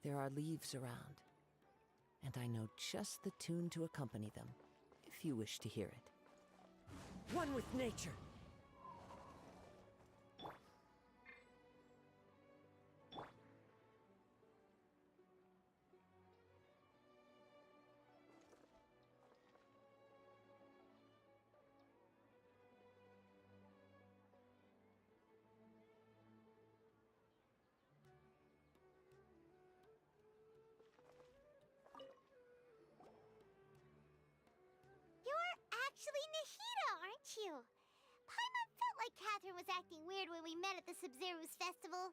There are leaves around, and I know just the tune to accompany them, if you wish to hear it. One with nature! Actually Nahida, aren't you? Paimon felt like Catherine was acting weird when we met at the Sumeru's festival.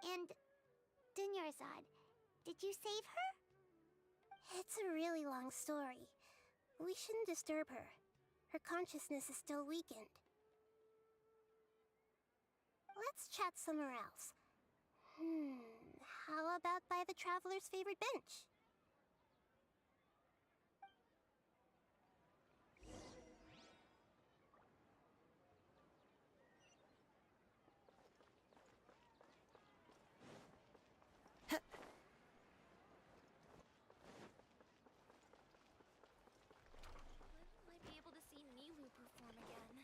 And Dunyarzad, did you save her? It's a really long story. We shouldn't disturb her. Her consciousness is still weakened. Let's chat somewhere else. How about by the Traveler's favorite bench? When will I be able to see Nilu perform again?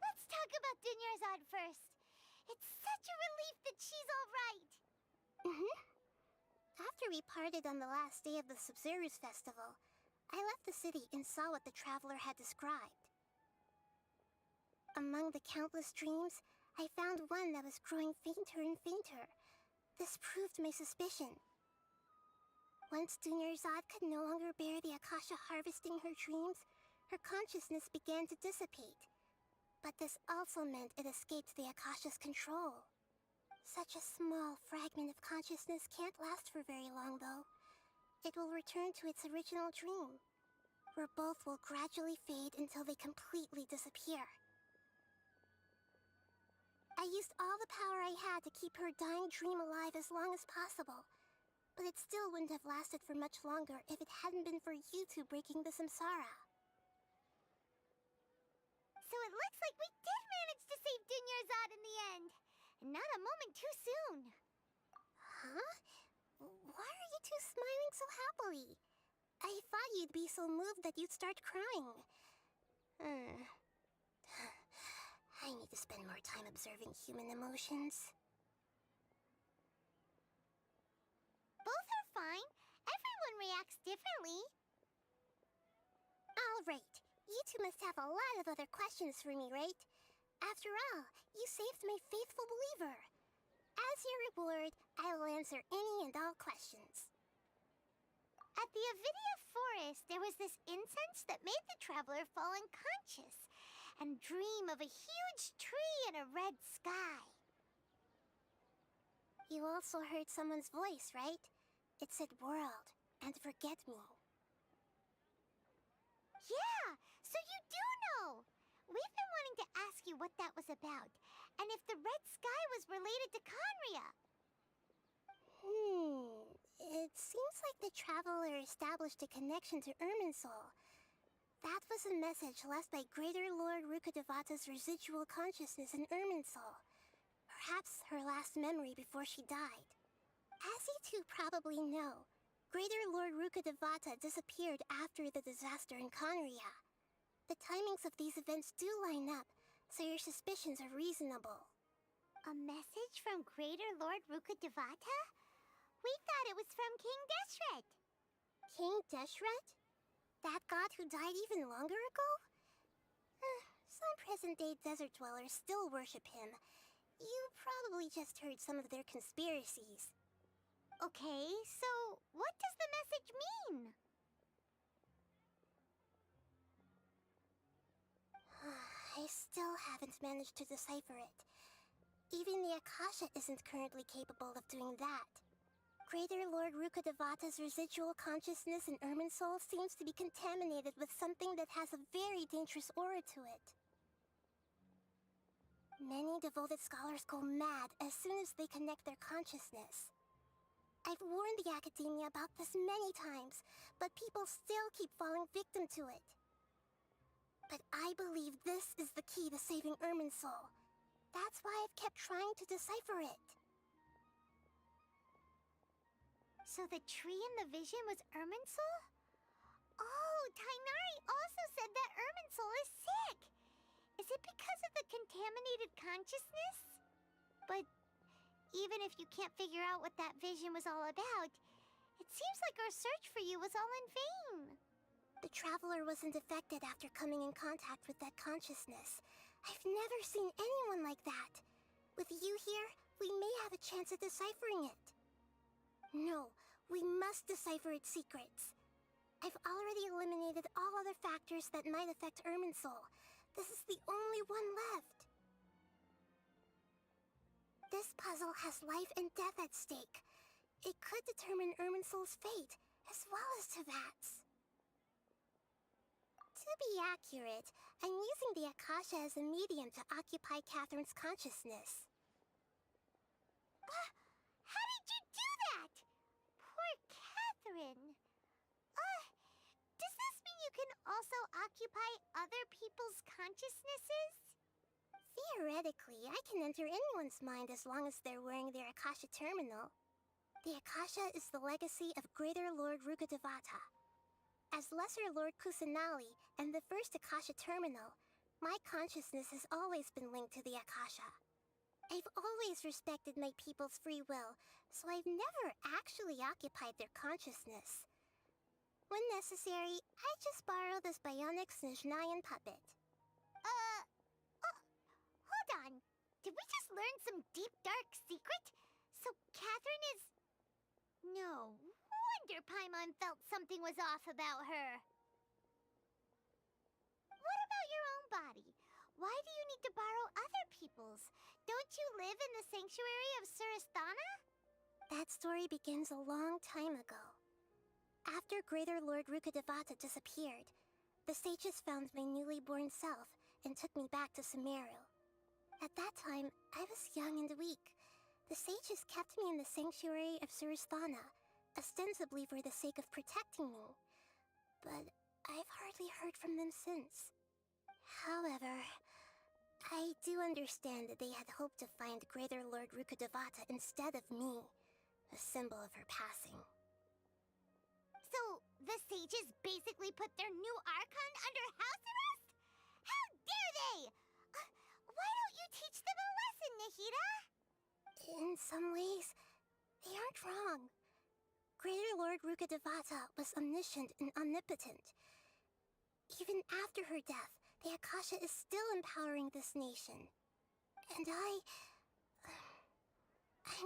Let's talk about Dunyarzad first. It's such a relief that she's all right. After we parted on the last day of the Sumeru's festival, I left the city and saw what the Traveler had described. Among the countless dreams, I found one that was growing fainter and fainter. This proved my suspicion. Once Dunyarzad could no longer bear the Akasha harvesting her dreams, her consciousness began to dissipate. But this also meant it escaped the Akasha's control. Such a small fragment of consciousness can't last for very long, though. It will return to its original dream, where both will gradually fade until they completely disappear. I used all the power I had to keep her dying dream alive as long as possible, but it still wouldn't have lasted for much longer if it hadn't been for you two breaking the samsara. So it looks like we did manage to save Dunyarzad in the end. And not a moment too soon. Huh? Why are you two smiling so happily? I thought you'd be so moved that you'd start crying. I need to spend more time observing human emotions. Both are fine. Everyone reacts differently. All right. You two must have a lot of other questions for me, right? After all, you saved my faithful believer. As your reward, I will answer any and all questions. At the Avidia forest, there was this incense that made the Traveler fall unconscious and dream of a huge tree and a red sky. You also heard someone's voice, right? It said world and forget me. Yeah, so you do know! We've been wanting to ask you what that was about, and if the red sky was related to Khaenri'ah. It seems like the Traveler established a connection to Irminsul. That was a message left by Greater Lord Rukkhadevata's residual consciousness in Irminsul. Perhaps her last memory before she died. As you two probably know, Greater Lord Rukkhadevata disappeared after the disaster in Khaenri'ah. The timings of these events do line up, so your suspicions are reasonable. A message from Greater Lord Rukkhadevata? We thought it was from King Deshret. King Deshret? That god who died even longer ago? Some present-day desert dwellers still worship him. You probably just heard some of their conspiracies. Okay, so what does the message mean? I still haven't managed to decipher it. Even the Akasha isn't currently capable of doing that. Greater Lord Rukkhadevata's residual consciousness in Irminsul seems to be contaminated with something that has a very dangerous aura to it. Many devoted scholars go mad as soon as they connect their consciousness. I've warned the Academia about this many times, but people still keep falling victim to it. But I believe this is the key to saving Irminsul. That's why I've kept trying to decipher it. So the tree in the vision was Irminsul? Oh, Tainari also said that Irminsul is sick! Is it because of the contaminated consciousness? But even if you can't figure out what that vision was all about, it seems like our search for you was all in vain. The Traveler wasn't affected after coming in contact with that consciousness. I've never seen anyone like that. With you here, we may have a chance at deciphering it. No, we must decipher its secrets. I've already eliminated all other factors that might affect Irminsul. This is the only one left. This puzzle has life and death at stake. It could determine Irminsul's fate, as well as Tevat's. To be accurate, I'm using the Akasha as a medium to occupy Catherine's consciousness. How did you do that? Poor Catherine. Does this mean you can also occupy other people's consciousnesses? Theoretically, I can enter anyone's mind as long as they're wearing their Akasha terminal. The Akasha is the legacy of Greater Lord Rukkhadevata. As Lesser Lord Kusanali and the first Akasha terminal, my consciousness has always been linked to the Akasha. I've always respected my people's free will, so I've never actually occupied their consciousness. When necessary, I just borrow this bionic Snezhnayan puppet. Hold on. Did we just learn some deep, dark secret? So Catherine is... No wonder Paimon felt something was off about her. What about your own body? Why do you need to borrow other people's? Don't you live in the sanctuary of Surasthana? That story begins a long time ago. After Greater Lord Rukkhadevata disappeared, the sages found my newly born self and took me back to Sumeru. At that time, I was young and weak. The sages kept me in the sanctuary of Surasthana, ostensibly for the sake of protecting me. But I've hardly heard from them since. However, I do understand that they had hoped to find Greater Lord Rukkhadevata instead of me, a symbol of her passing. So, the sages basically put their new Archon under house arrest? How dare they! Why don't you teach them a lesson, Nahida? In some ways, they aren't wrong. Greater Lord Rukkhadevata was omniscient and omnipotent. Even after her death, the Akasha is still empowering this nation. And I'm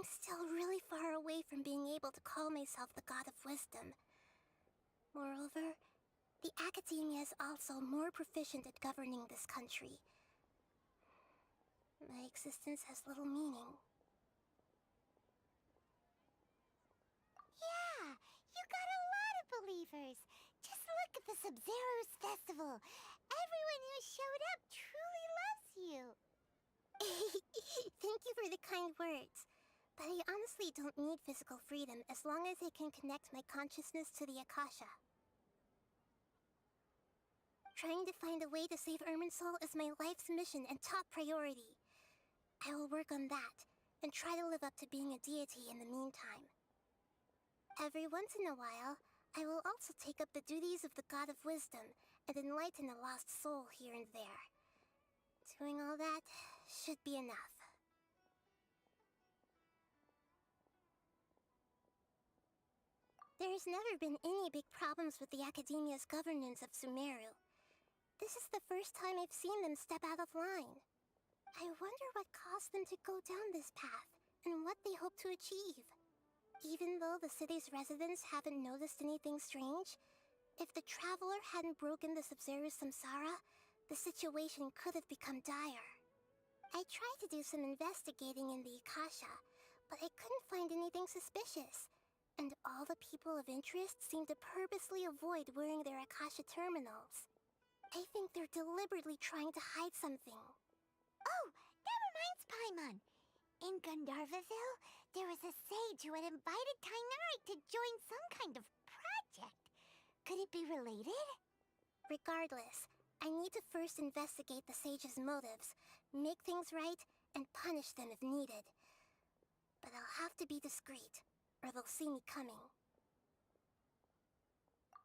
still really far away from being able to call myself the God of Wisdom. Moreover, the Academia is also more proficient at governing this country. My existence has little meaning. Yeah, you got a lot of believers. Just look at the Sub-Zero's festival. Everyone who showed up truly loves you. Thank you for the kind words. But I honestly don't need physical freedom as long as I can connect my consciousness to the Akasha. Trying to find a way to save Irminsul is my life's mission and top priority. I will work on that, and try to live up to being a deity in the meantime. Every once in a while, I will also take up the duties of the God of Wisdom and enlighten a lost soul here and there. Doing all that should be enough. There's never been any big problems with the Academia's governance of Sumeru. This is the first time I've seen them step out of line. I wonder what caused them to go down this path, and what they hope to achieve. Even though the city's residents haven't noticed anything strange, if the Traveler hadn't broken the Sub-Zero's samsara, the situation could have become dire. I tried to do some investigating in the Akasha, but I couldn't find anything suspicious. And all the people of interest seem to purposely avoid wearing their Akasha terminals. I think they're deliberately trying to hide something. Oh, that reminds Paimon. In Gandharvaville, there was a sage who had invited Tainari to join some kind of project. Could it be related? Regardless, I need to first investigate the sage's motives, make things right, and punish them if needed. But I'll have to be discreet, or they'll see me coming.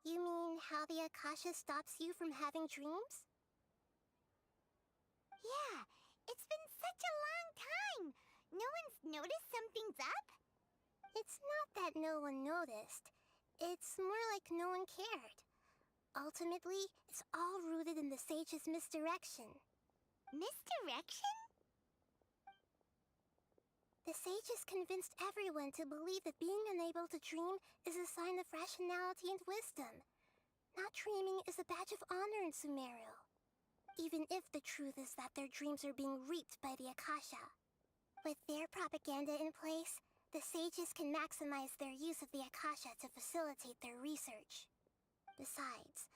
You mean how the Akasha stops you from having dreams? Yeah, it's been such a long time. No one's noticed something's up? It's not that no one noticed. It's more like no one cared. Ultimately, it's all rooted in the sage's misdirection. Misdirection? The sage has convinced everyone to believe that being unable to dream is a sign of rationality and wisdom. Not dreaming is a badge of honor in Sumeru. Even if the truth is that their dreams are being reaped by the Akasha. With their propaganda in place, the sages can maximize their use of the Akasha to facilitate their research. Besides,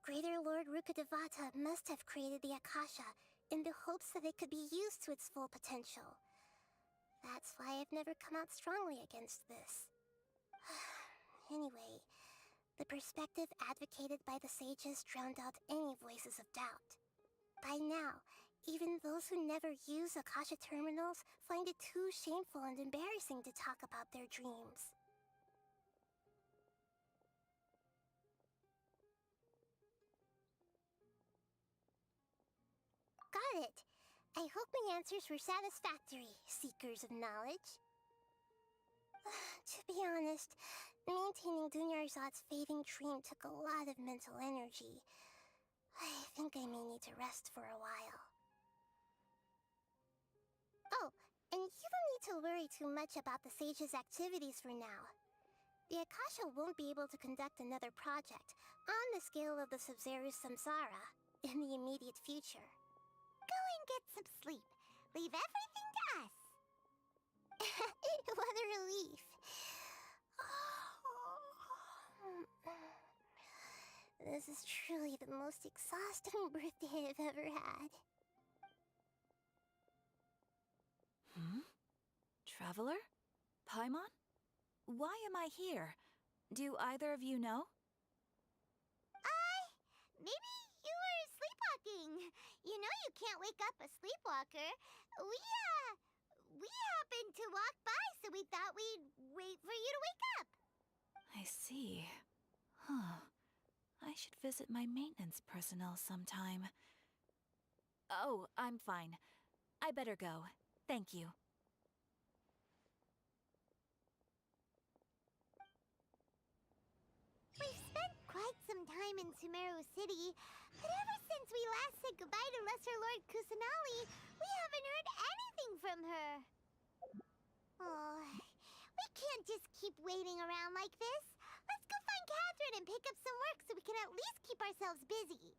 Greater Lord Rukkhadevata must have created the Akasha in the hopes that it could be used to its full potential. That's why I've never come out strongly against this. Anyway, the perspective advocated by the sages drowned out any voices of doubt. By now, even those who never use Akasha terminals find it too shameful and embarrassing to talk about their dreams. Got it! I hope my answers were satisfactory, seekers of knowledge. To be honest, maintaining Dunyarzad's fading dream took a lot of mental energy. I think I may need to rest for a while. Oh, and you don't need to worry too much about the sage's activities for now. The Akasha won't be able to conduct another project on the scale of the Sub-Zero Samsara in the immediate future. Go and get some sleep. Leave everything to us. What a relief. This is truly the most exhausting birthday I've ever had. Traveler? Paimon? Why am I here? Do either of you know? Maybe you were sleepwalking. You know you can't wake up a sleepwalker. We happened to walk by, so we thought we'd wait for you to wake up. I see. Huh. I should visit my maintenance personnel sometime. Oh, I'm fine. I better go. Thank you. We've spent quite some time in Sumeru City, but ever since we last said goodbye to Lesser Lord Kusanali, we haven't heard anything from her. Oh, we can't just keep waiting around like this. Let's go find Catherine and pick up some work so we can at least keep ourselves busy.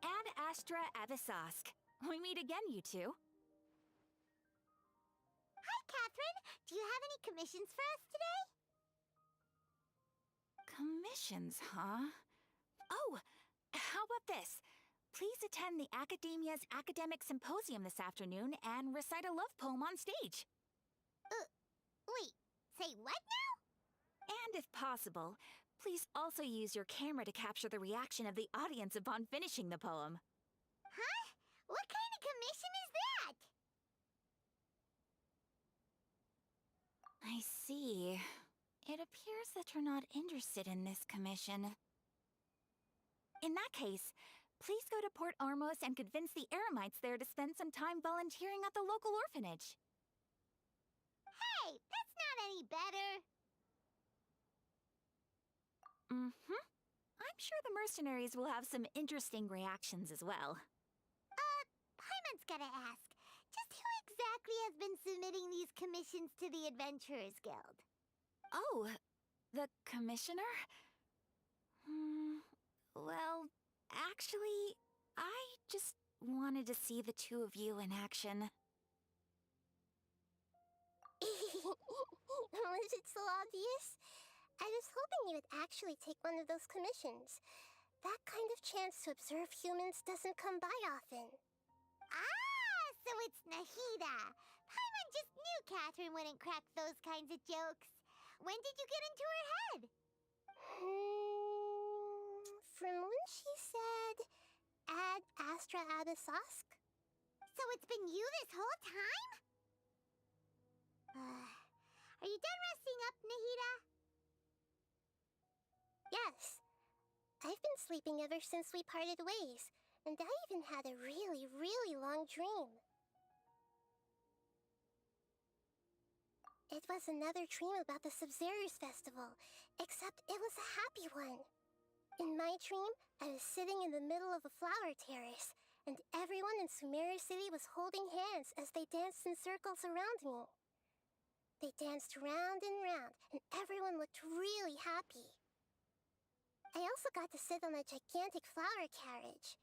Ad Astra Avisask. We meet again, you two. Hi, Catherine. Do you have any commissions for us today? Commissions, huh? Oh, how about this? please attend the Academia's Academic Symposium this afternoon and recite a love poem on stage. Wait, say what now? And if possible, please also use your camera to capture the reaction of the audience upon finishing the poem. Huh? What kind of commission is that? I see. It appears that you're not interested in this commission. In that case, please go to Port Armos and convince the Eremites there to spend some time volunteering at the local orphanage. Hey, that's not any better. I'm sure the mercenaries will have some interesting reactions as well. Paimon's gotta ask, just who exactly has been submitting these commissions to the Adventurers Guild? Oh, the commissioner? Well, actually, I just wanted to see the two of you in action. Was it so obvious? I was hoping you would actually take one of those commissions. That kind of chance to observe humans doesn't come by often. Ah, so it's Nahida. Paimon just knew Catherine wouldn't crack those kinds of jokes. When did you get into her head? From when she said, Ad Astra Abyssosk? So it's been you this whole time? Are you done resting up, Nahida? Yes. I've been sleeping ever since we parted ways, and I even had a really, really long dream. It was another dream about the Sub-Zero's festival, except it was a happy one. In my dream, I was sitting in the middle of a flower terrace, and everyone in Sumeru City was holding hands as they danced in circles around me. They danced round and round, and everyone looked really happy. I also got to sit on a gigantic flower carriage.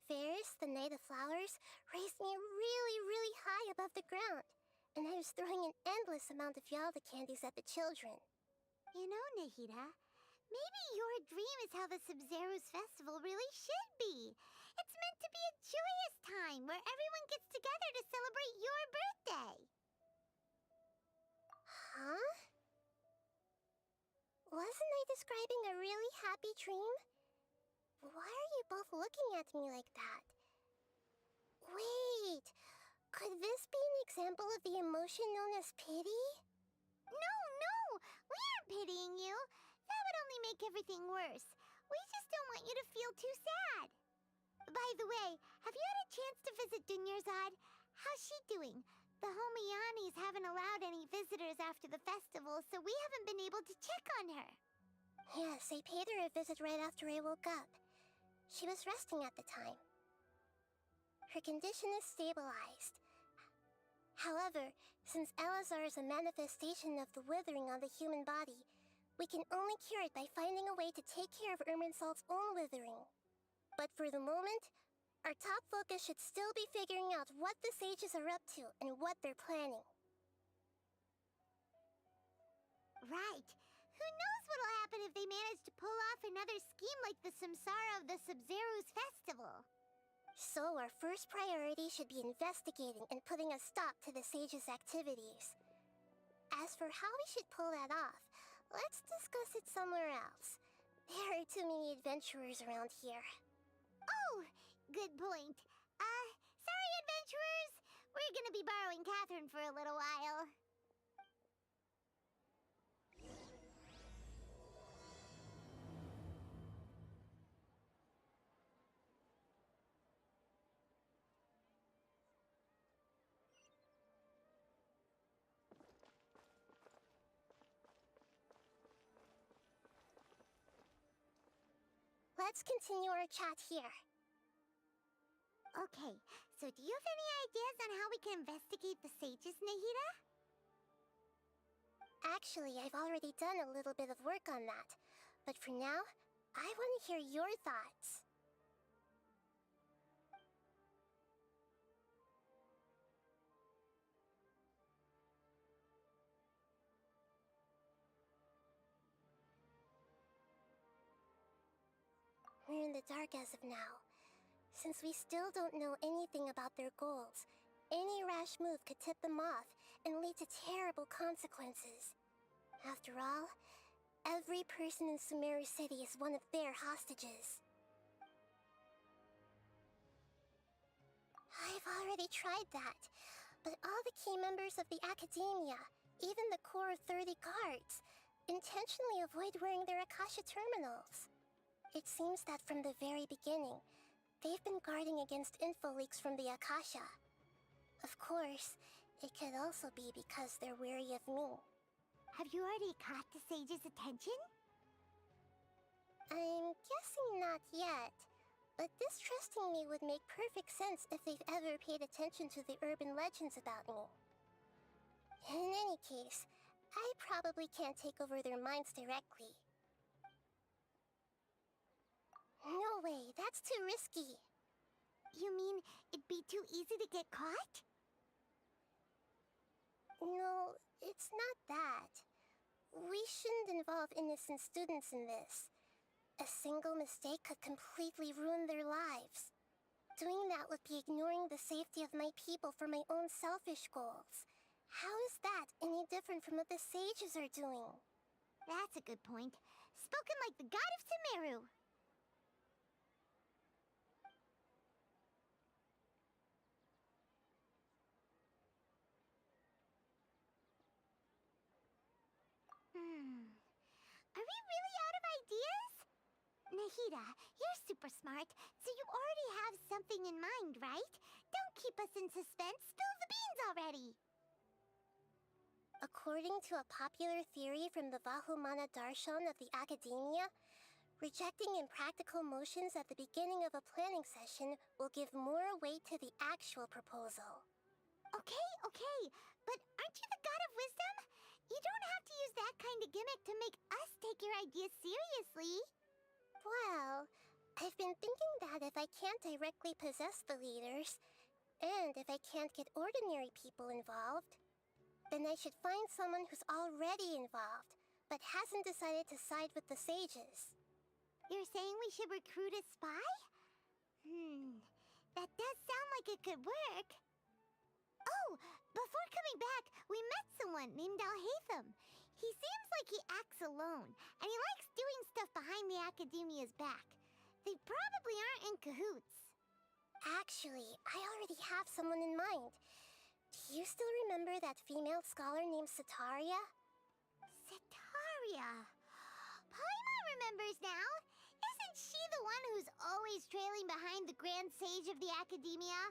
Ferris, the Knight of Flowers, raised me really, really high above the ground, and I was throwing an endless amount of Yalda candies at the children. You know, Nahida, maybe your dream is how the Sub-Zero's festival really should be. It's meant to be a joyous time where everyone gets together to celebrate your birthday. Huh? Wasn't I describing a really happy dream? Why are you both looking at me like that? Wait, could this be an example of the emotion known as pity? No, we aren't pitying you. That would only make everything worse. We just don't want you to feel too sad. By the way, have you had a chance to visit Dunyarzad? How's she doing? The Homianis haven't allowed any visitors after the festival, so we haven't been able to check on her. Yes, I paid her a visit right after I woke up. She was resting at the time. Her condition is stabilized. However, since Elazar is a manifestation of the withering on the human body, we can only cure it by finding a way to take care of Irminsul's own withering. But for the moment, our top focus should still be figuring out what the sages are up to and what they're planning. Right. Who knows what'll happen if they manage to pull off another scheme like the Samsara of the Sub-Zero's festival? So our first priority should be investigating and putting a stop to the sages' activities. As for how we should pull that off, let's discuss it somewhere else. There are too many adventurers around here. Oh, good point. Sorry, adventurers. We're gonna be borrowing Catherine for a little while. Let's continue our chat here. Okay, so do you have any ideas on how we can investigate the sages, Nahida? Actually, I've already done a little bit of work on that. But for now, I want to hear your thoughts. We're in the dark as of now, Since we still don't know anything about their goals, any rash move could tip them off and lead to terrible consequences. After all, every person in Sumeru City is one of their hostages. I've already tried that, but all the key members of the Academia, even the core 30 guards, intentionally avoid wearing their Akasha terminals. It seems that from the very beginning, they've been guarding against info leaks from the Akasha. Of course, it could also be because they're wary of me. Have you already caught the sage's attention? I'm guessing not yet, but distrusting me would make perfect sense if they've ever paid attention to the urban legends about me. In any case, I probably can't take over their minds directly. No way, that's too risky. You mean it'd be too easy to get caught? No, it's not that. We shouldn't involve innocent students in this. A single mistake could completely ruin their lives. Doing that would be ignoring the safety of my people for my own selfish goals. How is that any different from what the sages are doing? That's a good point. Spoken like the god of Sumeru. Are we really out of ideas? Nahida, you're super smart, so you already have something in mind, right? Don't keep us in suspense. Spill the beans already. According to a popular theory from the Vahumana Darshan of the Academia, rejecting impractical motions at the beginning of a planning session will give more weight to the actual proposal. Okay, but aren't you the god of wisdom? You don't have to use that kind of gimmick to make us take your ideas seriously. Well, I've been thinking that if I can't directly possess the leaders, and if I can't get ordinary people involved, then I should find someone who's already involved, but hasn't decided to side with the sages. You're saying we should recruit a spy? That does sound like it could work. Oh, before coming back, we met someone named Alhaitham. He seems like he acts alone, and he likes doing stuff behind the Academia's back. They probably aren't in cahoots. Actually, I already have someone in mind. Do you still remember that female scholar named Setaria? Setaria. Paimon remembers now. Isn't she the one who's always trailing behind the Grand Sage of the Academia?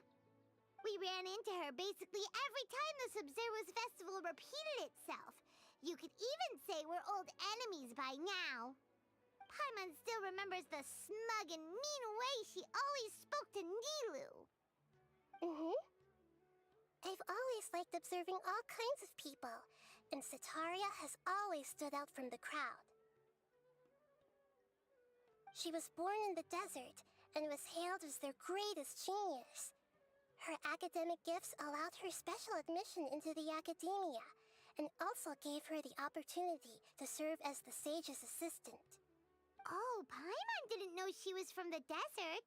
We ran into her basically every time the Sub-Zero's festival repeated itself. You could even say we're old enemies by now. Paimon still remembers the smug and mean way she always spoke to Nilu. I've always liked observing all kinds of people, and Setaria has always stood out from the crowd. She was born in the desert and was hailed as their greatest genius. Her academic gifts allowed her special admission into the Academia, and also gave her the opportunity to serve as the sage's assistant. Oh, Paimon didn't know she was from the desert.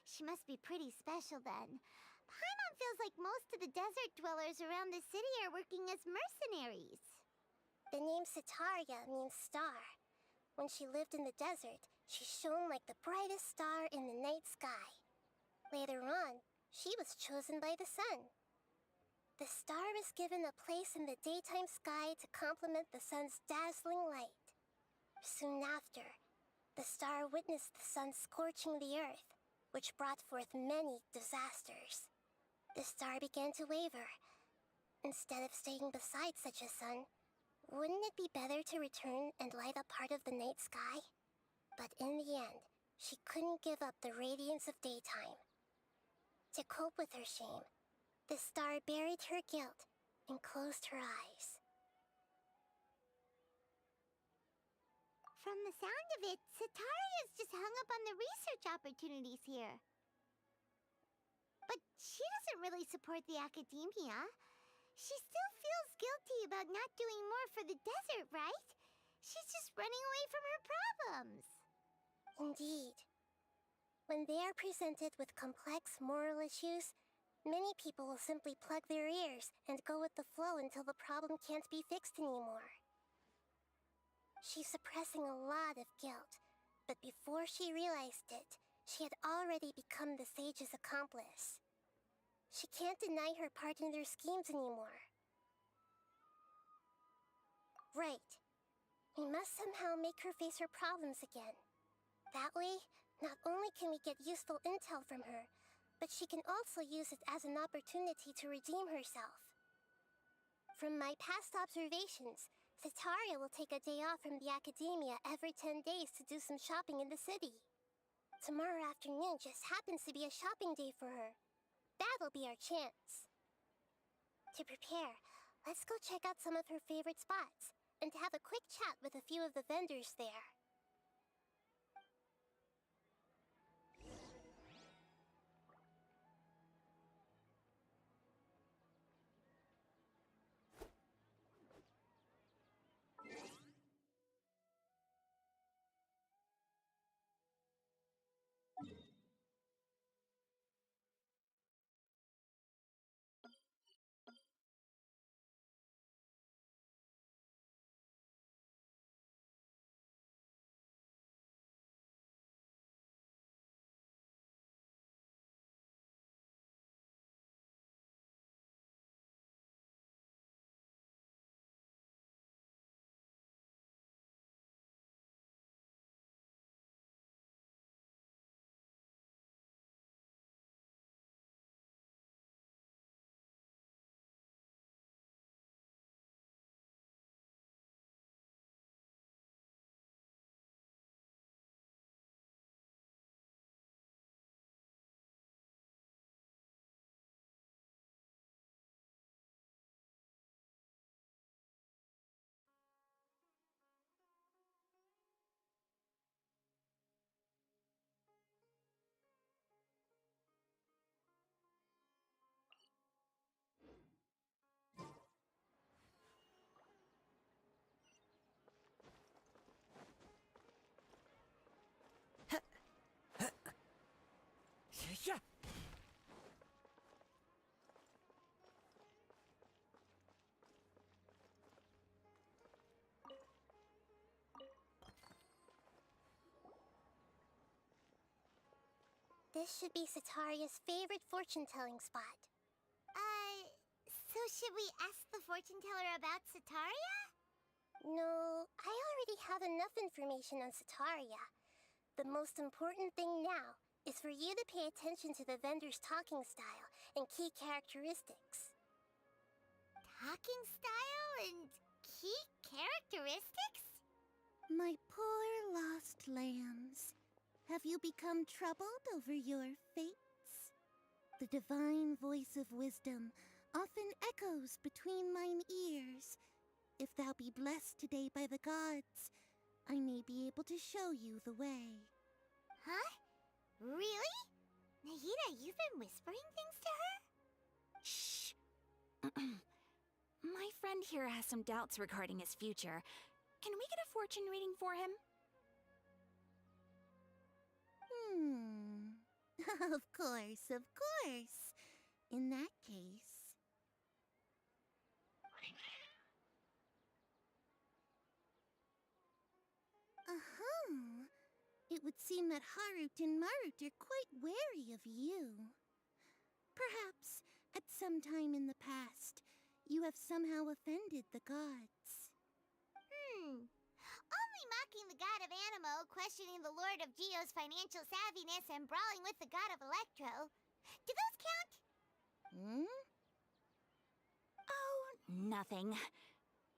She must be pretty special then. Paimon feels like most of the desert dwellers around the city are working as mercenaries. The name Setaria means star. When she lived in the desert, she shone like the brightest star in the night sky. Later on, she was chosen by the sun. The star was given a place in the daytime sky to complement the sun's dazzling light. Soon after, the star witnessed the sun scorching the earth, which brought forth many disasters. The star began to waver. Instead of staying beside such a sun, wouldn't it be better to return and light up part of the night sky? But in the end, she couldn't give up the radiance of daytime. To cope with her shame, the star buried her guilt and closed her eyes. From the sound of it, Setaria's just hung up on the research opportunities here. But she doesn't really support the Academia. She still feels guilty about not doing more for the desert, right? She's just running away from her problems. Indeed. When they are presented with complex moral issues, many people will simply plug their ears and go with the flow until the problem can't be fixed anymore. She's suppressing a lot of guilt, but before she realized it, she had already become the sage's accomplice. She can't deny her part in their schemes anymore. Right. We must somehow make her face her problems again. That way, not only can we get useful intel from her, but she can also use it as an opportunity to redeem herself. From my past observations, Setaria will take a day off from the academia every 10 days to do some shopping in the city. Tomorrow afternoon just happens to be a shopping day for her. That'll be our chance. To prepare, let's go check out some of her favorite spots, and have a quick chat with a few of the vendors there. Yeah. This should be Setaria's favorite fortune-telling spot. So should we ask the fortune teller about Setaria? No, I already have enough information on Setaria. The most important thing now is for you to pay attention to the vendor's talking style and key characteristics. Talking style and key characteristics? My poor lost lambs, have you become troubled over your fates? The divine voice of wisdom often echoes between mine ears. If thou be blessed today by the gods, I may be able to show you the way. Huh? Really? Nahida, you've been whispering things to her? Shh. My friend here has some doubts regarding his future. Can we get a fortune reading for him? Of course, of course. In that case... It would seem that Harut and Marut are quite wary of you. Perhaps, at some time in the past, you have somehow offended the gods. Only mocking the god of Animo, questioning the lord of Geo's financial savviness, and brawling with the god of Electro. Do those count? Oh, nothing.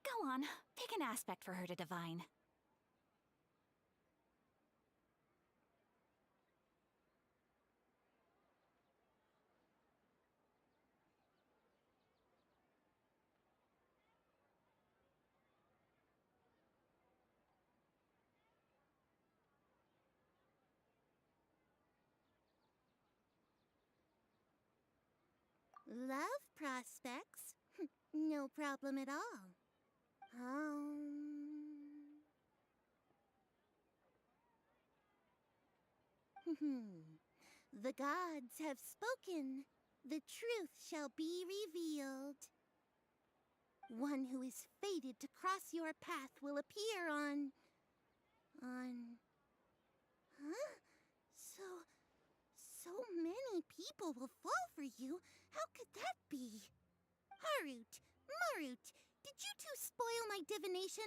Go on, pick an aspect for her to divine. Love prospects? No problem at all. The gods have spoken. The truth shall be revealed. One who is fated to cross your path will appear on... Huh? So many people will fall for you. How could that be? Harut, Marut, did you two spoil my divination?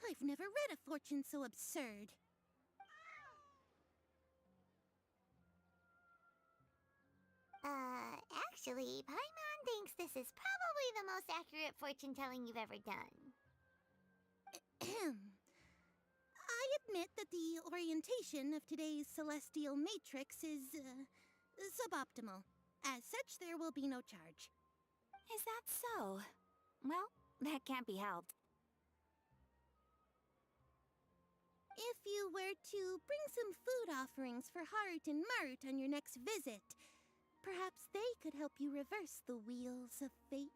I've never read a fortune so absurd. Actually, Paimon thinks this is probably the most accurate fortune-telling you've ever done. I admit that the orientation of today's celestial matrix is, suboptimal. As such, there will be no charge. Is that so? Well, that can't be helped. If you were to bring some food offerings for Harut and Marut on your next visit, perhaps they could help you reverse the wheels of fate.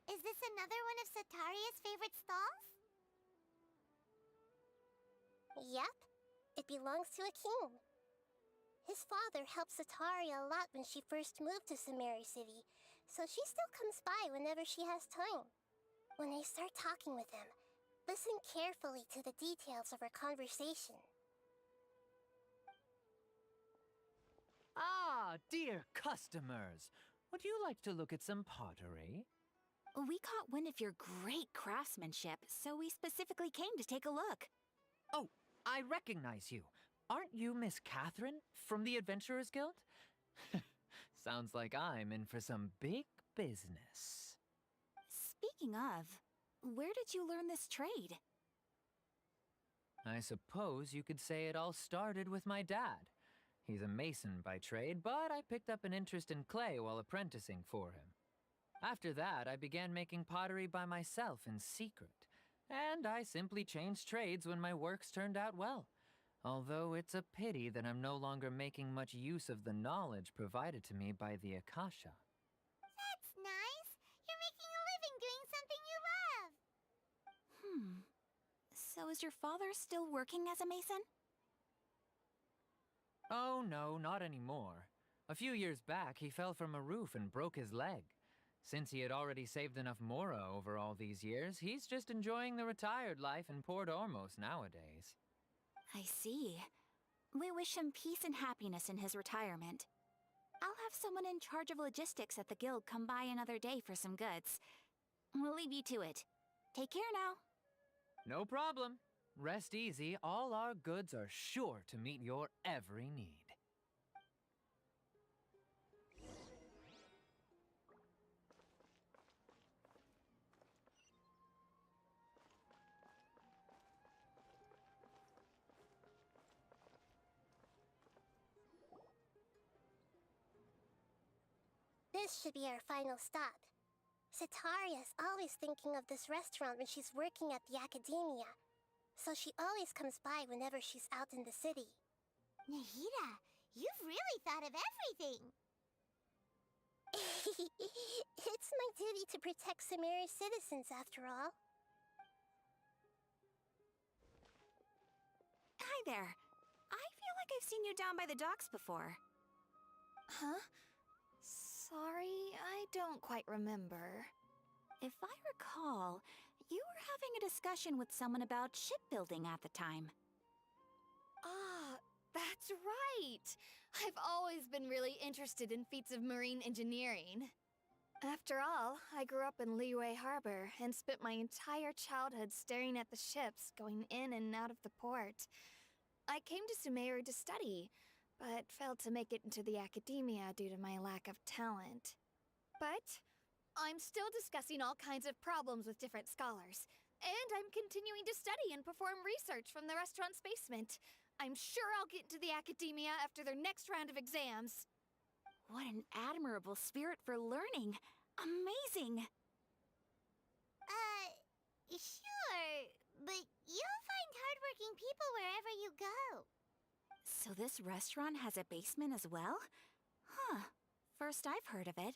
Is this another one of Sataria's favorite stalls? Yep, it belongs to a king. His father helped Sataria a lot when she first moved to Sumeru City, so she still comes by whenever she has time. When I start talking with him, listen carefully to the details of our conversation. Ah, dear customers! Would you like to look at some pottery? We caught wind of your great craftsmanship, so we specifically came to take a look. Oh, I recognize you. Aren't you Miss Catherine from the Adventurers Guild? Sounds like I'm in for some big business. Speaking of, where did you learn this trade? I suppose you could say it all started with my dad. He's a mason by trade, but I picked up an interest in clay while apprenticing for him. After that, I began making pottery by myself in secret, and I simply changed trades when my works turned out well. Although it's a pity that I'm no longer making much use of the knowledge provided to me by the Akasha. That's nice. You're making a living doing something you love. So is your father still working as a mason? Oh no, not anymore. A few years back, he fell from a roof and broke his leg. Since he had already saved enough mora over all these years, he's just enjoying the retired life in Port Ormos nowadays. I see. We wish him peace and happiness in his retirement. I'll have someone in charge of logistics at the guild come by another day for some goods. We'll leave you to it. Take care now. No problem. Rest easy, all our goods are sure to meet your every need. This should be our final stop. Sataria's always thinking of this restaurant when she's working at the academia, so she always comes by whenever she's out in the city. Nahida, you've really thought of everything. It's my duty to protect Sumeru's citizens, after all. Hi there. I feel like I've seen you down by the docks before. Huh? Sorry, I don't quite remember. If I recall, you were having a discussion with someone about shipbuilding at the time. Ah, that's right! I've always been really interested in feats of marine engineering. After all, I grew up in Liyue Harbor and spent my entire childhood staring at the ships going in and out of the port. I came to Sumeru to study, but failed to make it into the academia due to my lack of talent. But I'm still discussing all kinds of problems with different scholars, and I'm continuing to study and perform research from the restaurant's basement. I'm sure I'll get into the academia after their next round of exams. What an admirable spirit for learning! Amazing! Sure, but you'll find hardworking people wherever you go. So this restaurant has a basement as well? Huh. First I've heard of it.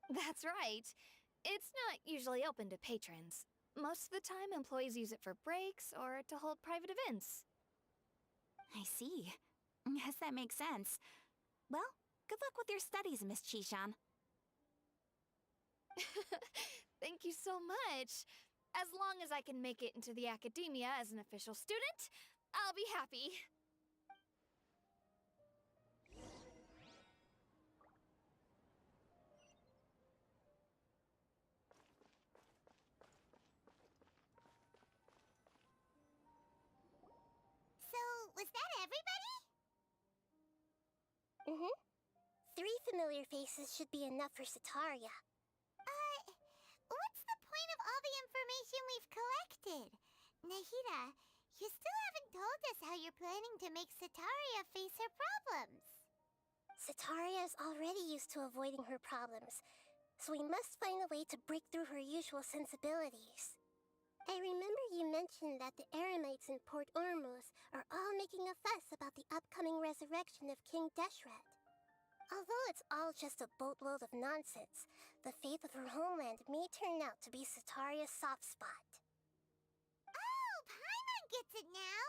That's right. It's not usually open to patrons. Most of the time, employees use it for breaks or to hold private events. I see. Guess that makes sense. Well, good luck with your studies, Miss Chishan. Thank you so much. As long as I can make it into the academia as an official student, I'll be happy. So, was that everybody? Mm-hmm. 3 familiar faces should be enough for Sataria. What's the point of all the information we've collected? Nahida, you still haven't told us how you're planning to make Sataria face her problems. Sataria is already used to avoiding her problems, so we must find a way to break through her usual sensibilities. I remember you mentioned that the Eremites in Port Ormuz are all making a fuss about the upcoming resurrection of King Deshret. Although it's all just a boatload of nonsense, the fate of her homeland may turn out to be Sataria's soft spot. Oh, Paimon gets it now!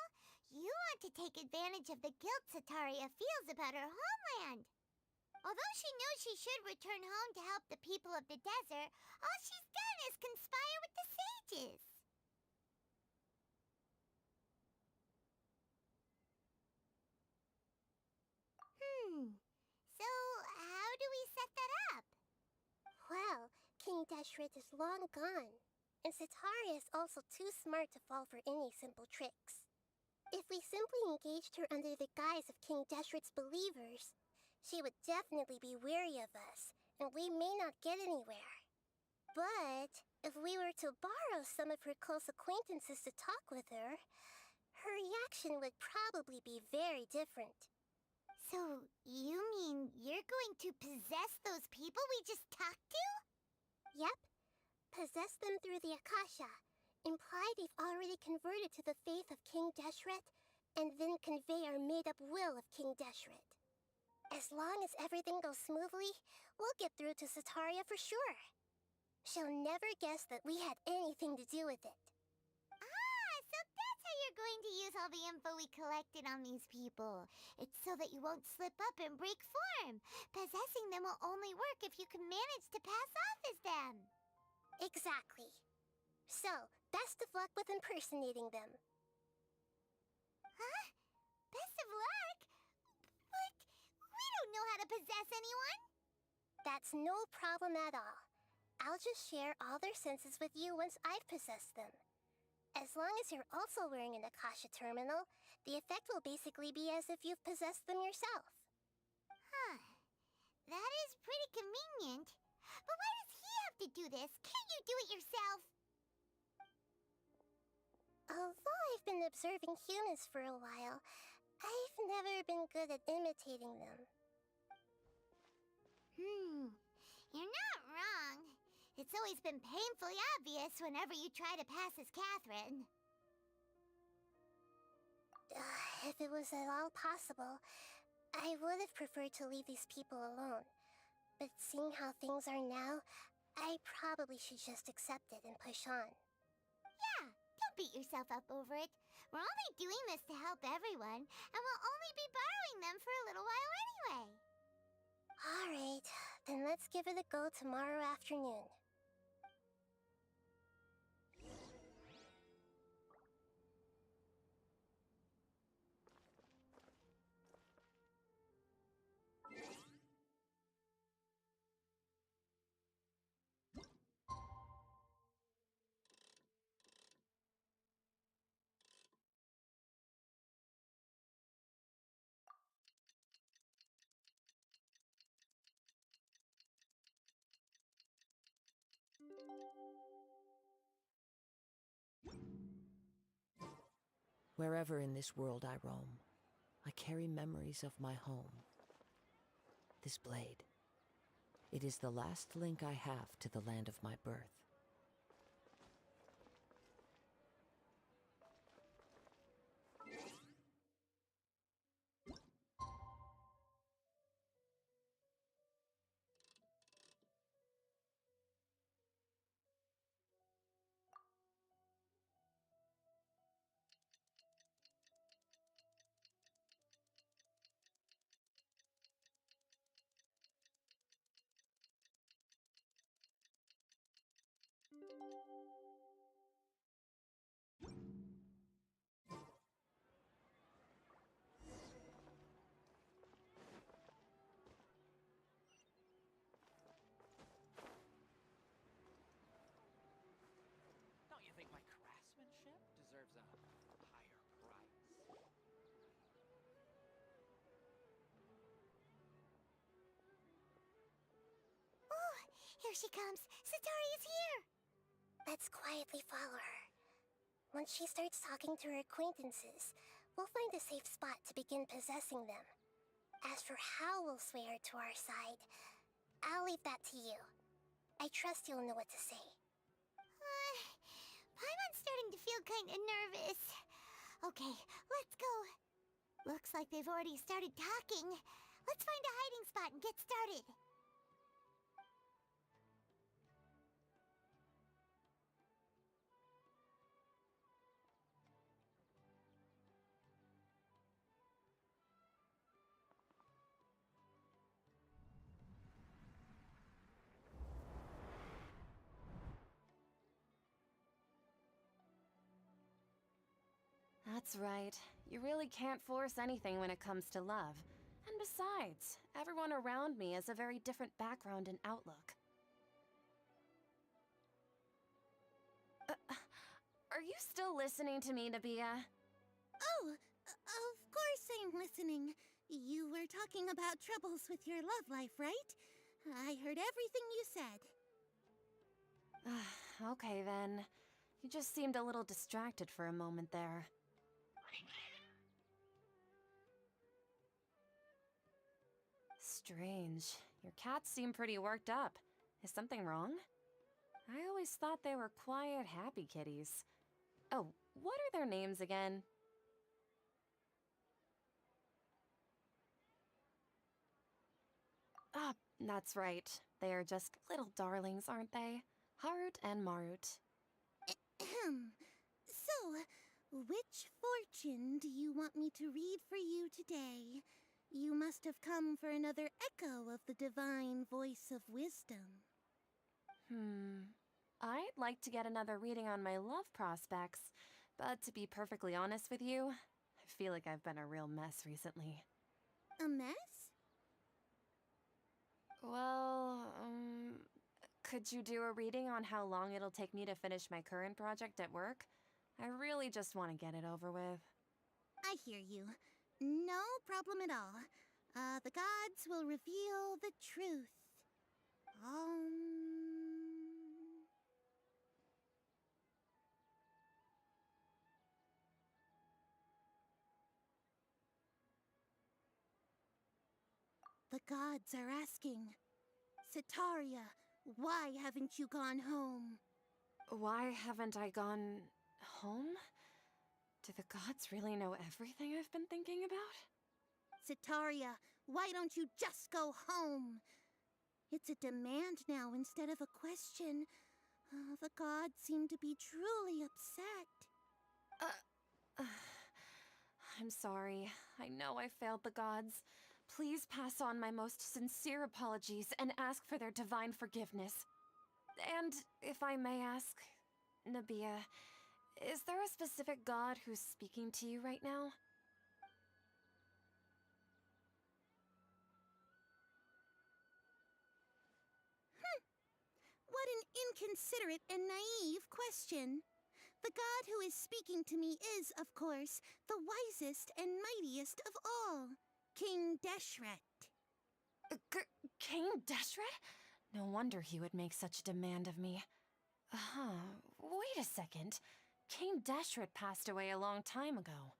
You want to take advantage of the guilt Sataria feels about her homeland. Although she knows she should return home to help the people of the desert, all she's done is conspire with the sages. So how do we set that up? Well, King Deshret is long gone, and Sataria is also too smart to fall for any simple tricks. If we simply engaged her under the guise of King Deshret's believers, she would definitely be weary of us, and we may not get anywhere. But if we were to borrow some of her close acquaintances to talk with her, her reaction would probably be very different. So, you mean you're going to possess those people we just talked to? Yep. Possess them through the Akasha. Imply they've already converted to the faith of King Deshret, and then convey our made-up will of King Deshret. As long as everything goes smoothly, we'll get through to Sataria for sure. She'll never guess that we had anything to do with it. So that's how you're going to use all the info we collected on these people. It's so that you won't slip up and break form. Possessing them will only work if you can manage to pass off as them. Exactly. So, best of luck with impersonating them. Huh? Best of luck? But we don't know how to possess anyone. That's no problem at all. I'll just share all their senses with you once I've possessed them. As long as you're also wearing an Akasha terminal, the effect will basically be as if you've possessed them yourself. Huh. That is pretty convenient. But why does he have to do this? Can't you do it yourself? Although I've been observing humans for a while, I've never been good at imitating them. You're not wrong. It's always been painfully obvious whenever you try to pass as Catherine. If it was at all possible, I would have preferred to leave these people alone. But seeing how things are now, I probably should just accept it and push on. Yeah, don't beat yourself up over it. We're only doing this to help everyone, and we'll only be borrowing them for a little while anyway. Alright, then let's give it a go tomorrow afternoon. Wherever in this world I roam, I carry memories of my home. This blade, it is the last link I have to the land of my birth. Don't you think my craftsmanship deserves a higher price? Oh, here she comes. Satori is here. Let's quietly follow her. Once she starts talking to her acquaintances, we'll find a safe spot to begin possessing them. As for how we'll sway her to our side, I'll leave that to you. I trust you'll know what to say. Paimon's starting to feel kinda nervous. Okay, let's go. Looks like they've already started talking. Let's find a hiding spot and get started. That's right. You really can't force anything when it comes to love. And besides, everyone around me has a very different background and outlook. Are you still listening to me, Nabia? Oh, of course I'm listening. You were talking about troubles with your love life, right? I heard everything you said. Okay then. You just seemed a little distracted for a moment there. Strange. Your cats seem pretty worked up. Is something wrong? I always thought they were quiet, happy kitties. Oh, what are their names again? Ah, that's right. They are just little darlings, aren't they? Harut and Marut. Ahem. So, which fortune do you want me to read for you today? You must have come for another echo of the divine voice of wisdom. I'd like to get another reading on my love prospects, but to be perfectly honest with you, I feel like I've been a real mess recently. A mess? Well, could you do a reading on how long it'll take me to finish my current project at work? I really just want to get it over with. I hear you. No problem at all. The gods will reveal the truth. The gods are asking, Setaria, why haven't you gone home? Why haven't I gone home? Do the gods really know everything I've been thinking about? Setaria, why don't you just go home? It's a demand now instead of a question. The gods seem to be truly upset. I'm sorry. I know I failed the gods. Please pass on my most sincere apologies and ask for their divine forgiveness. And, if I may ask, Nabia, is there a specific god who's speaking to you right now? What an inconsiderate and naive question. The god who is speaking to me is, of course, the wisest and mightiest of all, King Deshret. King Deshret? No wonder he would make such a demand of me. Wait a second. King Deshret passed away a long time ago.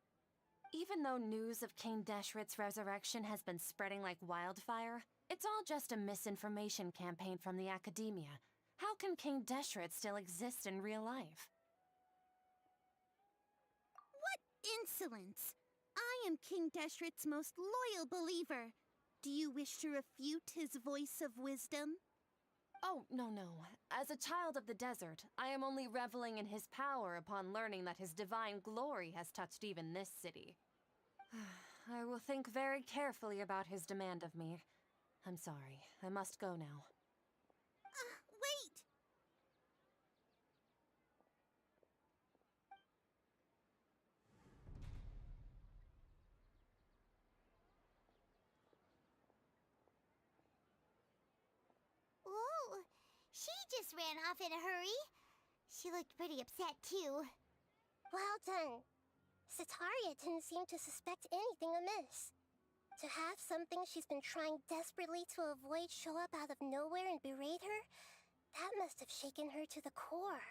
Even though news of King Deshret's resurrection has been spreading like wildfire, it's all just a misinformation campaign from the Academia. How can King Deshret still exist in real life? What insolence! I am King Deshret's most loyal believer. Do you wish to refute his voice of wisdom? Oh, no. As a child of the desert, I am only reveling in his power upon learning that his divine glory has touched even this city. I will think very carefully about his demand of me. I'm sorry, I must go now. Wait! Whoa! She just ran off in a hurry. She looked pretty upset, too. Well done. Sataria didn't seem to suspect anything amiss. To have something she's been trying desperately to avoid show up out of nowhere and berate her, that must have shaken her to the core.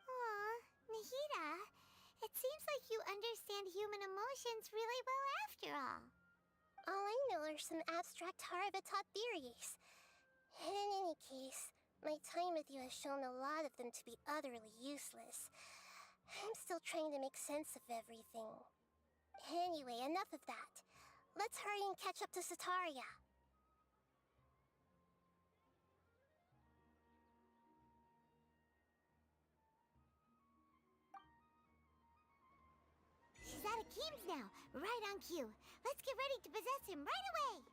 Aw, Nahida, it seems like you understand human emotions really well after all. All I know are some abstract Harabatot theories. In any case, my time with you has shown a lot of them to be utterly useless. I'm still trying to make sense of everything. Anyway, enough of that. Let's hurry and catch up to Sataria. She's out of Keem's now, right on cue. Let's get ready to possess him right away!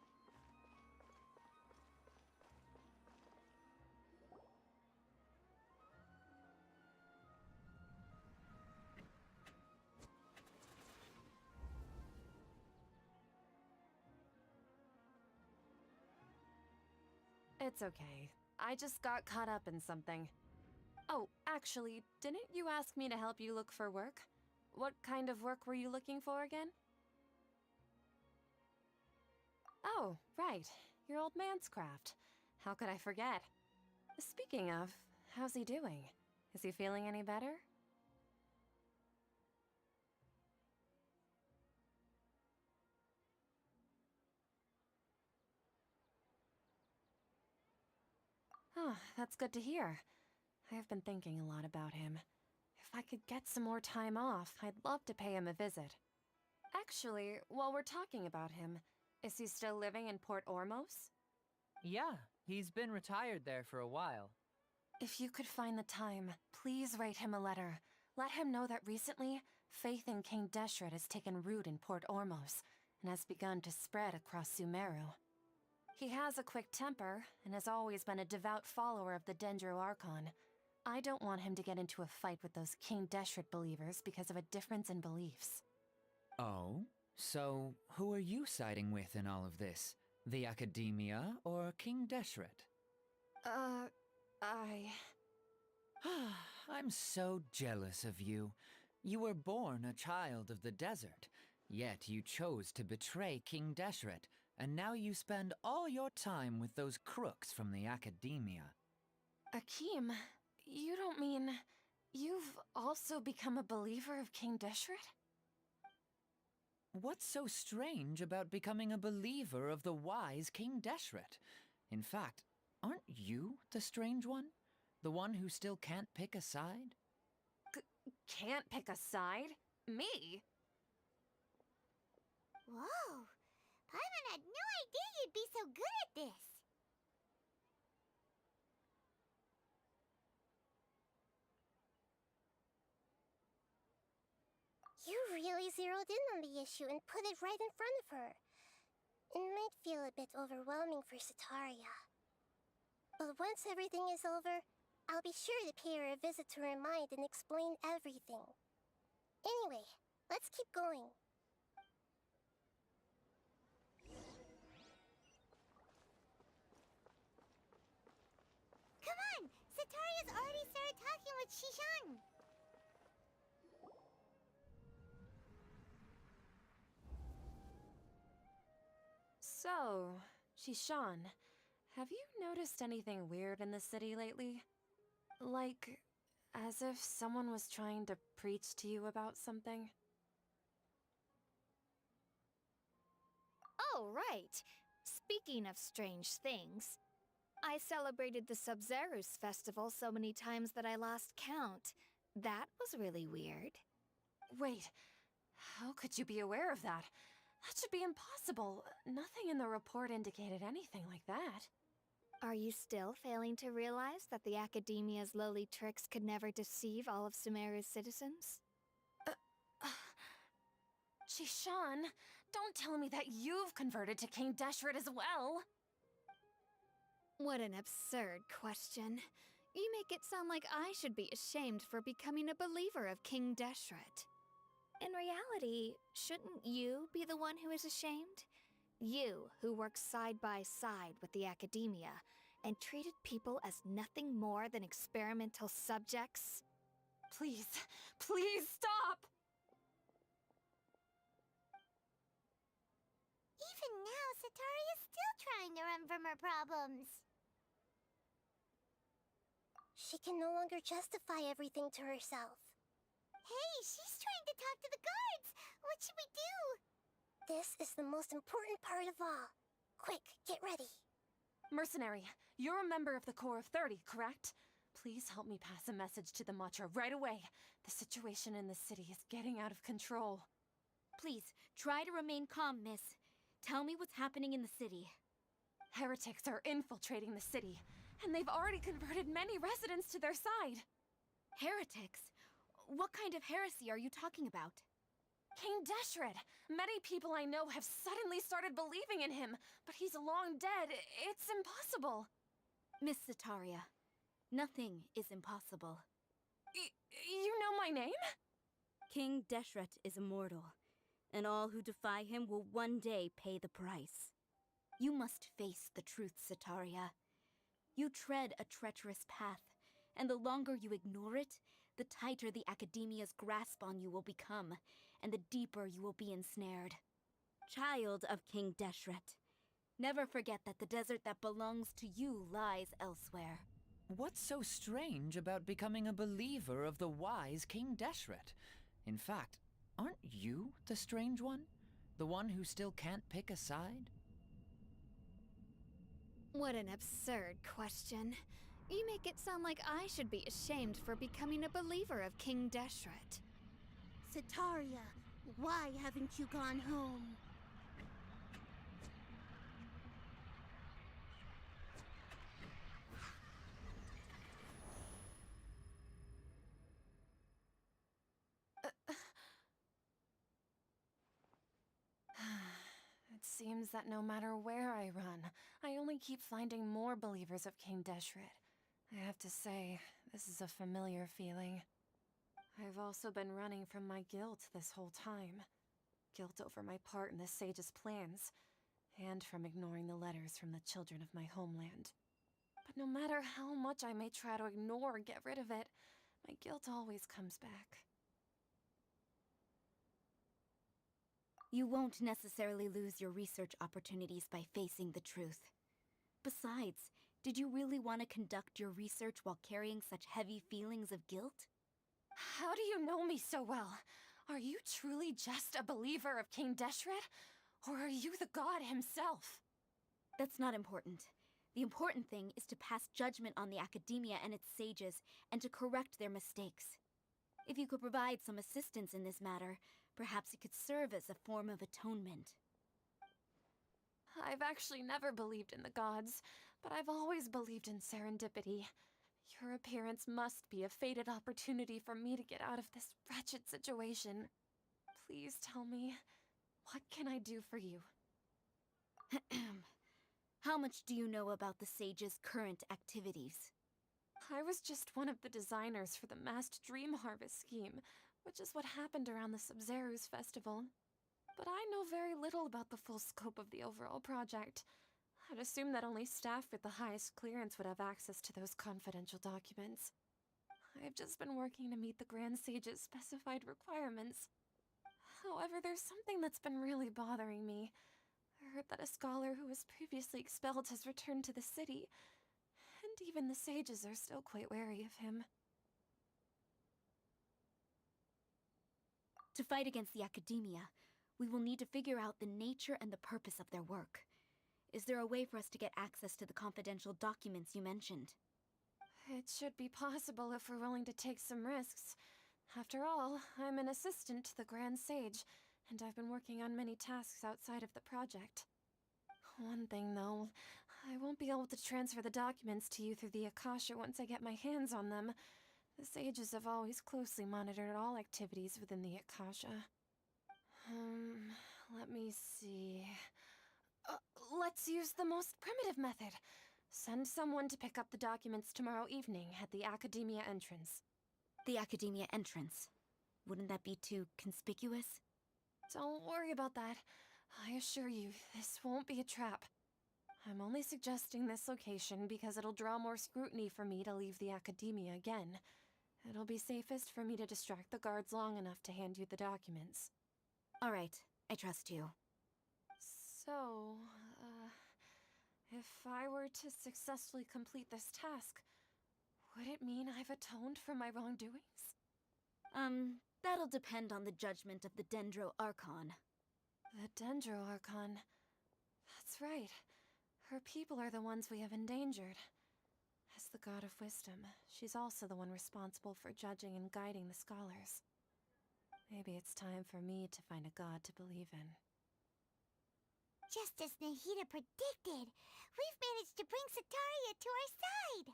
It's okay. I just got caught up in something. Oh, actually, didn't you ask me to help you look for work? What kind of work were you looking for again? Oh, right. Your old man's craft. How could I forget? Speaking of, how's he doing? Is he feeling any better? Oh, that's good to hear. I have been thinking a lot about him. If I could get some more time off, I'd love to pay him a visit. Actually, while we're talking about him, is he still living in Port Ormos? Yeah, he's been retired there for a while. If you could find the time, please write him a letter. Let him know that recently, faith in King Deshret has taken root in Port Ormos and has begun to spread across Sumeru. He has a quick temper and has always been a devout follower of the Dendro Archon. I don't want him to get into a fight with those King Deshret believers because of a difference in beliefs. Oh? So, who are you siding with in all of this? The Academia or King Deshret? I'm so jealous of you. You were born a child of the desert, yet you chose to betray King Deshret, and now you spend all your time with those crooks from the Academia. Akeem, you don't mean... you've also become a believer of King Deshret? What's so strange about becoming a believer of the wise King Deshret? In fact, aren't you the strange one? The one who still can't pick a side? Can't pick a side? Me? Whoa! Paimon had no idea you'd be so good at this! You really zeroed in on the issue and put it right in front of her. It might feel a bit overwhelming for Sitaria. But once everything is over, I'll be sure to pay her a visit to her mind and explain everything. Anyway, let's keep going. Come on! Sataria's already started talking with Shishan! So, Shishan, have you noticed anything weird in the city lately? Like, as if someone was trying to preach to you about something? Oh, right. Speaking of strange things, I celebrated the Sub-Zerus festival so many times that I lost count. That was really weird. Wait, how could you be aware of that? That should be impossible. Nothing in the report indicated anything like that. Are you still failing to realize that the Academia's lowly tricks could never deceive all of Sumeru's citizens? Shishan, don't tell me that you've converted to King Deshret as well! What an absurd question. You make it sound like I should be ashamed for becoming a believer of King Deshret. In reality, shouldn't you be the one who is ashamed? You, who works side by side with the Academia and treated people as nothing more than experimental subjects? Please, please stop! Even now, Sataria's still trying to run from her problems. She can no longer justify everything to herself. Hey, she's trying to talk to the guards! What should we do? This is the most important part of all. Quick, get ready. Mercenary, you're a member of the Corps of 30, correct? Please help me pass a message to the Matra right away. The situation in the city is getting out of control. Please, try to remain calm, miss. Tell me what's happening in the city. Heretics are infiltrating the city, and they've already converted many residents to their side. Heretics? What kind of heresy are you talking about? King Deshret! Many people I know have suddenly started believing in him, but he's long dead. It's impossible. Miss Sitaria, nothing is impossible. You know my name? King Deshret is immortal, and all who defy him will one day pay the price. You must face the truth, Sitaria. You tread a treacherous path, and the longer you ignore it, the tighter the Academia's grasp on you will become, and the deeper you will be ensnared. Child of King Deshret, never forget that the desert that belongs to you lies elsewhere. What's so strange about becoming a believer of the wise King Deshret? In fact, aren't you the strange one? The one who still can't pick a side? What an absurd question. You make it sound like I should be ashamed for becoming a believer of King Deshret. Sitaria, why haven't you gone home? It seems that no matter where I run, I only keep finding more believers of King Deshret. I have to say, this is a familiar feeling. I've also been running from my guilt this whole time. Guilt over my part in the sage's plans, and from ignoring the letters from the children of my homeland. But no matter how much I may try to ignore or get rid of it, my guilt always comes back. You won't necessarily lose your research opportunities by facing the truth. Besides, did you really want to conduct your research while carrying such heavy feelings of guilt? How do you know me so well? Are you truly just a believer of King Deshret? Or are you the god himself? That's not important. The important thing is to pass judgment on the Academia and its sages, and to correct their mistakes. If you could provide some assistance in this matter, perhaps it could serve as a form of atonement. I've actually never believed in the gods, but I've always believed in serendipity. Your appearance must be a fated opportunity for me to get out of this wretched situation. Please tell me, what can I do for you? How much do you know about the Sage's current activities? I was just one of the designers for the massed dream harvest scheme, which is what happened around the Sub-Zeru's festival. But I know very little about the full scope of the overall project. I'd assume that only staff with the highest clearance would have access to those confidential documents. I've just been working to meet the Grand Sage's specified requirements. However, there's something that's been really bothering me. I heard that a scholar who was previously expelled has returned to the city, and even the sages are still quite wary of him. To fight against the Academia, we will need to figure out the nature and the purpose of their work. Is there a way for us to get access to the confidential documents you mentioned? It should be possible if we're willing to take some risks. After all, I'm an assistant to the Grand Sage, and I've been working on many tasks outside of the project. One thing, though, I won't be able to transfer the documents to you through the Akasha once I get my hands on them. The sages have always closely monitored all activities within the Akasha. Let me see... let's use the most primitive method. Send someone to pick up the documents tomorrow evening at the Academia entrance. The Academia entrance. Wouldn't that be too conspicuous? Don't worry about that. I assure you, this won't be a trap. I'm only suggesting this location because it'll draw more scrutiny for me to leave the Academia again. It'll be safest for me to distract the guards long enough to hand you the documents. All right, I trust you. So, if I were to successfully complete this task, would it mean I've atoned for my wrongdoings? That'll depend on the judgment of the Dendro Archon. The Dendro Archon. That's right. Her people are the ones we have endangered. As the god of wisdom, she's also the one responsible for judging and guiding the scholars. Maybe it's time for me to find a god to believe in. Just as Nahida predicted, we've managed to bring Sataria to our side!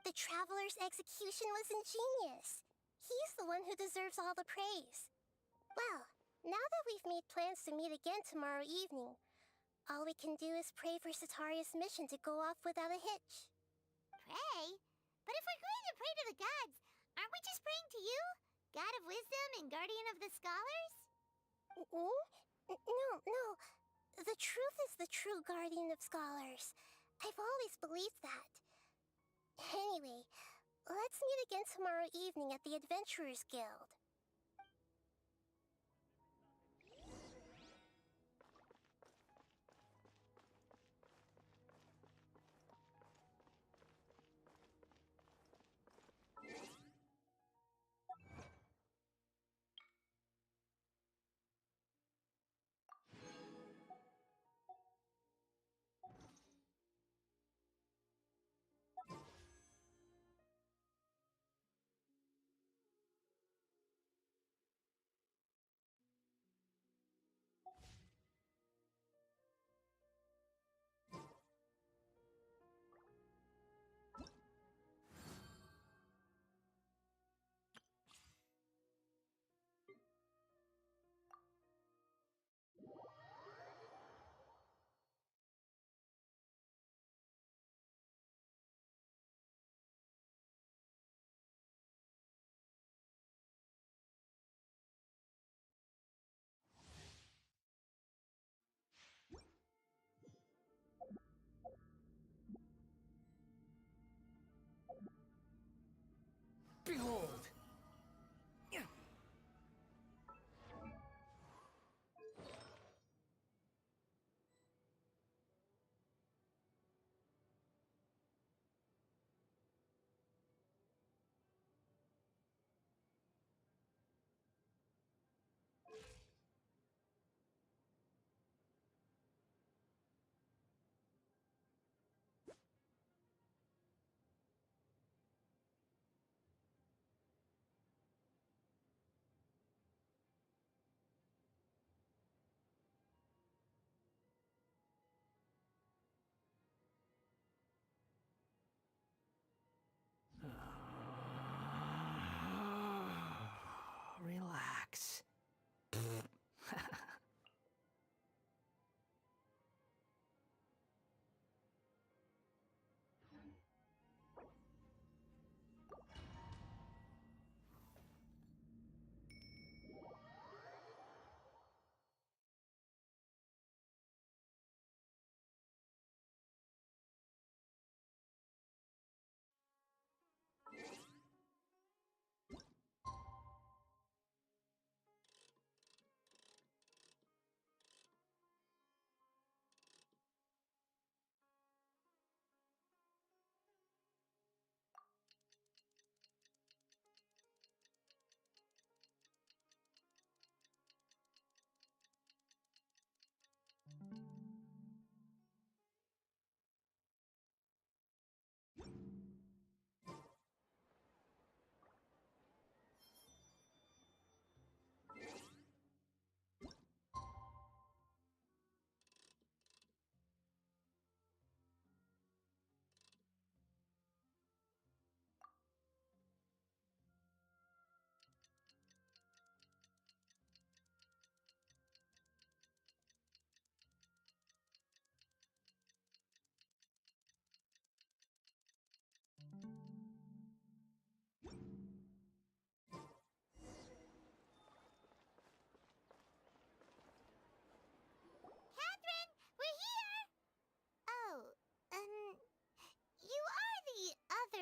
The Traveler's execution was ingenious. He's the one who deserves all the praise. Well, now that we've made plans to meet again tomorrow evening, all we can do is pray for Sataria's mission to go off without a hitch. Pray? But if we're going to pray to the gods, aren't we just praying to you? God of wisdom and guardian of the scholars? No. The truth is the true guardian of scholars. I've always believed that. Anyway, let's meet again tomorrow evening at the Adventurers Guild.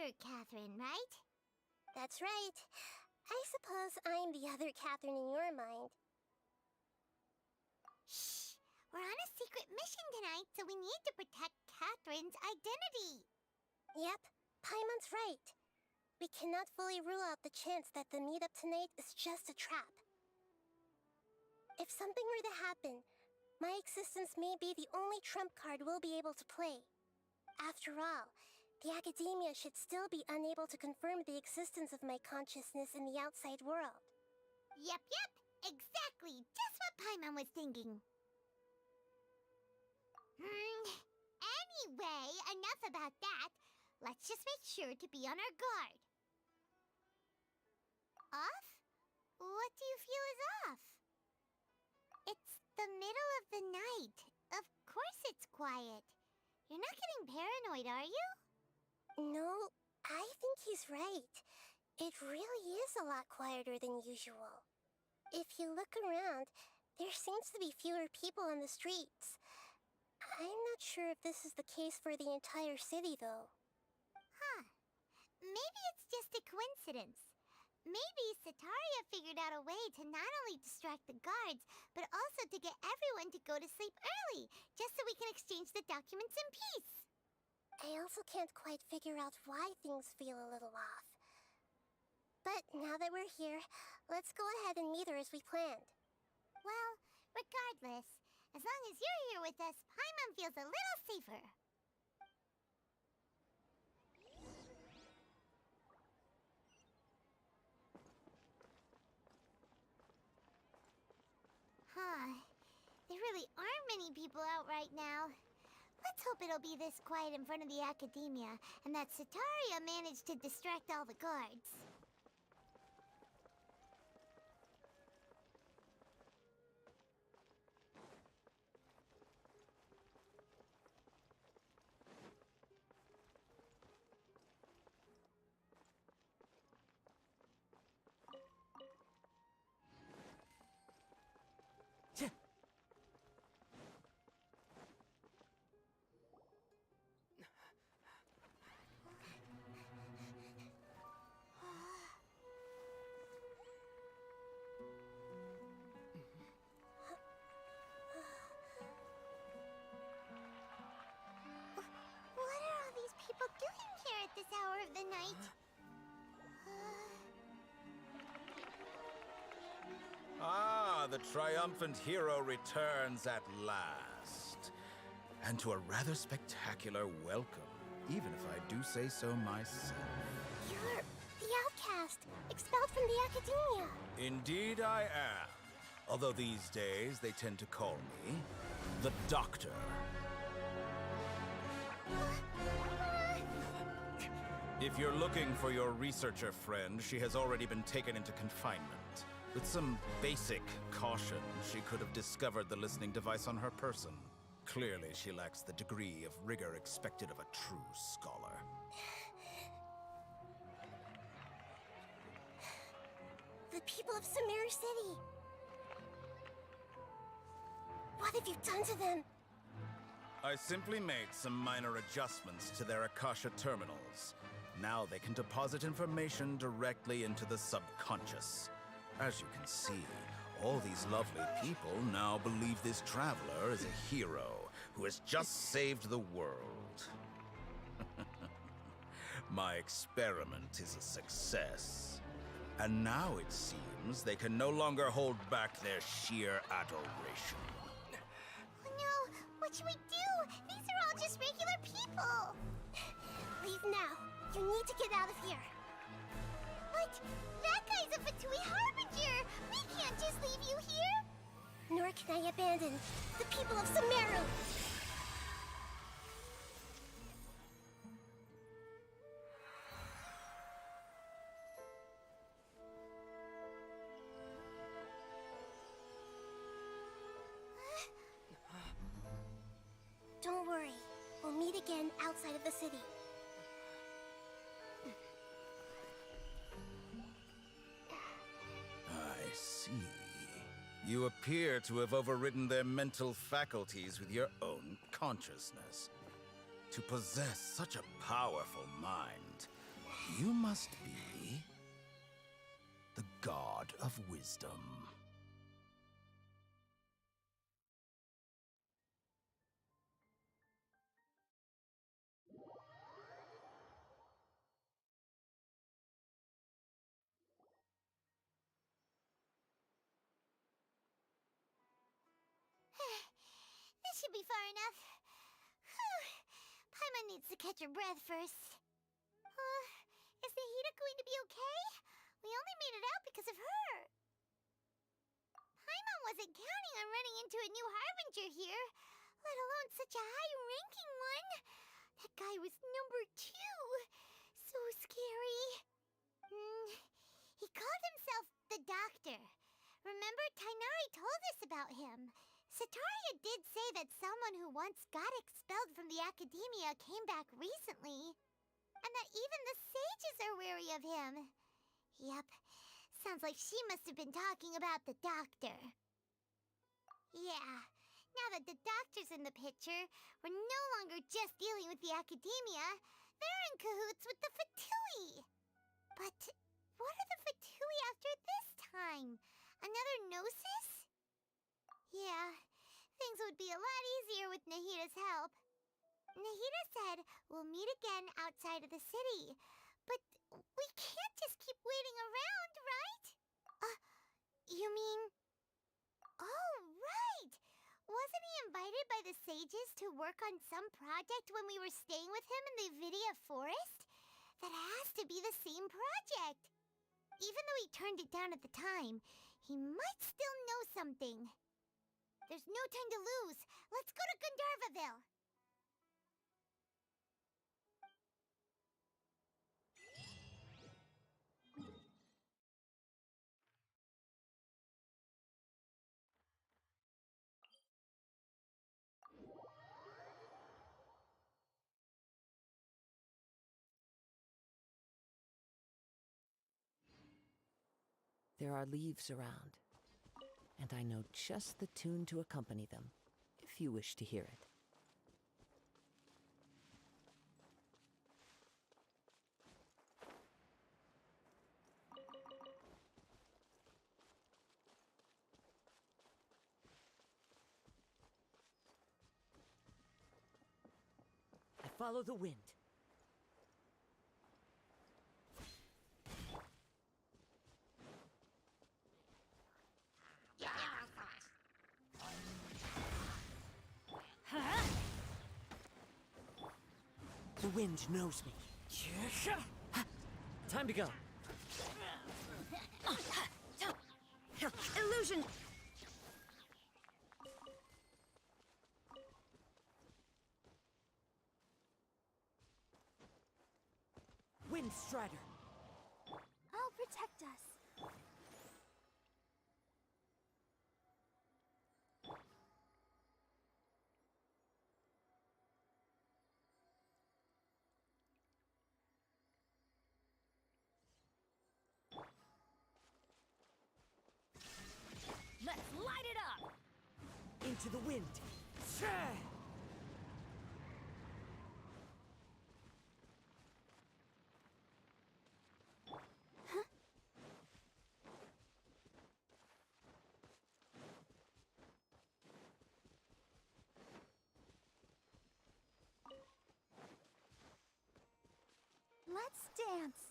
other Catherine, right? That's right. I suppose I'm the other Catherine in your mind. Shh! We're on a secret mission tonight, so we need to protect Catherine's identity. Yep, Paimon's right. We cannot fully rule out the chance that the meetup tonight is just a trap. If something were to happen, my existence may be the only trump card we'll be able to play. After all, the Academia should still be unable to confirm the existence of my consciousness in the outside world. Yep, exactly. Just what Paimon was thinking. Anyway, enough about that. Let's just make sure to be on our guard. Off? What do you feel is off? It's the middle of the night. Of course it's quiet. You're not getting paranoid, are you? No, I think he's right. It really is a lot quieter than usual. If you look around, there seems to be fewer people on the streets. I'm not sure if this is the case for the entire city, though. Huh. Maybe it's just a coincidence. Maybe Sataria figured out a way to not only distract the guards, but also to get everyone to go to sleep early, just so we can exchange the documents in peace. I also can't quite figure out why things feel a little off. But now that we're here, let's go ahead and meet her as we planned. Well, regardless, as long as you're here with us, Paimon feels a little safer. There really aren't many people out right now. Let's hope it'll be this quiet in front of the Academia, and that Sataria managed to distract all the guards. What are all these people doing here at this hour of the night? Ah, the triumphant hero returns at last. And to a rather spectacular welcome, even if I do say so myself. You're the outcast, expelled from the Academia. Indeed I am. Although these days they tend to call me the Doctor. If you're looking for your researcher friend, she has already been taken into confinement. With some basic caution, she could have discovered the listening device on her person. Clearly, she lacks the degree of rigor expected of a true scholar. The people of Sumeru City. What have you done to them? I simply made some minor adjustments to their Akasha terminals. Now they can deposit information directly into the subconscious. As you can see, all these lovely people now believe this traveler is a hero who has just saved the world. My experiment is a success. And now it seems they can no longer hold back their sheer adoration. Oh no! What should we do? These are all just regular people! Leave now. You need to get out of here. But that guy's a Fatui Harbinger! We can't just leave you here! Nor can I abandon the people of Sumeru. Don't worry. We'll meet again outside of the city. I see. You appear to have overridden their mental faculties with your own consciousness. To possess such a powerful mind, You must be the god of wisdom. This should be far enough. Whew. Paimon needs to catch her breath first. Is Nahida going to be okay? We only made it out because of her. Paimon wasn't counting on running into a new Harbinger here, let alone such a high-ranking one. That guy was number 2. So scary. He called himself the Doctor. Remember, Tainari told us about him. Sataria did say that someone who once got expelled from the Academia came back recently. And that even the sages are wary of him. Yep, sounds like she must have been talking about the Doctor. Yeah, now that the Doctor's in the picture, we're no longer just dealing with the Academia. They're in cahoots with the Fatui. But what are the Fatui after this time? Another Gnosis? Yeah, things would be a lot easier with Nahida's help. Nahida said we'll meet again outside of the city. But we can't just keep waiting around, right? You mean... Oh, right! Wasn't he invited by the sages to work on some project when we were staying with him in the Vidia Forest? That has to be the same project. Even though he turned it down at the time, he might still know something. There's no time to lose. Let's go to Gandharvaville. There are leaves around, and I know just the tune to accompany them, if you wish to hear it. I follow the wind. The wind knows me. Time to go. Illusion! Wind Strider. I'll protect us. Let's light it up! Into the wind. Let's dance.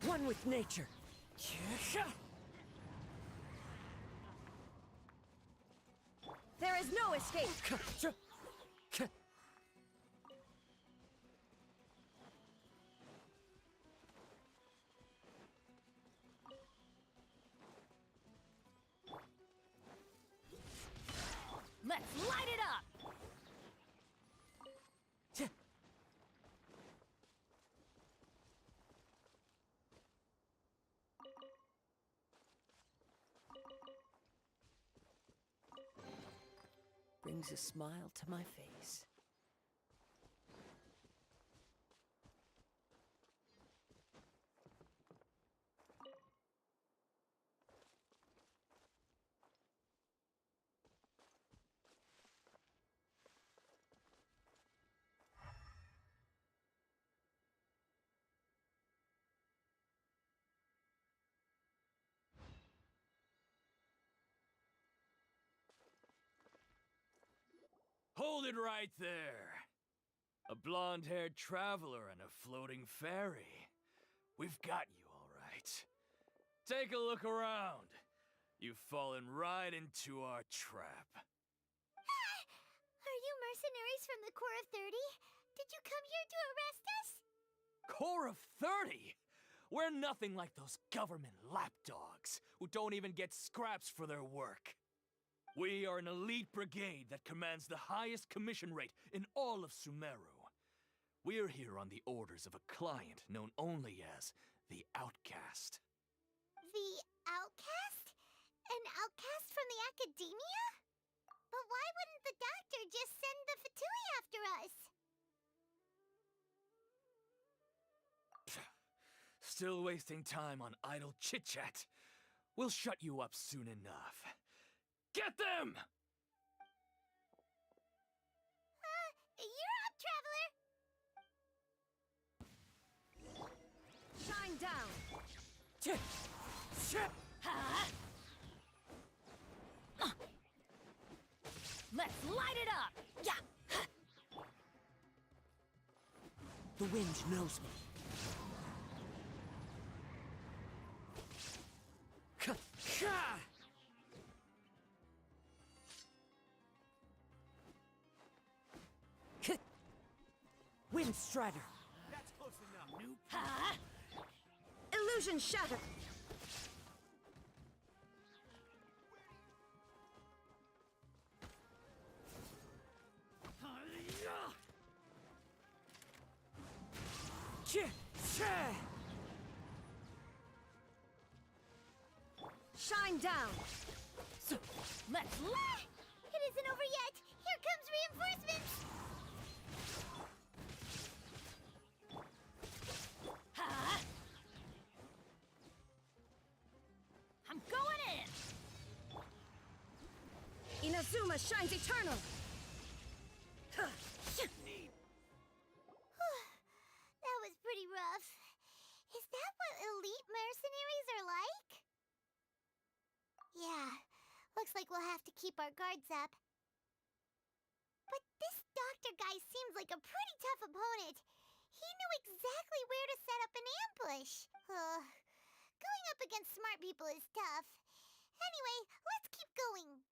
One with nature. There is no escape! Let's light it up! brings a smile to my face. Hold it right there. A blonde-haired traveler and a floating fairy. We've got you all right. Take a look around. You've fallen right into our trap. Are you mercenaries from the Corps of 30? Did you come here to arrest us? Corps of 30? We're nothing like those government lapdogs who don't even get scraps for their work. We are an elite brigade that commands the highest commission rate in all of Sumeru. We're here on the orders of a client known only as the Outcast. The outcast? An outcast from the academia? But why wouldn't the doctor just send the Fatui after us? Still wasting time on idle chit-chat. We'll shut you up soon enough. Get them! You're up, traveler! Shine down! Let's light it up! Yeah! The wind knows me. Wind Strider. That's close enough, noob. Illusion Shatter! Shine down! Let's light! It isn't over yet! Here comes reinforcements! I'm going in! Inazuma shines eternal! That was pretty rough. Is that what elite mercenaries are like? Yeah, looks like we'll have to keep our guards up. But this doctor guy seems like a pretty tough opponent. He knew exactly where to set up an ambush. Going up against smart people is tough. Anyway, let's keep going.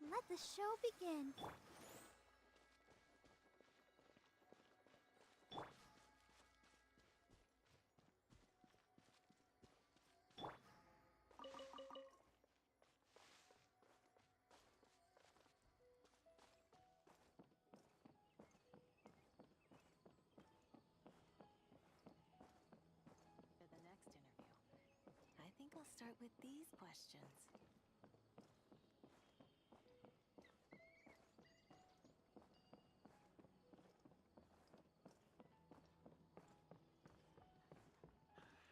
Let the show begin. For the next interview, I think I'll start with these questions.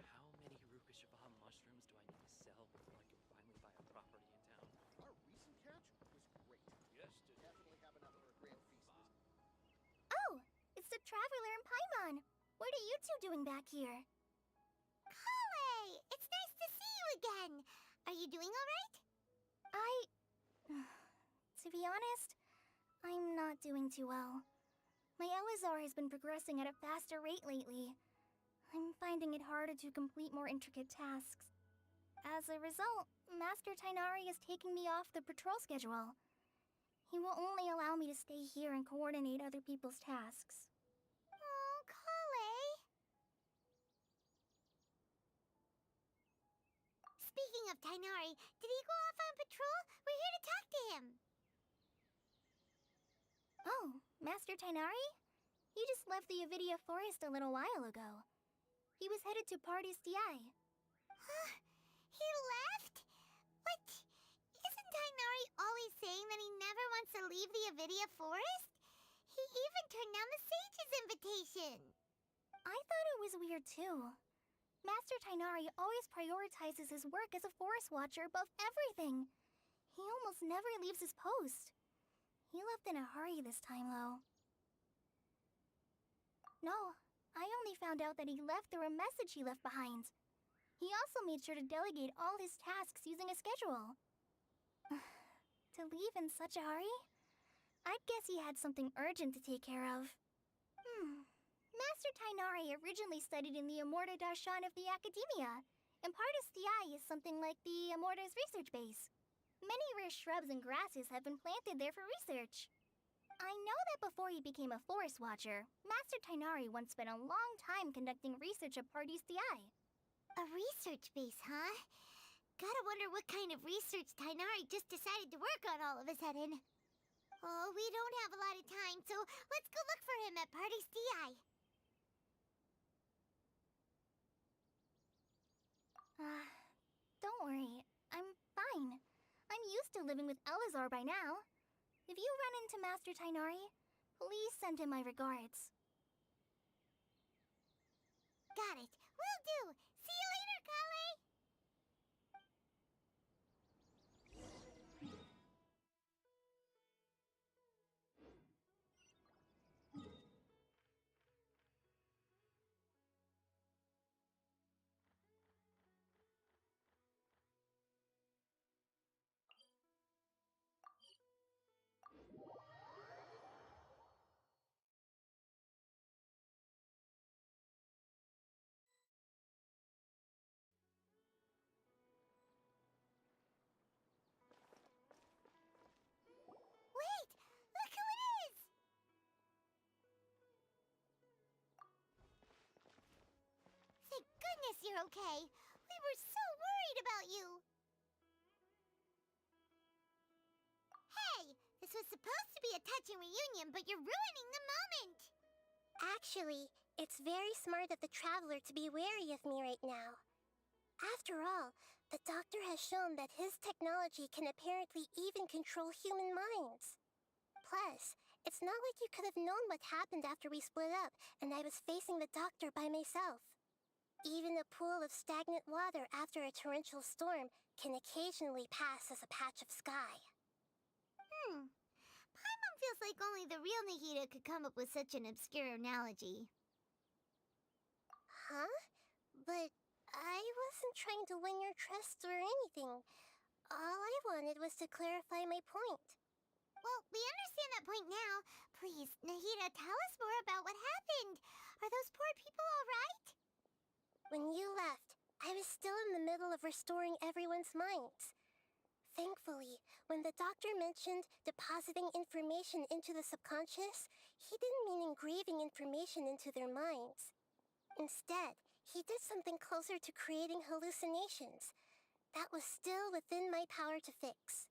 How many Rukashaba mushrooms do I need to sell before I can finally buy a property in town? Our recent catch was great. Yes, Definitely have another grand feast this Oh, it's the Traveler and Paimon. What are you two doing back here? Kale! It's nice to see you again. Are you doing all right? To be honest, I'm not doing too well. My LSR has been progressing at a faster rate lately. I'm finding it harder to complete more intricate tasks. As a result, Master Tainari is taking me off the patrol schedule. He will only allow me to stay here and coordinate other people's tasks. Oh, Kale! Speaking of Tainari, did he go off on patrol? We're here to talk to him. Oh, Master Tainari? He just left the Avidia Forest a little while ago. He was headed to Party's DI. Huh? He left? What Tainari always saying that he never wants to leave the Avidia forest? He even turned down the sage's invitation. I thought it was weird too. Master Tainari always prioritizes his work as a forest watcher above everything. He almost never leaves his post. He left in a hurry this time, though. No, I only found out that he left through a message he left behind. He also made sure to delegate all his tasks using a schedule. To leave in such a hurry? I'd guess he had something urgent to take care of. Master Tainari originally studied in the Amorta Darshan of the Academia, and Pardis Thiai is something like the Amorta's research base. Many rare shrubs and grasses have been planted there for research. I know that before he became a forest watcher, Master Tainari once spent a long time conducting research at Pardis Thiai. A research base, huh? Gotta wonder what kind of research Tainari just decided to work on all of a sudden. Oh, we don't have a lot of time, so let's go look for him at Pardis Thiai. Don't worry. I'm fine. I'm used to living with Elazar by now. If you run into Master Tainari, please send him my regards. Got it. Will do. See you later, Kale. Wait! Look who it is! Thank goodness you're okay. We were so worried about you. Hey! This was supposed to be a touching reunion, but you're ruining the moment! Actually, it's very smart of the Traveler to be wary of me right now. After all, the Doctor has shown that his technology can apparently even control human minds. Plus, it's not like you could have known what happened after we split up and I was facing the Doctor by myself. Even a pool of stagnant water after a torrential storm can occasionally pass as a patch of sky. Paimon feels like only the real Nahida could come up with such an obscure analogy. Huh? But I wasn't trying to win your trust or anything. All I wanted was to clarify my point. Well, we understand that point now. Please, Nahida, tell us more about what happened. Are those poor people all right? When you left, I was still in the middle of restoring everyone's minds. Thankfully, when the Doctor mentioned depositing information into the subconscious, he didn't mean engraving information into their minds. Instead, he did something closer to creating hallucinations. That was still within my power to fix.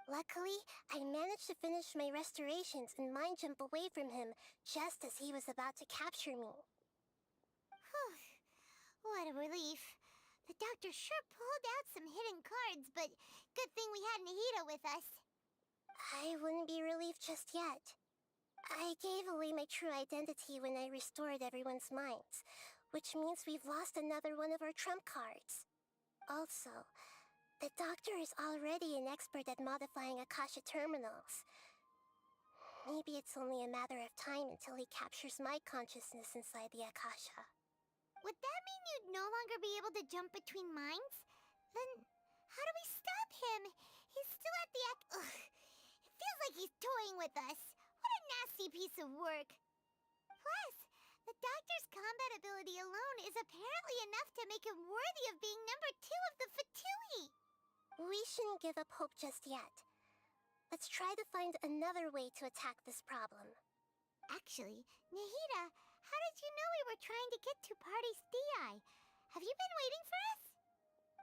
Luckily, I managed to finish my restorations and mind jump away from him just as he was about to capture me. Whew. What a relief. The Doctor sure pulled out some hidden cards, but good thing we had Nahida with us. I wouldn't be relieved just yet. I gave away my true identity when I restored everyone's minds, which means we've lost another one of our trump cards. Also, the Doctor is already an expert at modifying Akasha terminals. Maybe it's only a matter of time until he captures my consciousness inside the Akasha. Would that mean you'd no longer be able to jump between minds? Then, how do we stop him? He's still at the Ugh. It feels like he's toying with us. What a nasty piece of work. Plus, the Doctor's combat ability alone is apparently enough to make him worthy of being number 2 of the Fatui. We shouldn't give up hope just yet. Let's try to find another way to attack this problem. Actually, Nahida, how did you know we were trying to get to Pardis Thiai? Have you been waiting for us?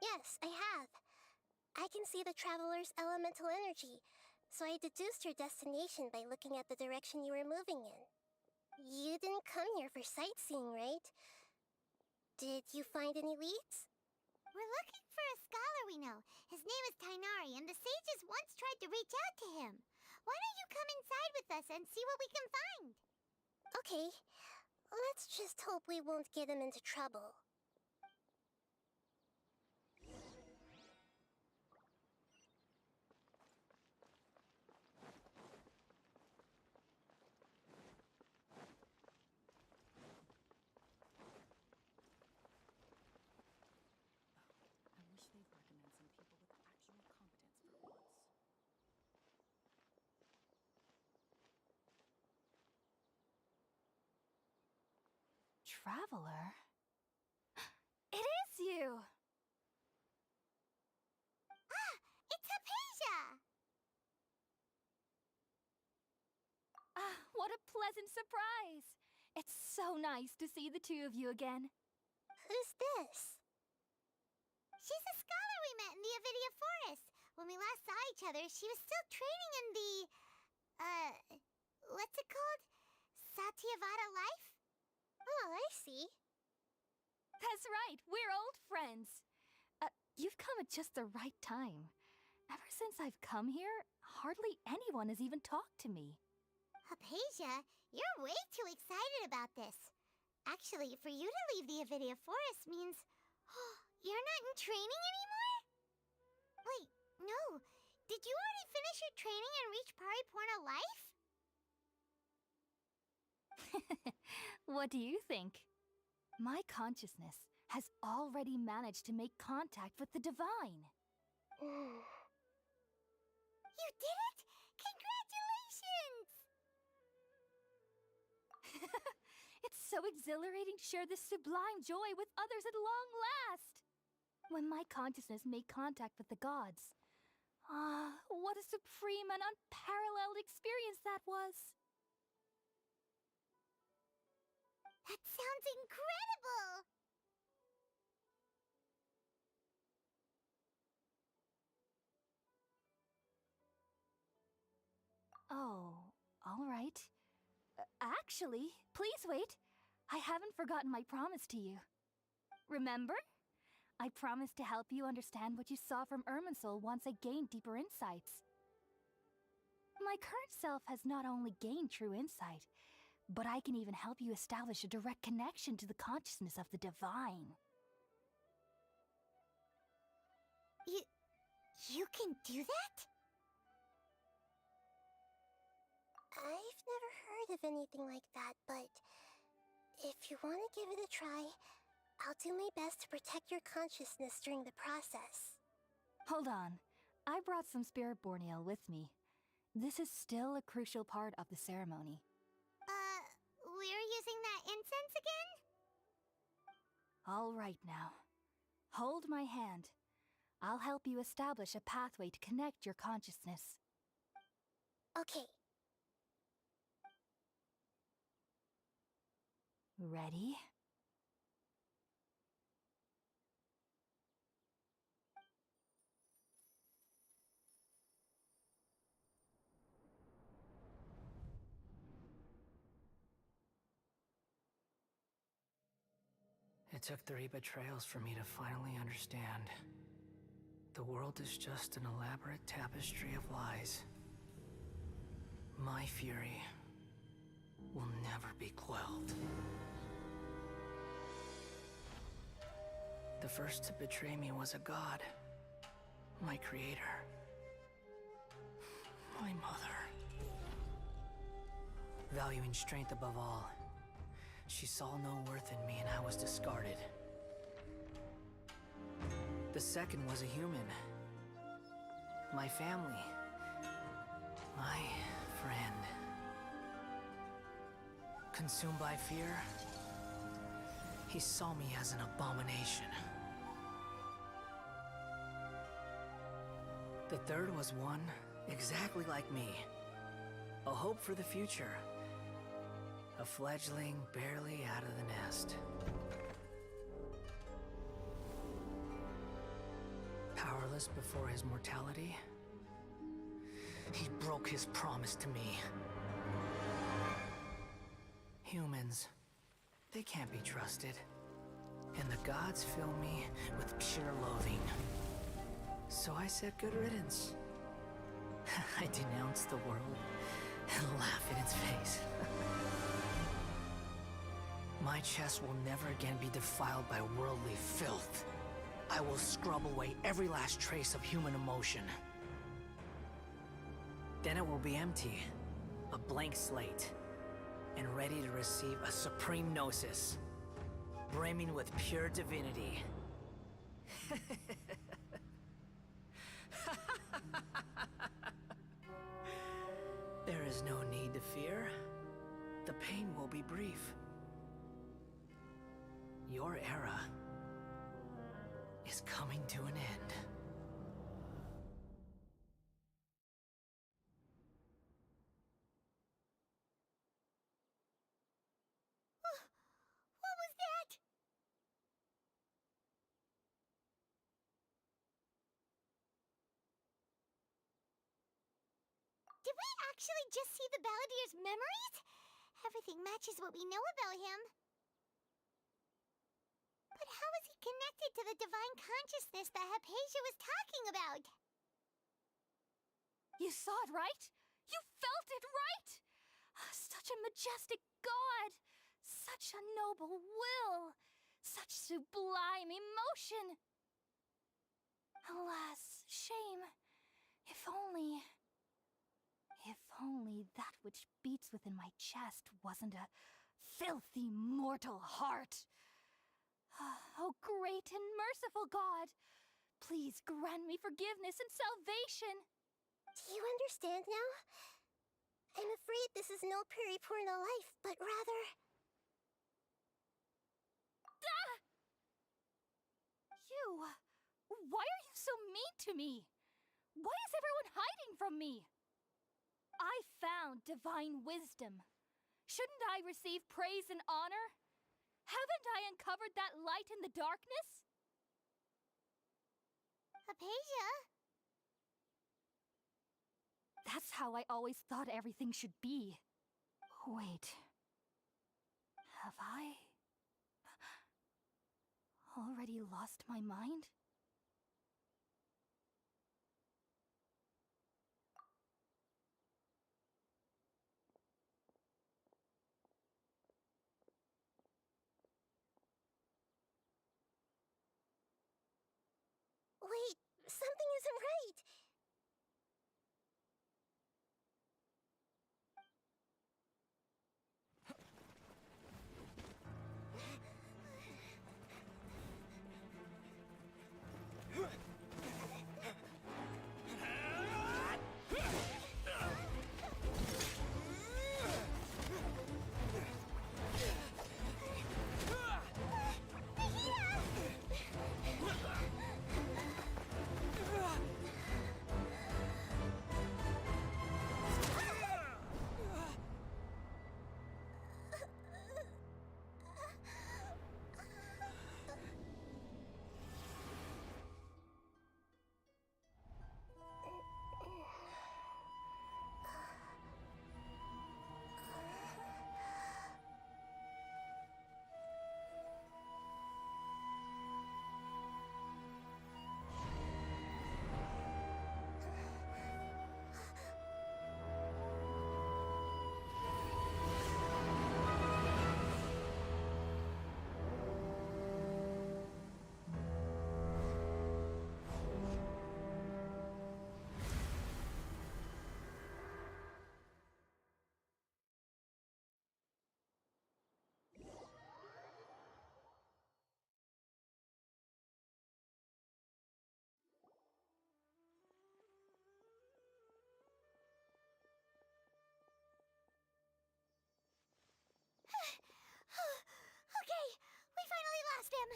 Yes, I have. I can see the Traveler's elemental energy, so I deduced your destination by looking at the direction you were moving in. You didn't come here for sightseeing, right? Did you find any leads? We're looking for a scholar we know. His name is Tainari, and the sages once tried to reach out to him. Why don't you come inside with us and see what we can find? Okay, let's just hope we won't get him into trouble. I wish they'd recommend some people with actual competence for once. Traveler? It is you! Ah, it's Hypatia! Ah, what a pleasant surprise! It's so nice to see the two of you again. Who's this? She's a scholar we met in the Avidia Forest. When we last saw each other, she was still training in the... what's it called? Satyavada life? Oh, I see. That's right, we're old friends. You've come at just the right time. Ever since I've come here, hardly anyone has even talked to me. Hypatia, you're way too excited about this. Actually, for you to leave the Avidia Forest means... you're not in training anymore? Wait, no. Did you already finish your training and reach Pariporna life? What do you think? My consciousness has already managed to make contact with the divine. You did it! Congratulations! It's so exhilarating to share this sublime joy with others at long last! When my consciousness made contact with the gods. Ah, what a supreme and unparalleled experience that was! That sounds incredible! Oh, all right. Actually, please wait. I haven't forgotten my promise to you. Remember? I promised to help you understand what you saw from Irminsul once I gained deeper insights. My current self has not only gained true insight, but I can even help you establish a direct connection to the consciousness of the divine. You can do that? I've never heard of anything like that, but if you want to give it a try, I'll do my best to protect your consciousness during the process. Hold on. I brought some spirit borneal with me. This is still a crucial part of the ceremony. We're using that incense again? All right now. Hold my hand. I'll help you establish a pathway to connect your consciousness. Okay. Ready? It took 3 betrayals for me to finally understand. The world is just an elaborate tapestry of lies. My fury will never be quelled. The first to betray me was a god. My creator. My mother. Valuing strength above all, she saw no worth in me and I was discarded. The second was a human. My family. My friend. Consumed by fear, he saw me as an abomination. The third was one exactly like me. A hope for the future. A fledgling barely out of the nest. Powerless before his mortality, he broke his promise to me. Humans, they can't be trusted. and the gods fill me with pure loathing. So I said good riddance. I denounce the world and laugh in its face. My chest will never again be defiled by worldly filth. I will scrub away every last trace of human emotion. Then it will be empty, a blank slate, and ready to receive a supreme gnosis, brimming with pure divinity. There is no need to fear. The pain will be brief. Your era is coming to an end. What was that? Did we actually just see the Balladier's memories? Everything matches what we know about him. But how is he connected to the divine consciousness that Hypatia was talking about? You saw it, right? You felt it, right? Such a majestic god! Such a noble will! Such sublime emotion! Alas, shame. If only that which beats within my chest wasn't a filthy mortal heart. Oh, great and merciful God! Please grant me forgiveness and salvation! Do you understand now? I'm afraid this is no Puripurna life, but rather... Ah! You! Why are you so mean to me? Why is everyone hiding from me? I found divine wisdom. Shouldn't I receive praise and honor? Haven't I uncovered that light in the darkness? Hypatia? That's how I always thought everything should be. Wait. Have I already lost my mind? Wait, something isn't right. Okay, we finally lost him.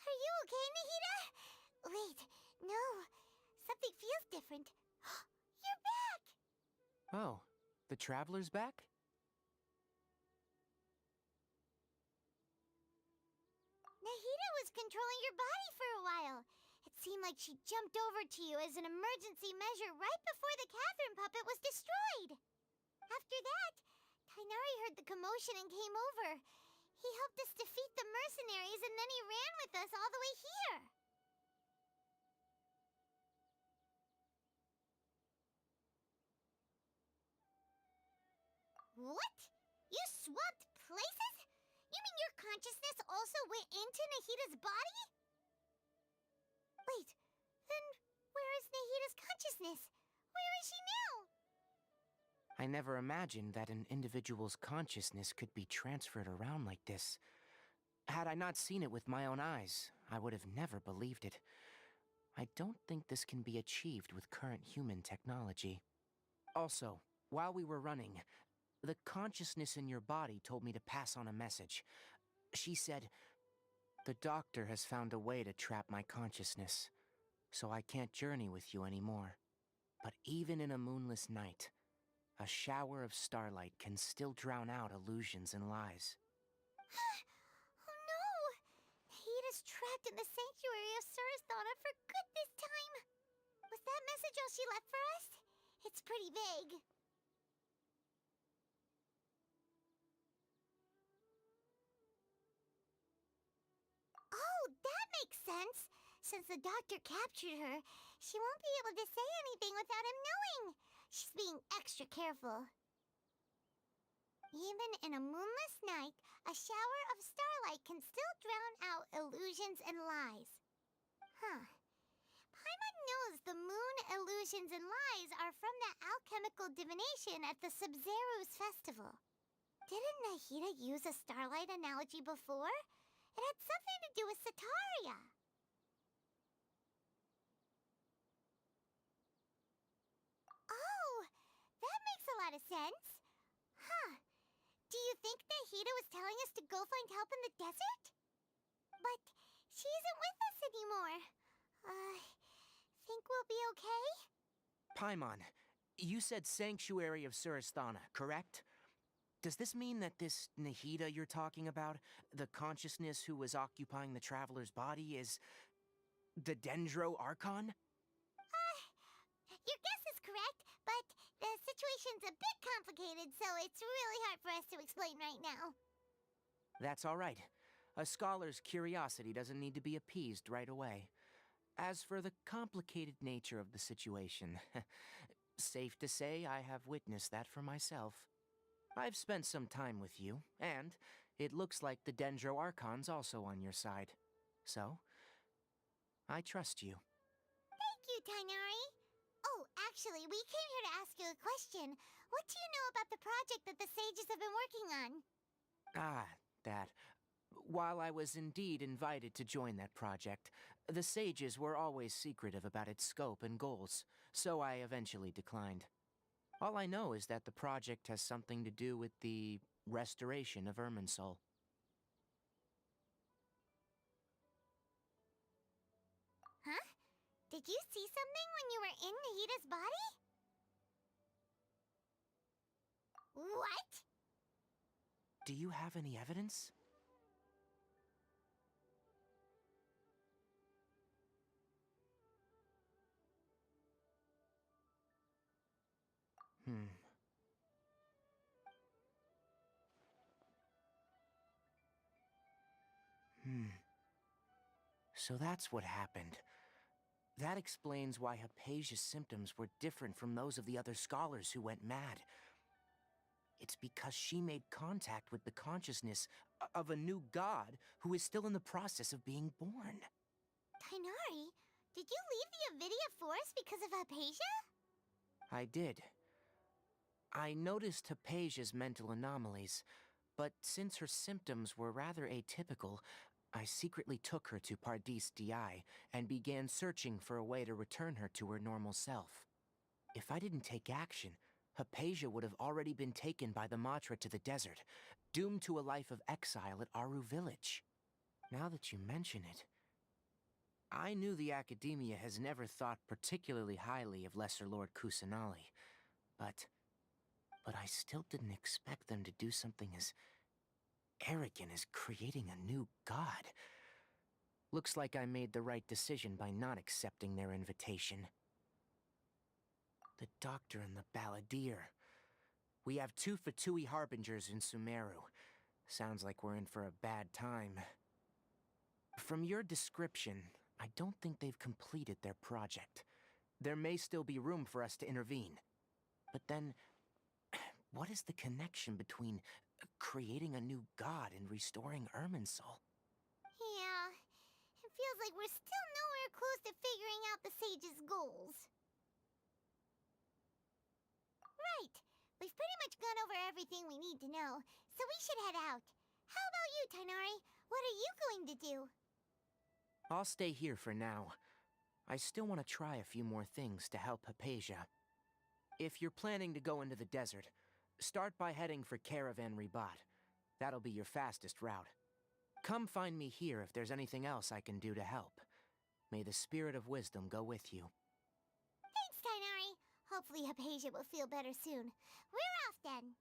Are you okay, Nahida? Wait, no. Something feels different. You're back! Oh, the Traveler's back? Nahida was controlling your body for a while. It seemed like she jumped over to you as an emergency measure right before the cavern puppet was destroyed. After that, Tainari heard the commotion and came over. He helped us defeat the mercenaries and then he ran with us all the way here. What? You swapped places? You mean your consciousness also went into Nahida's body? Wait, then where is Nahida's consciousness? Where is she now? I never imagined that an individual's consciousness could be transferred around like this. Had I not seen it with my own eyes, I would have never believed it. I don't think this can be achieved with current human technology. Also, while we were running, the consciousness in your body told me to pass on a message. She said, "The doctor has found a way to trap my consciousness, so I can't journey with you anymore. But even in a moonless night, a shower of starlight can still drown out illusions and lies." Oh no! Nahida's trapped in the sanctuary of Surasthana for good this time. Was that message all she left for us? It's pretty vague. Oh, that makes sense. Since the doctor captured her, she won't be able to say anything without him knowing. She's being extra careful. Even in a moonless night, a shower of starlight can still drown out illusions and lies. Huh. Paimon knows the moon illusions and lies are from the alchemical divination at the Sub-Zero's festival. Didn't Nahida use a starlight analogy before? It had something to do with Sataria. Oh, that makes a lot of sense. Huh. Do you think Nahida was telling us to go find help in the desert? But she isn't with us anymore. Think we'll be okay? Paimon, you said Sanctuary of Surasthana, correct? Does this mean that this Nahida you're talking about, the consciousness who was occupying the traveler's body, is the Dendro Archon? Your guess is correct, but the situation's a bit complicated, so it's really hard for us to explain right now. That's all right. A scholar's curiosity doesn't need to be appeased right away. As for the complicated nature of the situation, safe to say I have witnessed that for myself. I've spent some time with you, and it looks like the Dendro Archon's also on your side. So, I trust you. Thank you, Tainari. Oh, actually, we came here to ask you a question. What do you know about the project that the sages have been working on? Ah, that. While I was indeed invited to join that project, the sages were always secretive about its scope and goals, so I eventually declined. All I know is that the project has something to do with the restoration of Irminsul. Huh? Did you see something when you were in Nahida's body? What? Do you have any evidence? So that's what happened. That explains why Hypatia's symptoms were different from those of the other scholars who went mad. It's because she made contact with the consciousness of a new god who is still in the process of being born. Tainari, did you leave the Avidia Forest because of Hypatia? I did. I noticed Hypatia's mental anomalies, but since her symptoms were rather atypical, I secretly took her to Pardis Di and began searching for a way to return her to her normal self. If I didn't take action, Hypatia would have already been taken by the Matra to the desert, doomed to a life of exile at Aru Village. Now that you mention it, I knew the Academia has never thought particularly highly of Lesser Lord Kusanali, but I still didn't expect them to do something as arrogant as creating a new god. Looks like I made the right decision by not accepting their invitation. The doctor and the balladeer. We have 2 Fatui Harbingers in Sumeru. Sounds like we're in for a bad time. From your description, I don't think they've completed their project. There may still be room for us to intervene. But then, what is the connection between creating a new god and restoring Irminsul? Yeah, it feels like we're still nowhere close to figuring out the sage's goals. Right. We've pretty much gone over everything we need to know, so we should head out. How about you, Tainari? What are you going to do? I'll stay here for now. I still want to try a few more things to help Hypatia. If you're planning to go into the desert, start by heading for Caravan Ribat. That'll be your fastest route. Come find me here if there's anything else I can do to help. May the spirit of wisdom go with you. Thanks, Tainari. Hopefully Hypatia will feel better soon. We're off then.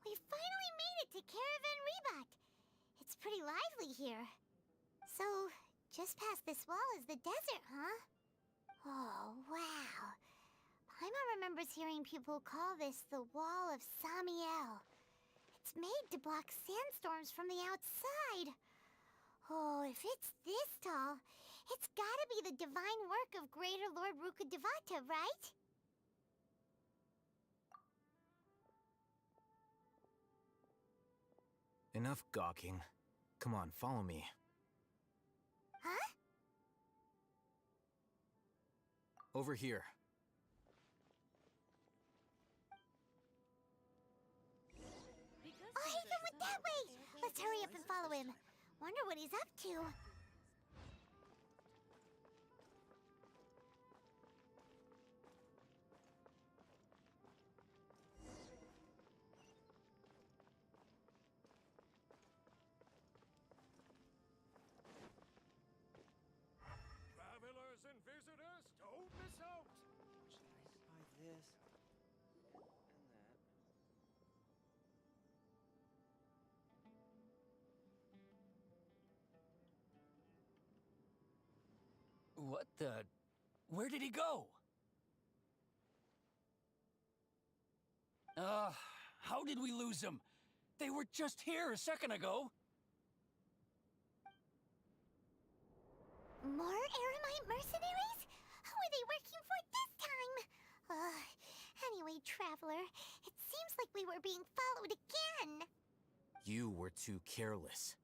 We finally made it to Caravan Ribat. It's pretty lively here. So, just past this wall is the desert, huh? Oh, wow. Paimon remembers hearing people call this the Wall of Samiel. It's made to block sandstorms from the outside. Oh, if it's this tall, it's gotta be the divine work of Greater Lord Rukkhadevata, right? Enough gawking. Come on, follow me. Huh? Over here. Oh, Haven went that way! Let's hurry up and follow him. Wonder what he's up to. Travelers and visitors, don't miss out! Buy this and that. What the... Where did he go? How did we lose him? They were just here a second ago. More Eremite mercenaries? Who are they working for this time? Anyway, Traveler, it seems like we were being followed again. You were too careless.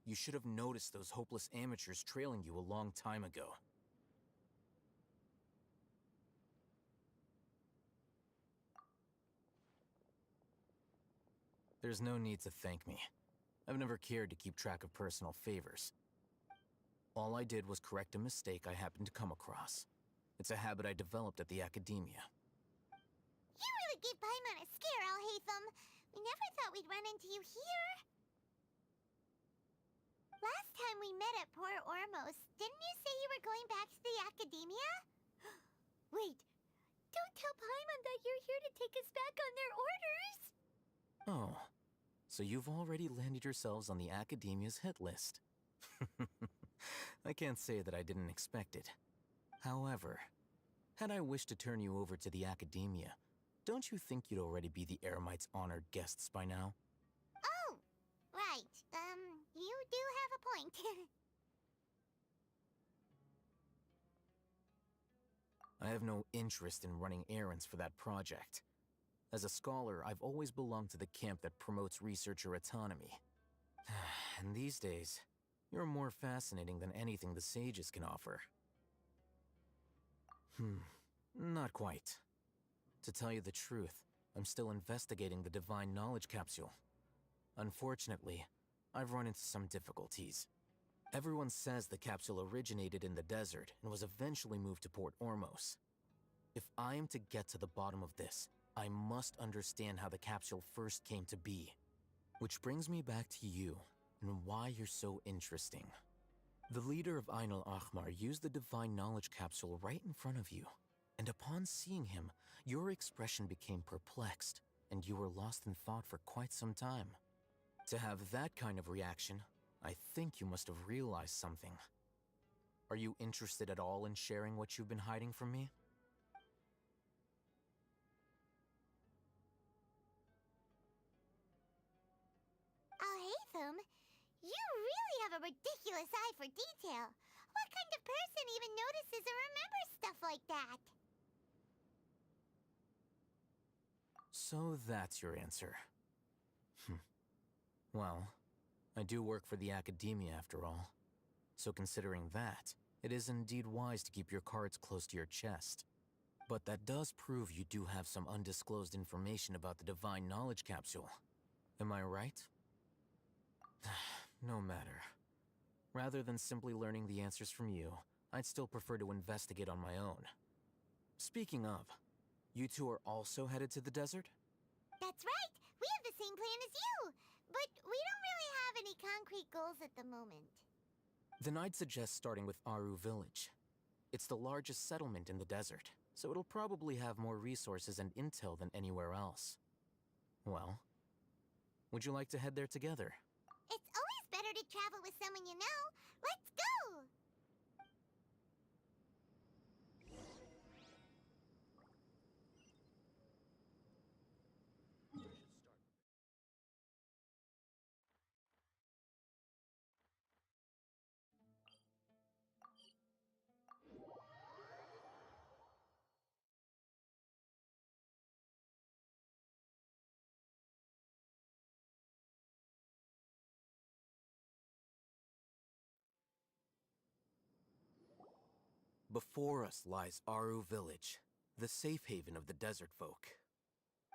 You should have noticed those hopeless amateurs trailing you a long time ago. There's no need to thank me. I've never cared to keep track of personal favors. All I did was correct a mistake I happened to come across. It's a habit I developed at the Academia. You really gave Paimon a scare, Alhaitham. We never thought we'd run into you here. Last time we met at Port Ormos, didn't you say you were going back to the Academia? Wait, don't tell Paimon that you're here to take us back on their orders! Oh, so you've already landed yourselves on the Academia's hit list. I can't say that I didn't expect it. However, had I wished to turn you over to the Academia, don't you think you'd already be the Eremites' honored guests by now? Oh, right. You do have a point. I have no interest in running errands for that project. As a scholar, I've always belonged to the camp that promotes researcher autonomy. And these days, you're more fascinating than anything the sages can offer. Not quite. To tell you the truth, I'm still investigating the Divine Knowledge Capsule. Unfortunately, I've run into some difficulties. Everyone says the capsule originated in the desert and was eventually moved to Port Ormos. If I am to get to the bottom of this, I must understand how the capsule first came to be. Which brings me back to you, and why you're so interesting. The leader of Ainul Ahmar used the Divine Knowledge Capsule right in front of you, and upon seeing him, your expression became perplexed, and you were lost in thought for quite some time. To have that kind of reaction, I think you must have realized something. Are you interested at all in sharing what you've been hiding from me? Alhaitham, you really have a ridiculous eye for detail. What kind of person even notices or remembers stuff like that? So that's your answer. Well, I do work for the Academia after all. So considering that, it is indeed wise to keep your cards close to your chest. But that does prove you do have some undisclosed information about the Divine Knowledge Capsule. Am I right? No matter. Rather than simply learning the answers from you, I'd still prefer to investigate on my own. Speaking of, you two are also headed to the desert? That's right! We have the same plan as you! But we don't really have any concrete goals at the moment. Then I'd suggest starting with Aru Village. It's the largest settlement in the desert, so it'll probably have more resources and intel than anywhere else. Well, would you like to head there together? It's always better to travel with someone you know. Let's go! Before us lies Aru Village, the safe haven of the desert folk.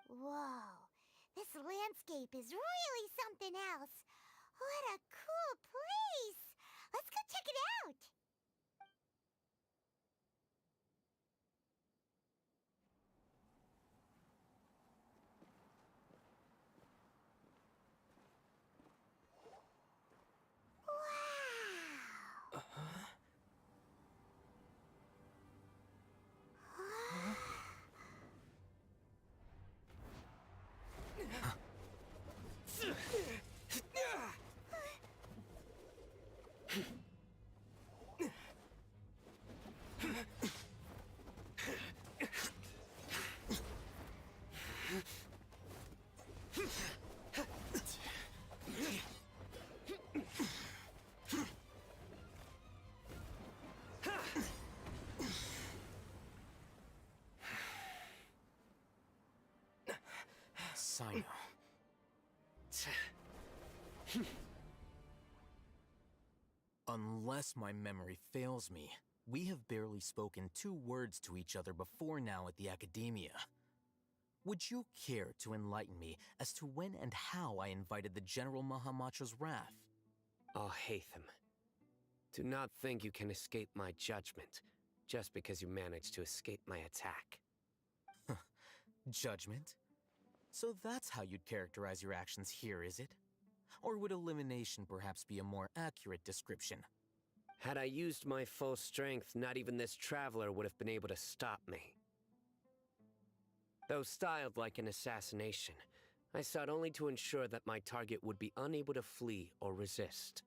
Whoa, this landscape is really something else. What a cool place! Let's go check it out! Wow! Sino. Unless my memory fails me, we have barely spoken 2 words to each other before now at the Academia. Would you care to enlighten me as to when and how I invited the General Mahamatra's wrath? Oh, Hatham. Do not think you can escape my judgment, just because you managed to escape my attack. Judgment? So that's how you'd characterize your actions here, is it? Or would elimination perhaps be a more accurate description? Had I used my full strength, not even this traveler would have been able to stop me. Though styled like an assassination, I sought only to ensure that my target would be unable to flee or resist.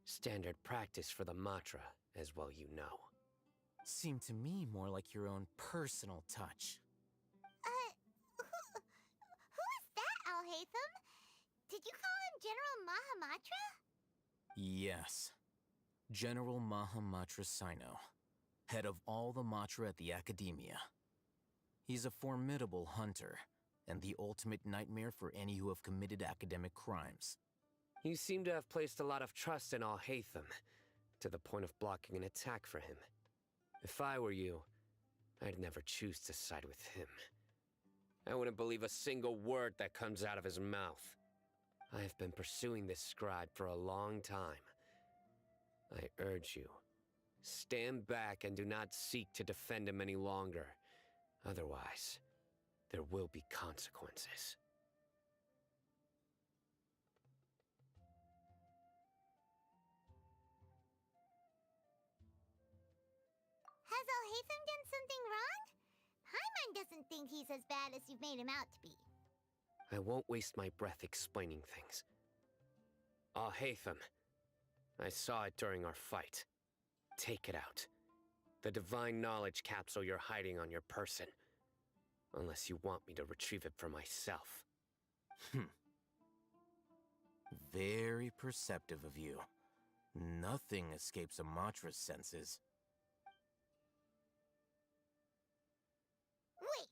Standard practice for the Matra, as well you know. Seemed to me more like your own personal touch. Who is that, Alhaitham? Did you call him General Mahamatra? Yes. General Mahamatra Sino, head of all the Matra at the Academia. He's a formidable hunter, and the ultimate nightmare for any who have committed academic crimes. You seem to have placed a lot of trust in Alhaitham, to the point of blocking an attack for him. If I were you, I'd never choose to side with him. I wouldn't believe a single word that comes out of his mouth. I have been pursuing this scribe for a long time. I urge you, stand back and do not seek to defend him any longer. Otherwise, there will be consequences. Has Alhaitham done something wrong? Paimon doesn't think he's as bad as you've made him out to be. I won't waste my breath explaining things. Alhaitham, I saw it during our fight. Take it out. The divine knowledge capsule you're hiding on your person. Unless you want me to retrieve it for myself. Very perceptive of you. Nothing escapes a Matra's senses. Wait,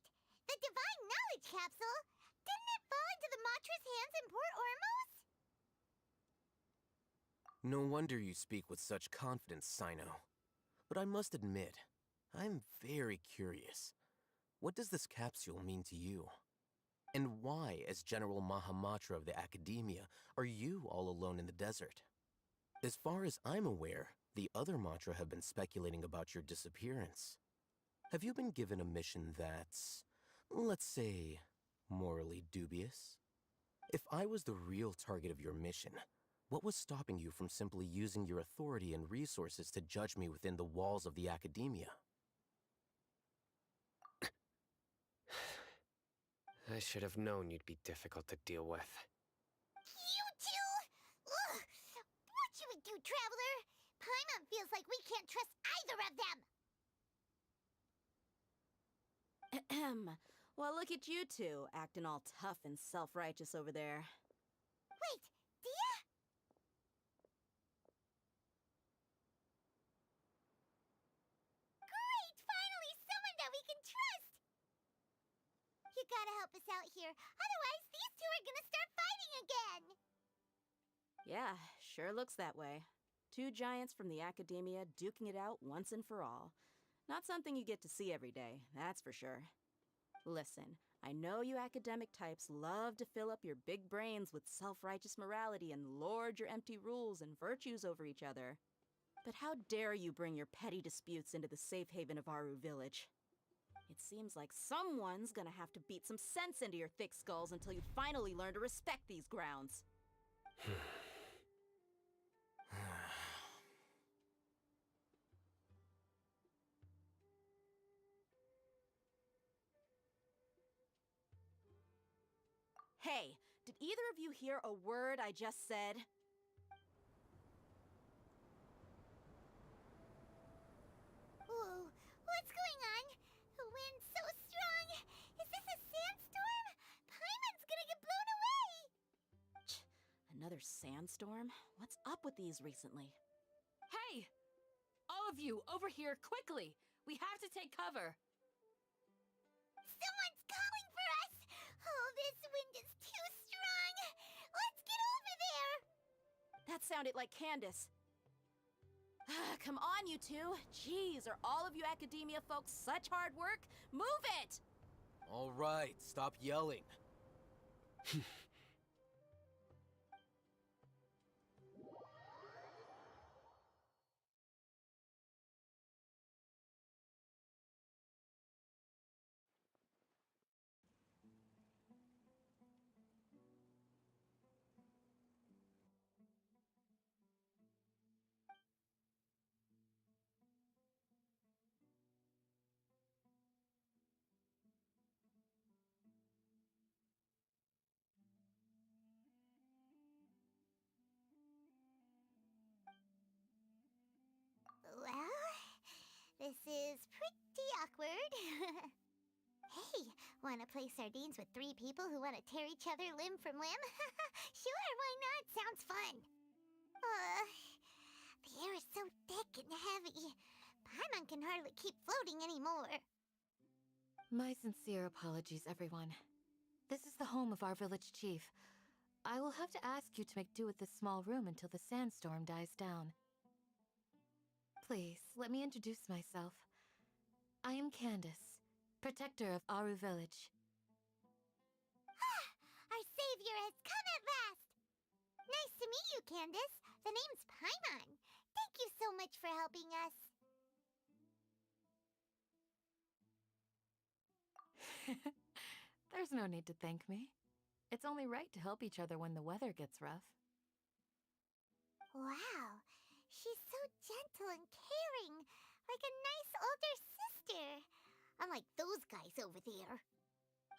the divine knowledge capsule? Didn't it fall into the Matra's hands in Port Ormos? No wonder you speak with such confidence, Sino. But I must admit, I'm very curious. What does this capsule mean to you? And why, as General Mahamatra of the Academia, are you all alone in the desert? As far as I'm aware, the other Matra have been speculating about your disappearance. Have you been given a mission that's, let's say, morally dubious? If I was the real target of your mission, what was stopping you from simply using your authority and resources to judge me within the walls of the Academia? I should have known you'd be difficult to deal with. You two? Ugh! What should we do, Traveler? Paimon feels like we can't trust either of them! Ahem. Well, look at you two, acting all tough and self-righteous over there. Wait, Dia? Great! Finally, someone that we can trust! You gotta help us out here, otherwise these two are gonna start fighting again! Yeah, sure looks that way. Two giants from the Academia duking it out once and for all. Not something you get to see every day, that's for sure. Listen, I know you academic types love to fill up your big brains with self-righteous morality and lord your empty rules and virtues over each other. But how dare you bring your petty disputes into the safe haven of Aru Village? It seems like someone's gonna have to beat some sense into your thick skulls until you finally learn to respect these grounds. Hey, did either of you hear a word I just said? Whoa, what's going on? The wind's so strong! Is this a sandstorm? Paimon's gonna get blown away! Another sandstorm? What's up with these recently? Hey! All of you, over here, quickly! We have to take cover! Someone's calling for us! Oh, this wind is too strong! Let's get over there! That sounded like Candace. Come on, you two. Jeez, are all of you Academia folks such hard work? Move it! All right, stop yelling. Well, this is pretty awkward. Hey, wanna play sardines with 3 people who wanna tear each other limb from limb? Sure, why not? Sounds fun. The air is so thick and heavy. Paimon can hardly keep floating anymore. My sincere apologies, everyone. This is the home of our village chief. I will have to ask you to make do with this small room until the sandstorm dies down. Please, let me introduce myself. I am Candace, protector of Aru Village. Our savior has come at last! Nice to meet you, Candace. The name's Paimon. Thank you so much for helping us. There's no need to thank me. It's only right to help each other when the weather gets rough. Wow, she's so gentle and caring, like a nice older sister. Unlike those guys over there.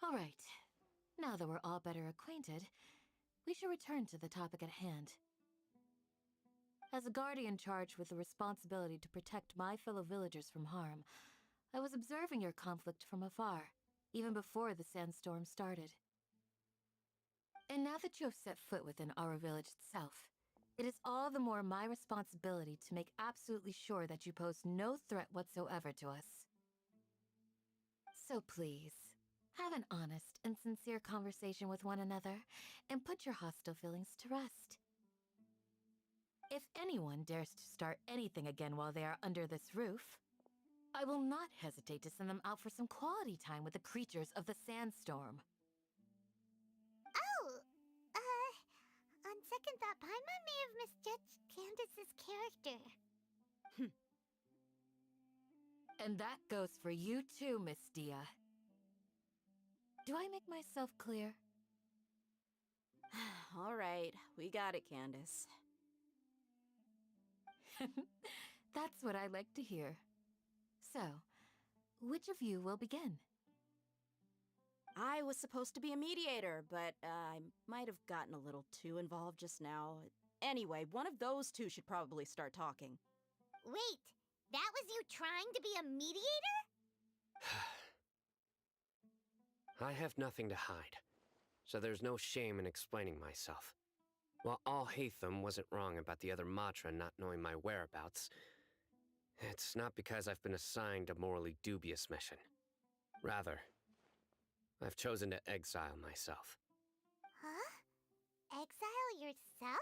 All right. Now that we're all better acquainted, we should return to the topic at hand. As a guardian charged with the responsibility to protect my fellow villagers from harm, I was observing your conflict from afar, even before the sandstorm started. And now that you have set foot within our village itself, it is all the more my responsibility to make absolutely sure that you pose no threat whatsoever to us. So please, have an honest and sincere conversation with one another, and put your hostile feelings to rest. If anyone dares to start anything again while they are under this roof, I will not hesitate to send them out for some quality time with the creatures of the sandstorm. Oh! On second thought, Paimon may have misjudged Candace's character. And that goes for you too, Miss Dia. Do I make myself clear? All right, we got it, Candace. That's what I like to hear. So, which of you will begin? I was supposed to be a mediator, but I might have gotten a little too involved just now. Anyway, one of those two should probably start talking. Wait, that was you trying to be a mediator? I have nothing to hide, so there's no shame in explaining myself. While Alhaitham wasn't wrong about the other Matra not knowing my whereabouts, it's not because I've been assigned a morally dubious mission. Rather, I've chosen to exile myself. Huh? Exile yourself?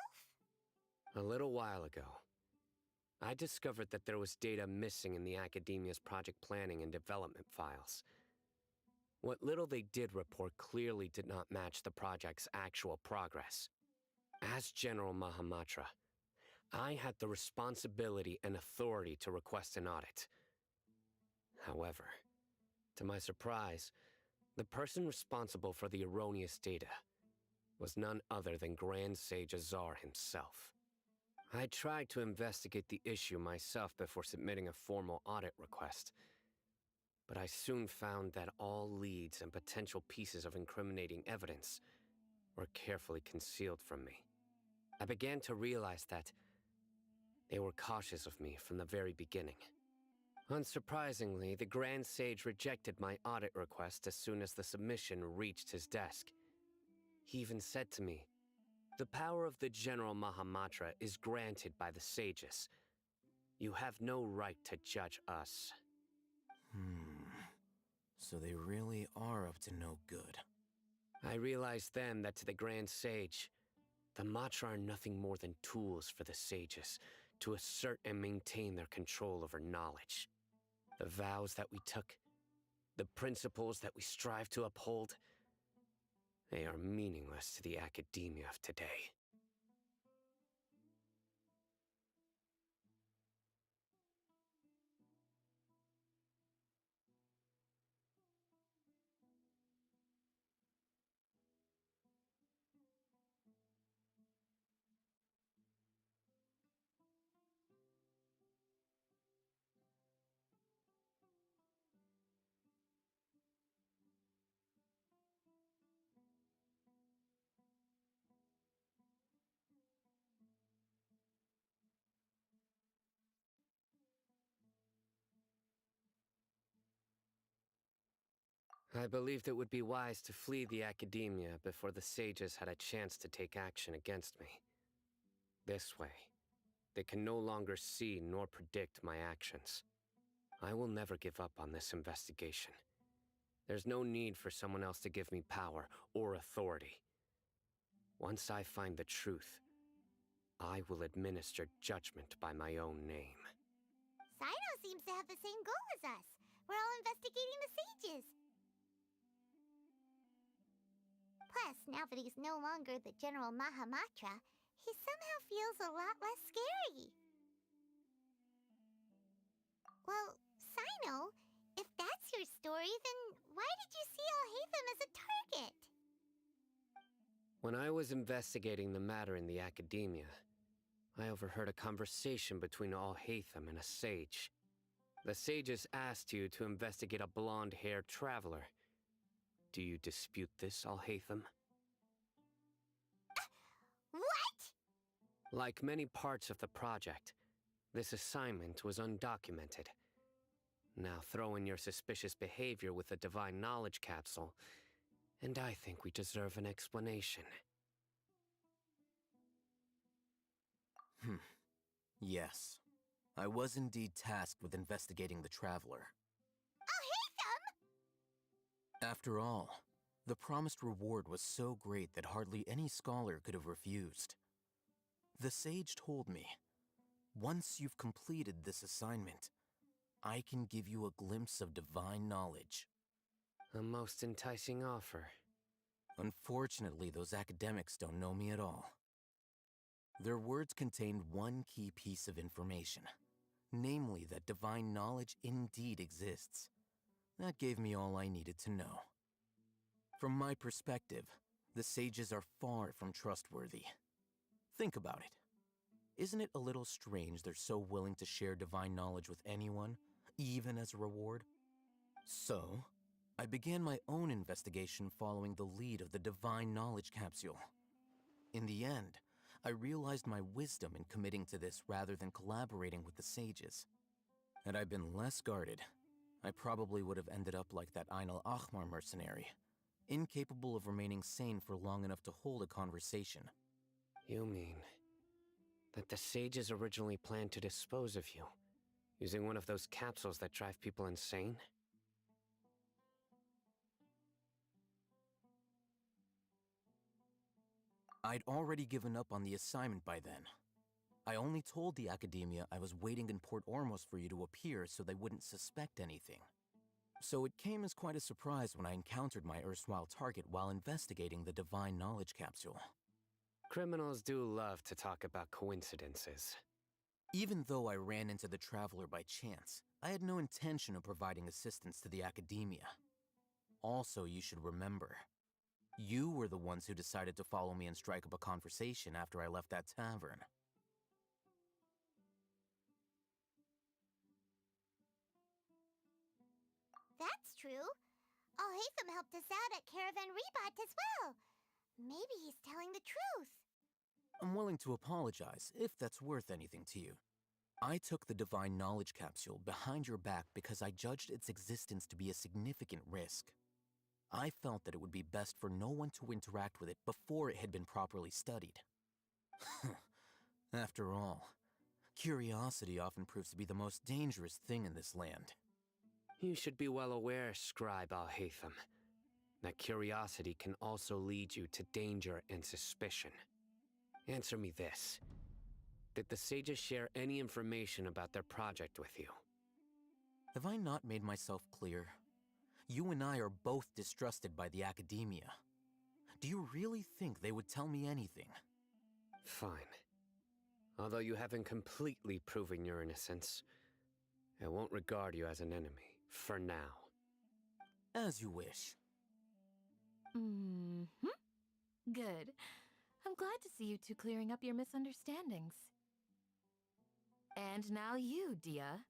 A little while ago, I discovered that there was data missing in the Academia's project planning and development files. What little they did report clearly did not match the project's actual progress. As General Mahamatra, I had the responsibility and authority to request an audit. However, to my surprise, the person responsible for the erroneous data was none other than Grand Sage Azar himself. I tried to investigate the issue myself before submitting a formal audit request, but I soon found that all leads and potential pieces of incriminating evidence were carefully concealed from me. I began to realize that they were cautious of me from the very beginning. Unsurprisingly, the Grand Sage rejected my audit request as soon as the submission reached his desk. He even said to me, "The power of the General Mahamatra is granted by the sages. You have no right to judge us." So they really are up to no good. I realized then that to the Grand Sage, the Matra are nothing more than tools for the sages to assert and maintain their control over knowledge. The vows that we took, the principles that we strive to uphold, they are meaningless to the academia of today. I believed it would be wise to flee the academia before the sages had a chance to take action against me. This way, they can no longer see nor predict my actions. I will never give up on this investigation. There's no need for someone else to give me power or authority. Once I find the truth, I will administer judgment by my own name. Sino seems to have the same goal as us. We're all investigating the sages. Plus, now that he's no longer the General Mahamatra, he somehow feels a lot less scary. Well, Sino, if that's your story, then why did you see Alhaitham as a target? When I was investigating the matter in the academia, I overheard a conversation between Alhaitham and a sage. The sages asked you to investigate a blonde-haired traveler. Do you dispute this, Alhaitham? What? Like many parts of the project, this assignment was undocumented. Now throw in your suspicious behavior with the Divine Knowledge Capsule, and I think we deserve an explanation. Yes. I was indeed tasked with investigating the Traveler. Alhaitham! After all, the promised reward was so great that hardly any scholar could have refused. The sage told me, once you've completed this assignment, I can give you a glimpse of divine knowledge. A most enticing offer. Unfortunately, those academics don't know me at all. Their words contained one key piece of information, namely that divine knowledge indeed exists. That gave me all I needed to know. From my perspective, the sages are far from trustworthy. Think about it. Isn't it a little strange they're so willing to share divine knowledge with anyone, even as a reward? So, I began my own investigation following the lead of the Divine Knowledge Capsule. In the end, I realized my wisdom in committing to this rather than collaborating with the sages. Had I been less guarded, I probably would have ended up like that Ain al-Ahmar mercenary, incapable of remaining sane for long enough to hold a conversation. You mean that the sages originally planned to dispose of you, using one of those capsules that drive people insane? I'd already given up on the assignment by then. I only told the Academia I was waiting in Port Ormos for you to appear so they wouldn't suspect anything. So it came as quite a surprise when I encountered my erstwhile target while investigating the Divine Knowledge Capsule. Criminals do love to talk about coincidences. Even though I ran into the Traveler by chance, I had no intention of providing assistance to the Academia. Also, you should remember, you were the ones who decided to follow me and strike up a conversation after I left that tavern. That's true. Alhaitham helped us out at Caravan Rebat as well. Maybe he's telling the truth. I'm willing to apologize, if that's worth anything to you. I took the Divine Knowledge Capsule behind your back because I judged its existence to be a significant risk. I felt that it would be best for no one to interact with it before it had been properly studied. After all, curiosity often proves to be the most dangerous thing in this land. You should be well aware, Scribe Alhaitham, that curiosity can also lead you to danger and suspicion. Answer me this. Did the sages share any information about their project with you? Have I not made myself clear? You and I are both distrusted by the Academia. Do you really think they would tell me anything? Fine. Although you haven't completely proven your innocence, I won't regard you as an enemy, for now. As you wish. Good. I'm glad to see you two clearing up your misunderstandings. And now you, Dia.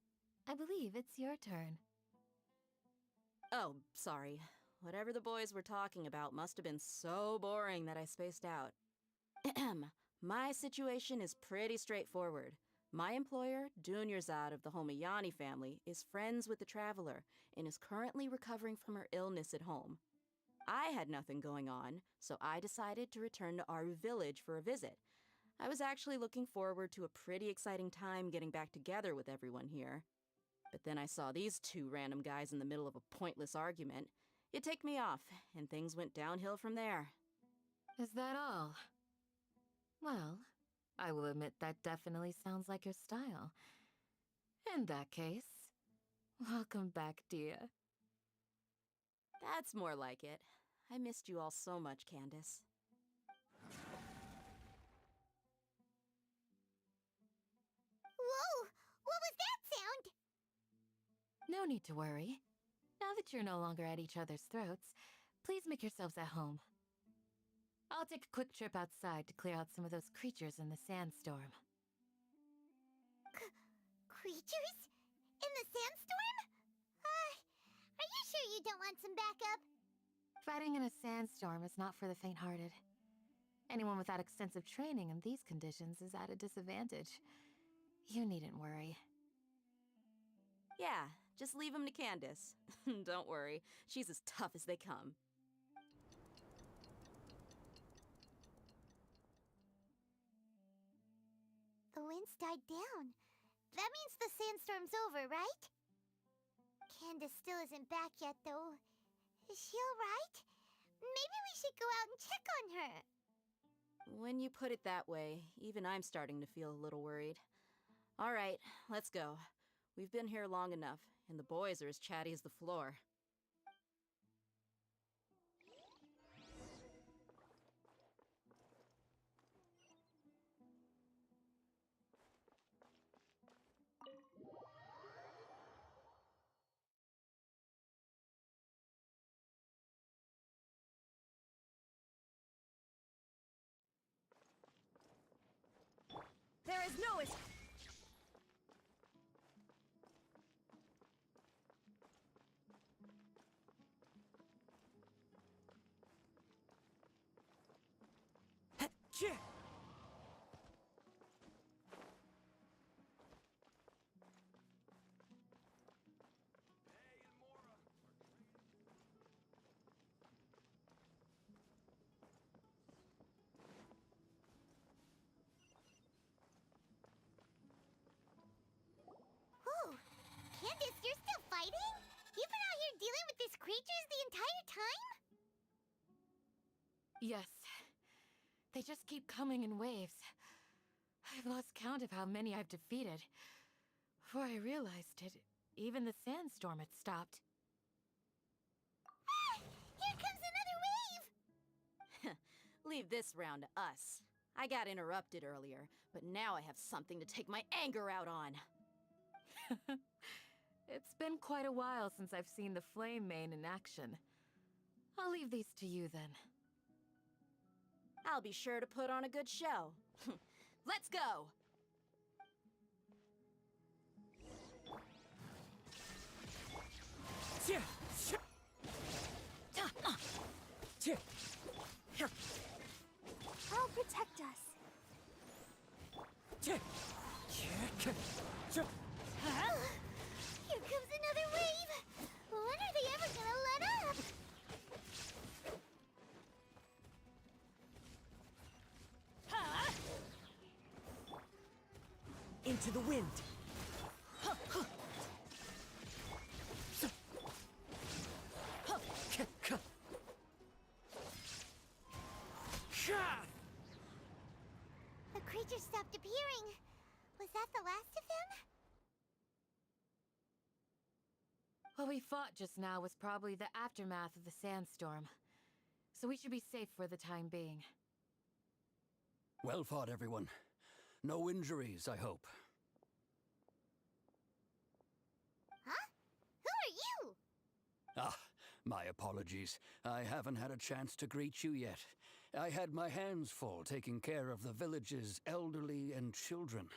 I believe it's your turn. Oh, sorry. Whatever the boys were talking about must have been so boring that I spaced out. My situation is pretty straightforward. My employer, Dunyarzad of the Homayani family, is friends with the Traveler and is currently recovering from her illness at home. I had nothing going on, so I decided to return to Aru village for a visit. I was actually looking forward to a pretty exciting time getting back together with everyone here. But then I saw these two random guys in the middle of a pointless argument. You ticked me off, and things went downhill from there. Is that all? Well, I will admit that definitely sounds like your style. In that case, welcome back, dear. That's more like it. I missed you all so much, Candace. Whoa! What was that sound? No need to worry. Now that you're no longer at each other's throats, please make yourselves at home. I'll take a quick trip outside to clear out some of those creatures in the sandstorm. Creatures? In the sandstorm? Are you sure you don't want some backup? Fighting in a sandstorm is not for the faint-hearted. Anyone without extensive training in these conditions is at a disadvantage. You needn't worry. Yeah, just leave him to Candace. Don't worry, she's as tough as they come. The wind's died down. That means the sandstorm's over, right? Candace still isn't back yet, though. Is she alright? Maybe we should go out and check on her. When you put it that way, even I'm starting to feel a little worried. All right, let's go. We've been here long enough, and the boys are as chatty as the floor. There is no escape. Whoa! Candace, you're still fighting? You've been out here dealing with these creatures the entire time? Yes. They just keep coming in waves. I've lost count of how many I've defeated. Before I realized it, even the sandstorm had stopped. Ah! Here comes another wave! Leave this round to us. I got interrupted earlier, but now I have something to take my anger out on. It's been quite a while since I've seen the Flame Mane in action. I'll leave these to you then. I'll be sure to put on a good show. Let's go! I'll protect us. Here comes another wave! When are they ever gonna let up? Into the wind. The creature stopped appearing. Was that the last of them? What we fought just now was probably the aftermath of the sandstorm. So we should be safe for the time being. Well fought, everyone. No injuries, I hope. Huh? Who are you? Ah, my apologies. I haven't had a chance to greet you yet. I had my hands full taking care of the village's elderly and children.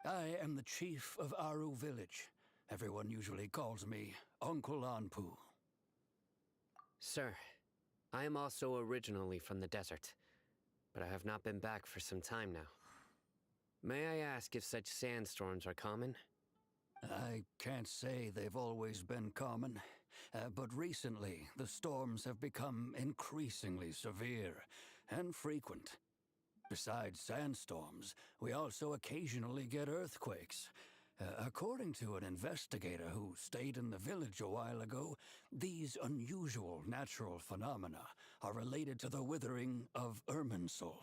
I am the chief of Aru village. Everyone usually calls me Uncle Anpu. Sir, I am also originally from the desert, but I have not been back for some time now. May I ask if such sandstorms are common? I can't say they've always been common, but recently the storms have become increasingly severe and frequent. Besides sandstorms, we also occasionally get earthquakes, According to an investigator who stayed in the village a while ago, these unusual natural phenomena are related to the withering of Irminsul.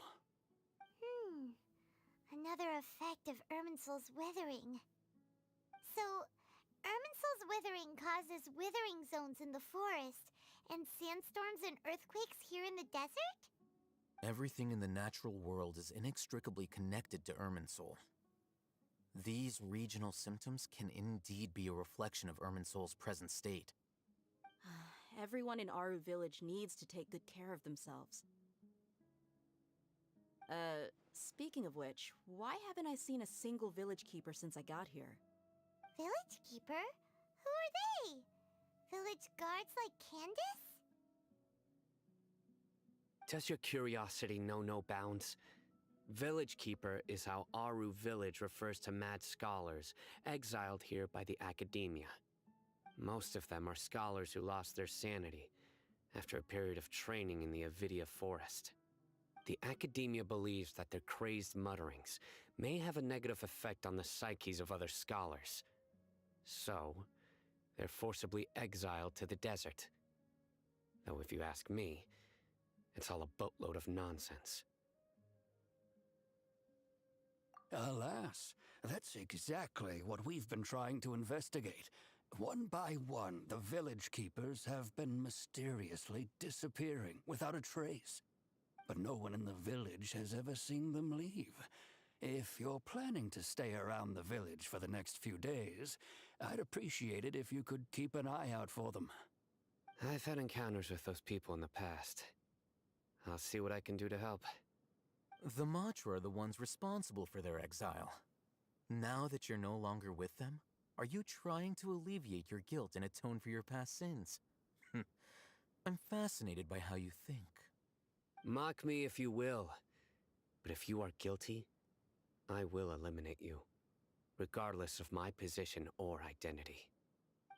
Another effect of Irminsul's withering. So, Irminsul's withering causes withering zones in the forest, and sandstorms and earthquakes here in the desert? Everything in the natural world is inextricably connected to Irminsul. These regional symptoms can indeed be a reflection of Irminsul's present state. Everyone in Aru village needs to take good care of themselves. Speaking of which, why haven't I seen a single village keeper since I got here? Village keeper? Who are they? Village guards like Candace? Does your curiosity know no bounds? Village Keeper is how Aru Village refers to mad scholars exiled here by the Academia. Most of them are scholars who lost their sanity after a period of training in the Avidia Forest. The Academia believes that their crazed mutterings may have a negative effect on the psyches of other scholars. So, they're forcibly exiled to the desert. Though if you ask me, it's all a boatload of nonsense. Alas, that's exactly what we've been trying to investigate. One by one, the village keepers have been mysteriously disappearing without a trace. But no one in the village has ever seen them leave. If you're planning to stay around the village for the next few days, I'd appreciate it if you could keep an eye out for them. I've had encounters with those people in the past. I'll see what I can do to help. The Matra are the ones responsible for their exile. Now that you're no longer with them, are you trying to alleviate your guilt and atone for your past sins? I'm fascinated by how you think. Mock me if you will, but if you are guilty, I will eliminate you, regardless of my position or identity.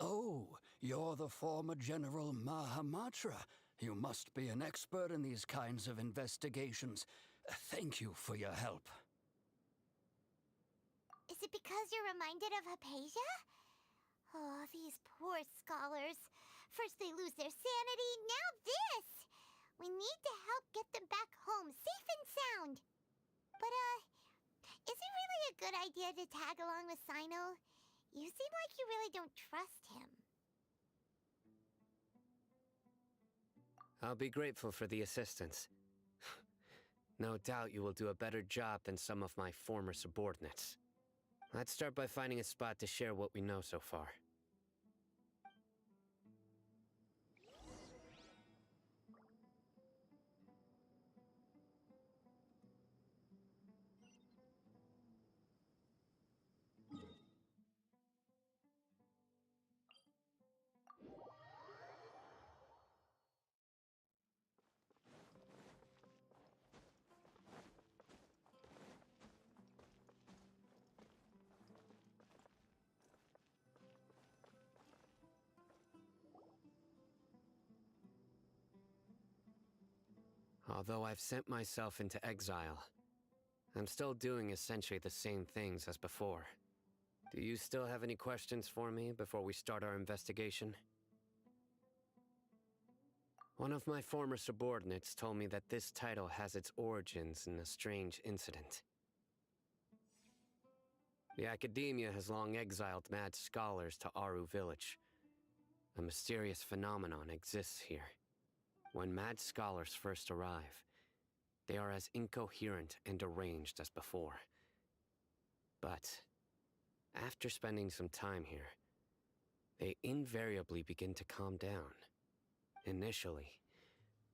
Oh, you're the former General Mahamatra. You must be an expert in these kinds of investigations. Thank you for your help. Is it because you're reminded of Hypatia? Oh, these poor scholars. First they lose their sanity, now this! We need to help get them back home, safe and sound. But, is it really a good idea to tag along with Sino? You seem like you really don't trust him. I'll be grateful for the assistance. No doubt you will do a better job than some of my former subordinates. Let's start by finding a spot to share what we know so far. Although I've sent myself into exile, I'm still doing essentially the same things as before. Do you still have any questions for me before we start our investigation? One of my former subordinates told me that this title has its origins in a strange incident. The Academia has long exiled mad scholars to Aru Village. A mysterious phenomenon exists here. When mad scholars first arrive, they are as incoherent and deranged as before. But after spending some time here, they invariably begin to calm down. Initially,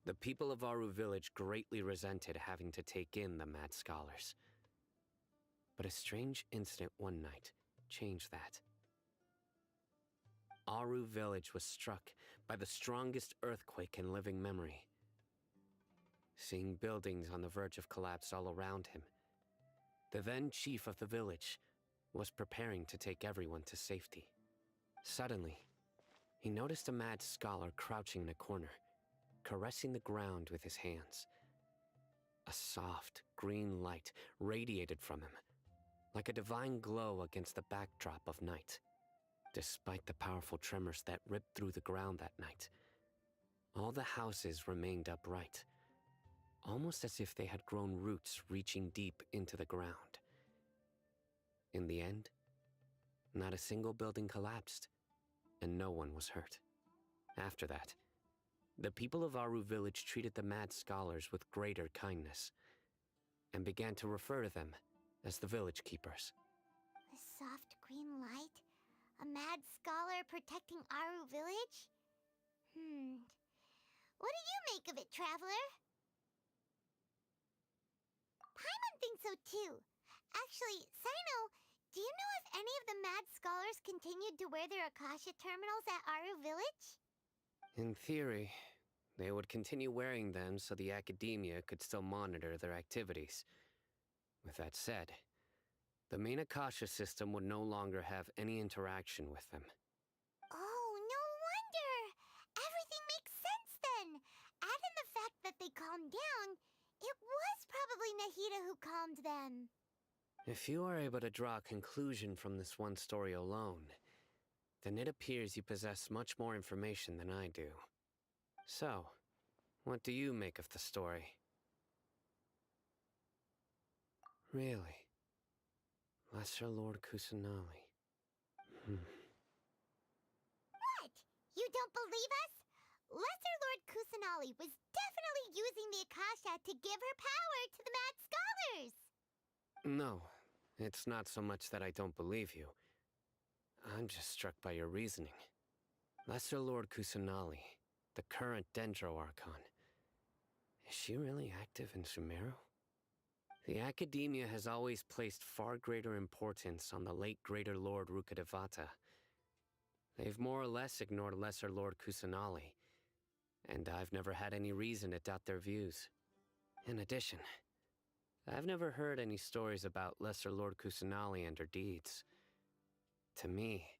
the people of Aru Village greatly resented having to take in the mad scholars. But a strange incident one night changed that. Aru Village was struck by the strongest earthquake in living memory. Seeing buildings on the verge of collapse all around him, the then chief of the village was preparing to take everyone to safety. Suddenly, he noticed a mad scholar crouching in a corner, caressing the ground with his hands. A soft, green light radiated from him, like a divine glow against the backdrop of night. Despite the powerful tremors that ripped through the ground that night, all the houses remained upright, almost as if they had grown roots reaching deep into the ground. In the end, not a single building collapsed, and no one was hurt. After that, the people of Aru village treated the mad scholars with greater kindness, and began to refer to them as the village keepers. A soft green light? A mad scholar protecting Aru village? What do you make of it, Traveler? Paimon thinks so too. Actually, Sino, do you know if any of the mad scholars continued to wear their Akasha terminals at Aru village? In theory, they would continue wearing them so the academia could still monitor their activities. With that said, the main Akasha system would no longer have any interaction with them. Oh, no wonder! Everything makes sense then! Add in the fact that they calmed down, it was probably Nahida who calmed them. If you are able to draw a conclusion from this one story alone, then it appears you possess much more information than I do. So, what do you make of the story? Really? Lesser Lord Kusanali. What? You don't believe us? Lesser Lord Kusanali was definitely using the Akasha to give her power to the mad scholars! No, it's not so much that I don't believe you. I'm just struck by your reasoning. Lesser Lord Kusanali, the current Dendro Archon. Is she really active in Sumeru? The Academia has always placed far greater importance on the late Greater Lord Rukkhadevata. They've more or less ignored Lesser Lord Kusanali, and I've never had any reason to doubt their views. In addition, I've never heard any stories about Lesser Lord Kusanali and her deeds. To me,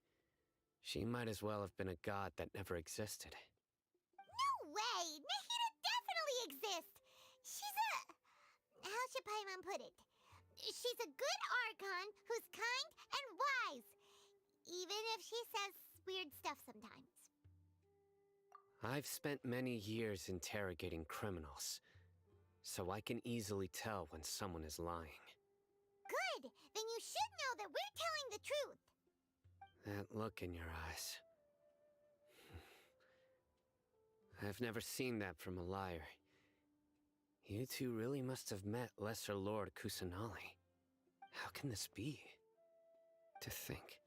she might as well have been a god that never existed. No way! Nahida definitely exists! She's a... how should Paimon put it? She's a good Archon who's kind and wise, even if she says weird stuff sometimes. I've spent many years interrogating criminals, so I can easily tell when someone is lying. Good! Then you should know that we're telling the truth! That look in your eyes. I've never seen that from a liar. You two really must have met Lesser Lord Kusanali. How can this be? To think,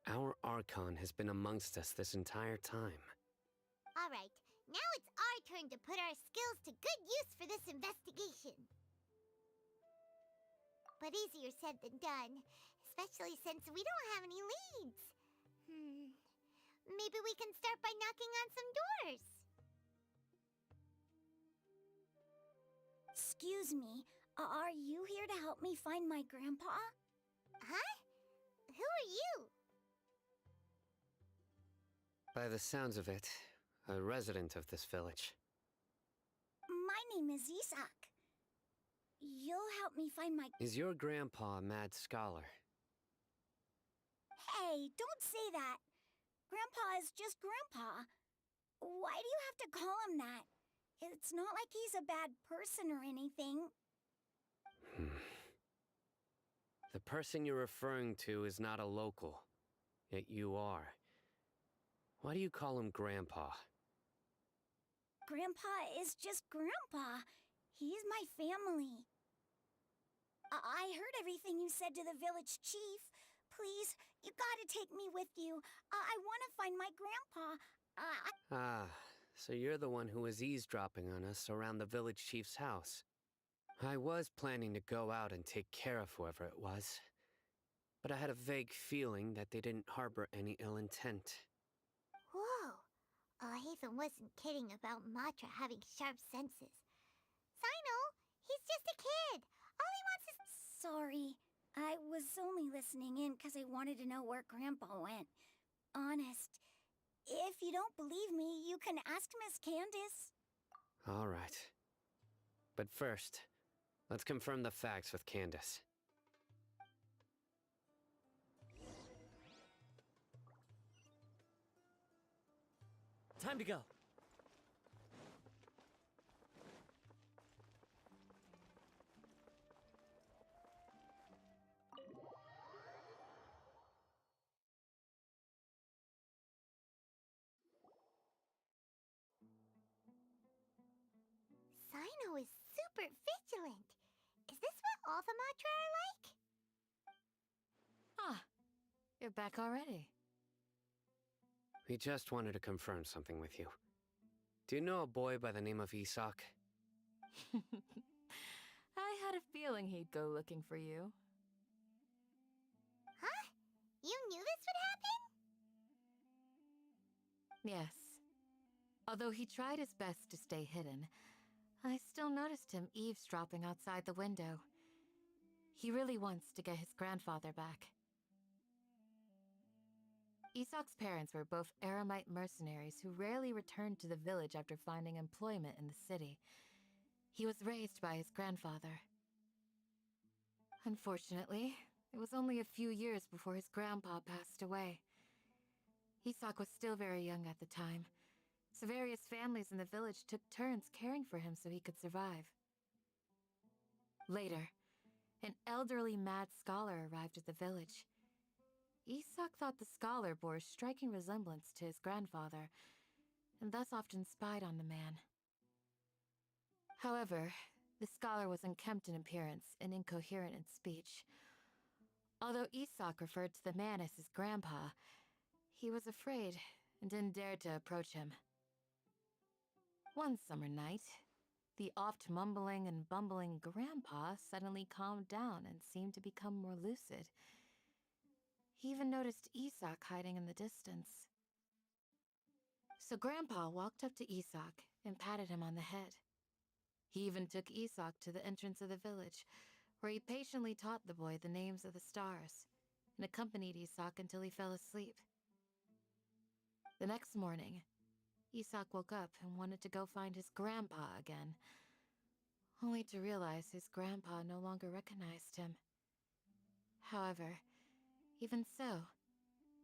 our Archon has been amongst us this entire time. Alright, now it's our turn to put our skills to good use for this investigation. But easier said than done, especially since we don't have any leads. Maybe we can start by knocking on some doors. Excuse me, are you here to help me find my grandpa? Huh? Who are you? By the sounds of it, a resident of this village. My name is Isak. You'll help me find my... Is your grandpa a mad scholar? Hey, don't say that. Grandpa is just Grandpa. Why do you have to call him that? It's not like he's a bad person or anything. The person you're referring to is not a local, yet you are. Why do you call him Grandpa? Grandpa is just Grandpa. He's my family. I heard everything you said to the village chief. Please, you gotta take me with you. I want to find my grandpa. Ah, so you're the one who was eavesdropping on us around the village chief's house. I was planning to go out and take care of whoever it was, but I had a vague feeling that they didn't harbor any ill intent. Whoa. Ethan wasn't kidding about Matra having sharp senses. Sino, he's just a kid. All he wants is... Sorry, I was only listening in because I wanted to know where Grandpa went. Honest, if you don't believe me, you can ask Miss Candace. All right. But first, let's confirm the facts with Candace. Time to go. Sino is super vigilant. Is this what all the Matra are like? Ah, you're back already. We just wanted to confirm something with you. Do you know a boy by the name of Isak? I had a feeling he'd go looking for you. Huh? You knew this would happen? Yes. Although he tried his best to stay hidden, I still noticed him eavesdropping outside the window. He really wants to get his grandfather back. Isak's parents were both Aramite mercenaries who rarely returned to the village after finding employment in the city. He was raised by his grandfather. Unfortunately, it was only a few years before his grandpa passed away. Isak was still very young at the time, so various families in the village took turns caring for him so he could survive. Later, an elderly mad scholar arrived at the village. Isak thought the scholar bore a striking resemblance to his grandfather, and thus often spied on the man. However, the scholar was unkempt in appearance and incoherent in speech. Although Isak referred to the man as his grandpa, he was afraid and didn't dare to approach him. One summer night, the oft mumbling and bumbling grandpa suddenly calmed down and seemed to become more lucid. He even noticed Isak hiding in the distance. So Grandpa walked up to Isak and patted him on the head. He even took Isak to the entrance of the village, where he patiently taught the boy the names of the stars, and accompanied Isak until he fell asleep. The next morning, Isak woke up and wanted to go find his grandpa again, only to realize his grandpa no longer recognized him. However, even so,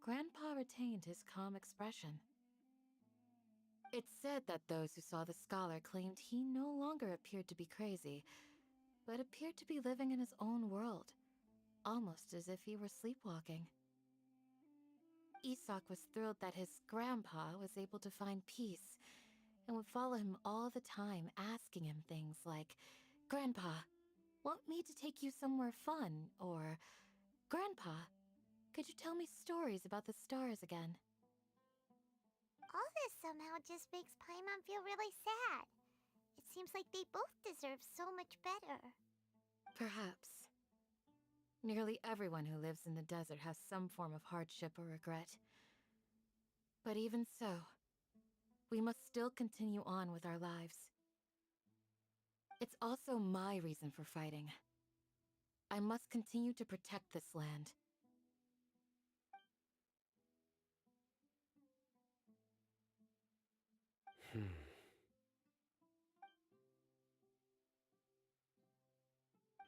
Grandpa retained his calm expression. It's said that those who saw the scholar claimed he no longer appeared to be crazy, but appeared to be living in his own world, almost as if he were sleepwalking. Isak was thrilled that his grandpa was able to find peace, and would follow him all the time, asking him things like, "Grandpa, want me to take you somewhere fun?" Or, "Grandpa, could you tell me stories about the stars again?" All this somehow just makes Paimon feel really sad. It seems like they both deserve so much better. Perhaps. Nearly everyone who lives in the desert has some form of hardship or regret. But even so, we must still continue on with our lives. It's also my reason for fighting. I must continue to protect this land.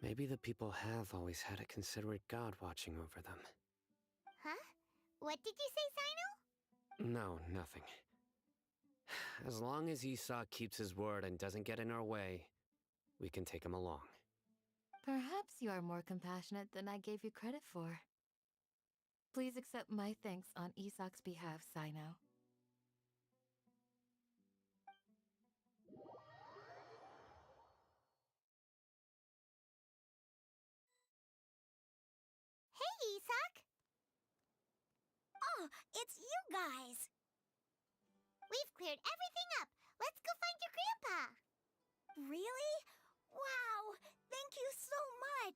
Maybe the people have always had a considerate god watching over them. Huh? What did you say, Sino? No, nothing. As long as Isak keeps his word and doesn't get in our way, we can take him along. Perhaps you are more compassionate than I gave you credit for. Please accept my thanks on Isak's behalf, Sino. Hey, Isak! Oh, it's you guys! We've cleared everything up! Let's go find your grandpa! Really? Wow! Thank you so much!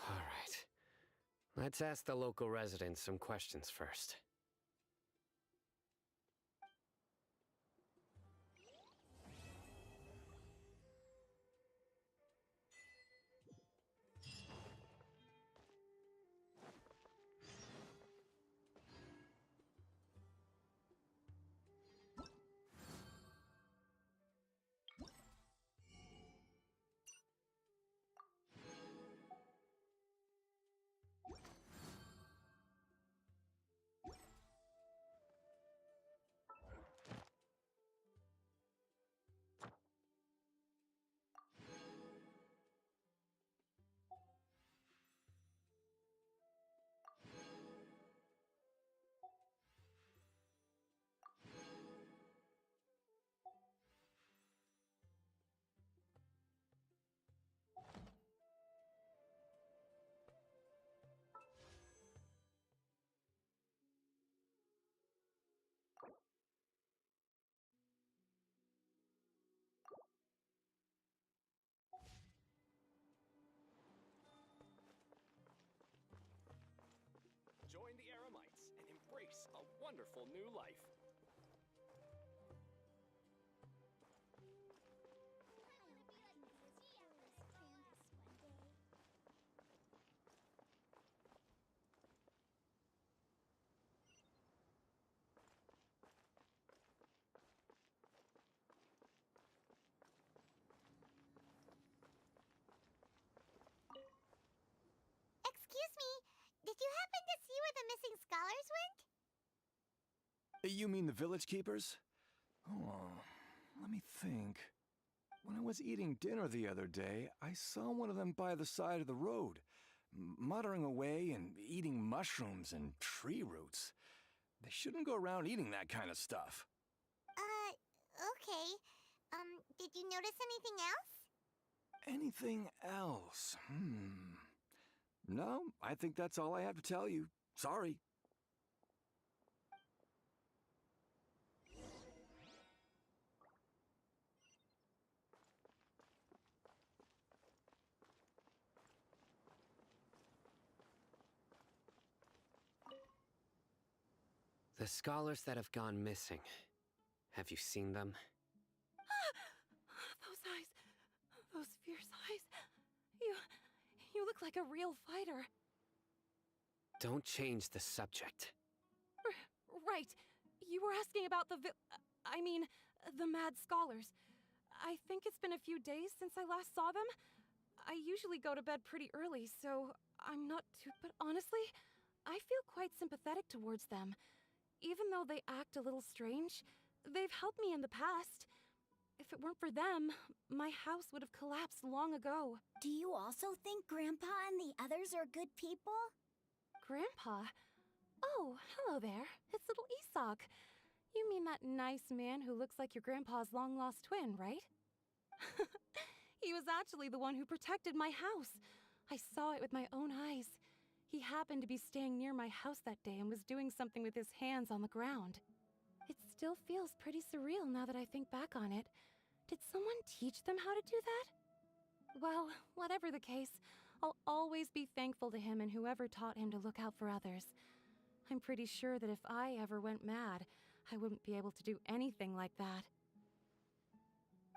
All right. Let's ask the local residents some questions first. wonderful new life. Excuse me, did you happen to see where the missing scholars went? You mean the village keepers? Oh, let me think. When I was eating dinner the other day, I saw one of them by the side of the road, muttering away and eating mushrooms and tree roots. They shouldn't go around eating that kind of stuff. Okay. Did you notice anything else? Anything else? No, I think that's all I have to tell you. Sorry. The scholars that have gone missing. Have you seen them? Those eyes. Those fierce eyes. You look like a real fighter. Don't change the subject. Right. You were asking about the the mad scholars. I think it's been a few days since I last saw them. I usually go to bed pretty early, so I'm not too... But honestly, I feel quite sympathetic towards them. Even though they act a little strange, they've helped me in the past. If it weren't for them, my house would have collapsed long ago. Do you also think Grandpa and the others are good people? Grandpa? Oh, hello there. It's little Isak. You mean that nice man who looks like your grandpa's long-lost twin, right? He was actually the one who protected my house. I saw it with my own eyes. He happened to be staying near my house that day and was doing something with his hands on the ground. It still feels pretty surreal now that I think back on it. Did someone teach them how to do that? Well, whatever the case, I'll always be thankful to him and whoever taught him to look out for others. I'm pretty sure that if I ever went mad, I wouldn't be able to do anything like that.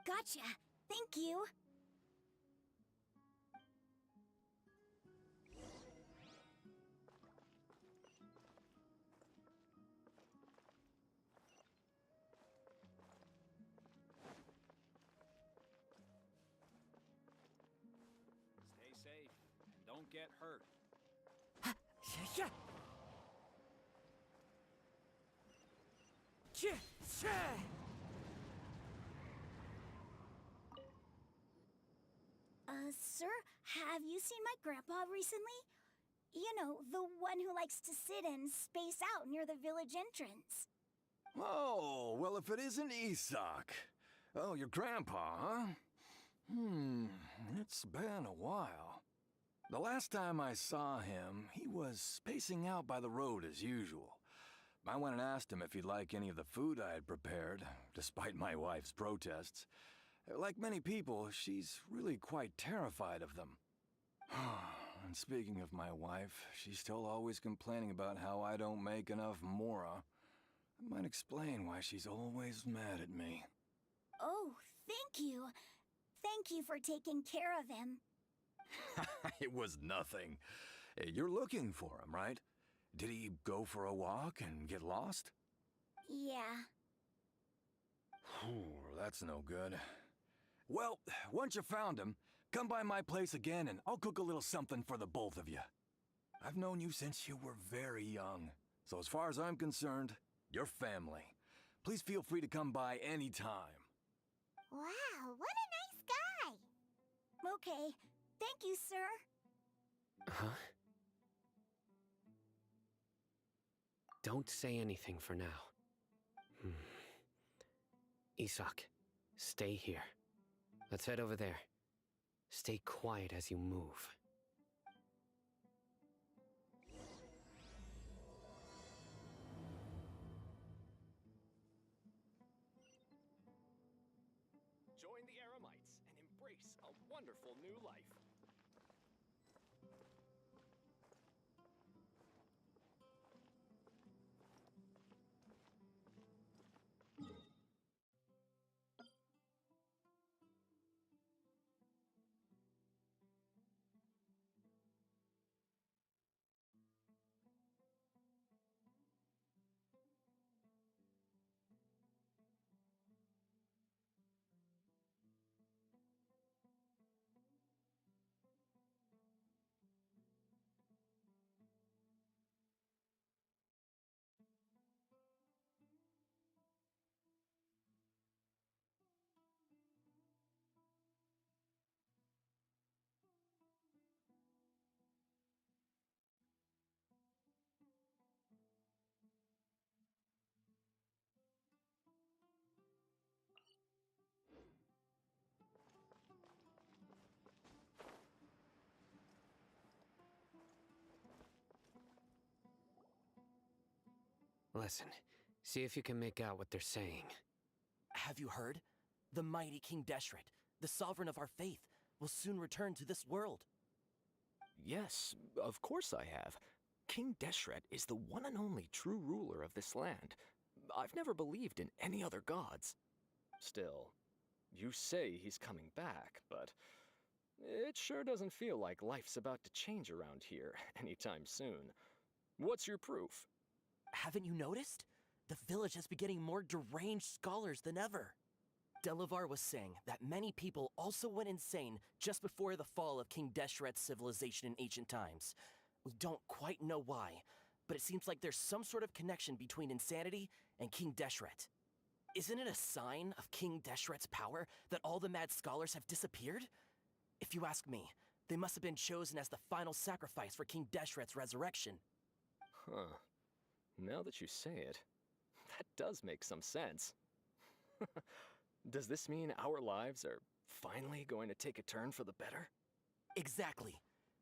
Gotcha. Thank you. Stay safe and don't get hurt. Sir, have you seen my grandpa recently? You know, the one who likes to sit and space out near the village entrance. Oh, well, if it isn't Isak. Oh, your grandpa, huh? It's been a while. The last time I saw him, he was spacing out by the road as usual. I went and asked him if he'd like any of the food I had prepared, despite my wife's protests. Like many people, she's really quite terrified of them. And speaking of my wife, she's still always complaining about how I don't make enough mora. That might explain why she's always mad at me. Oh, thank you. Thank you for taking care of him. It was nothing. You're looking for him, right? Did he go for a walk and get lost? Yeah. That's no good. Well, once you found him, come by my place again and I'll cook a little something for the both of you. I've known you since you were very young, so as far as I'm concerned, you're family. Please feel free to come by anytime. Wow, what a nice guy! Okay, thank you, sir. Huh? Don't say anything for now. Isak, stay here. Let's head over there. Stay quiet as you move. Join the Eremites and embrace a wonderful new life. Listen, see if you can make out what they're saying. Have you heard? The mighty King Deshret, the sovereign of our faith, will soon return to this world. Yes, of course I have. King Deshret is the one and only true ruler of this land. I've never believed in any other gods. Still, you say he's coming back, but it sure doesn't feel like life's about to change around here anytime soon. What's your proof? Haven't you noticed? The village has been getting more deranged scholars than ever. Delavar was saying that many people also went insane just before the fall of King Deshret's civilization in ancient times. We don't quite know why, but it seems like there's some sort of connection between insanity and King Deshret. Isn't it a sign of King Deshret's power that all the mad scholars have disappeared? If you ask me, they must have been chosen as the final sacrifice for King Deshret's resurrection. Huh. Now that you say it, that does make some sense. Does this mean our lives are finally going to take a turn for the better? Exactly.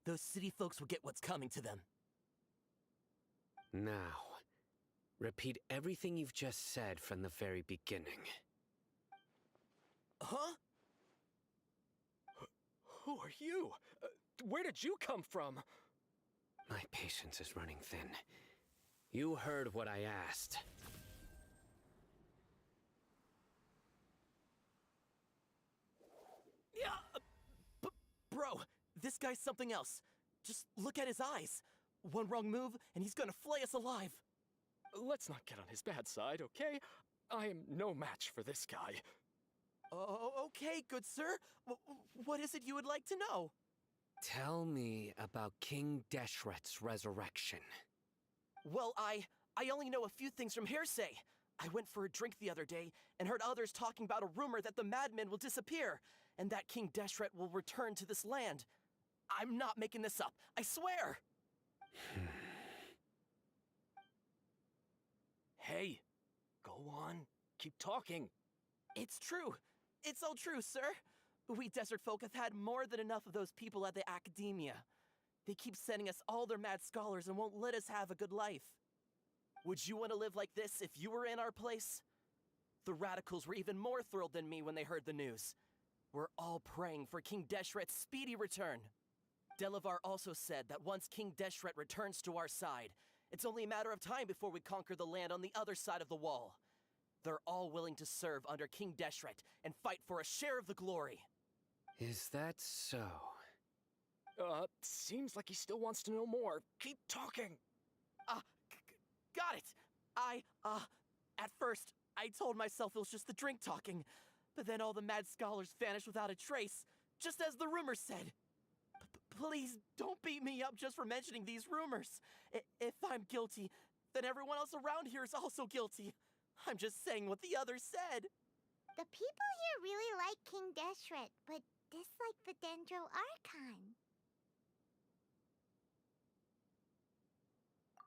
Those city folks will get what's coming to them. Now, repeat everything you've just said from the very beginning. Huh? Who are you? Where did you come from? My patience is running thin. You heard what I asked. Yeah, bro, this guy's something else. Just look at his eyes. One wrong move, and he's gonna flay us alive. Let's not get on his bad side, okay? I am no match for this guy. Oh, okay, good sir. What is it you would like to know? Tell me about King Deshret's resurrection. Well, I only know a few things from hearsay. I went for a drink the other day and heard others talking about a rumor that the madmen will disappear and that King Deshret will return to this land. I'm not making this up, I swear! Hey, go on. Keep talking. It's true. It's all true, sir. We desert folk have had more than enough of those people at the academia. They keep sending us all their mad scholars and won't let us have a good life. Would you want to live like this if you were in our place? The radicals were even more thrilled than me when they heard the news. We're all praying for King Deshret's speedy return. Delavar also said that once King Deshret returns to our side, it's only a matter of time before we conquer the land on the other side of the wall. They're all willing to serve under King Deshret and fight for a share of the glory. Is that so? Seems like he still wants to know more. Keep talking. Got it. At first, I told myself it was just the drink talking, but then all the mad scholars vanished without a trace, just as the rumors said. Please, don't beat me up just for mentioning these rumors. If I'm guilty, then everyone else around here is also guilty. I'm just saying what the others said. The people here really like King Deshret, but dislike the Dendro Archon.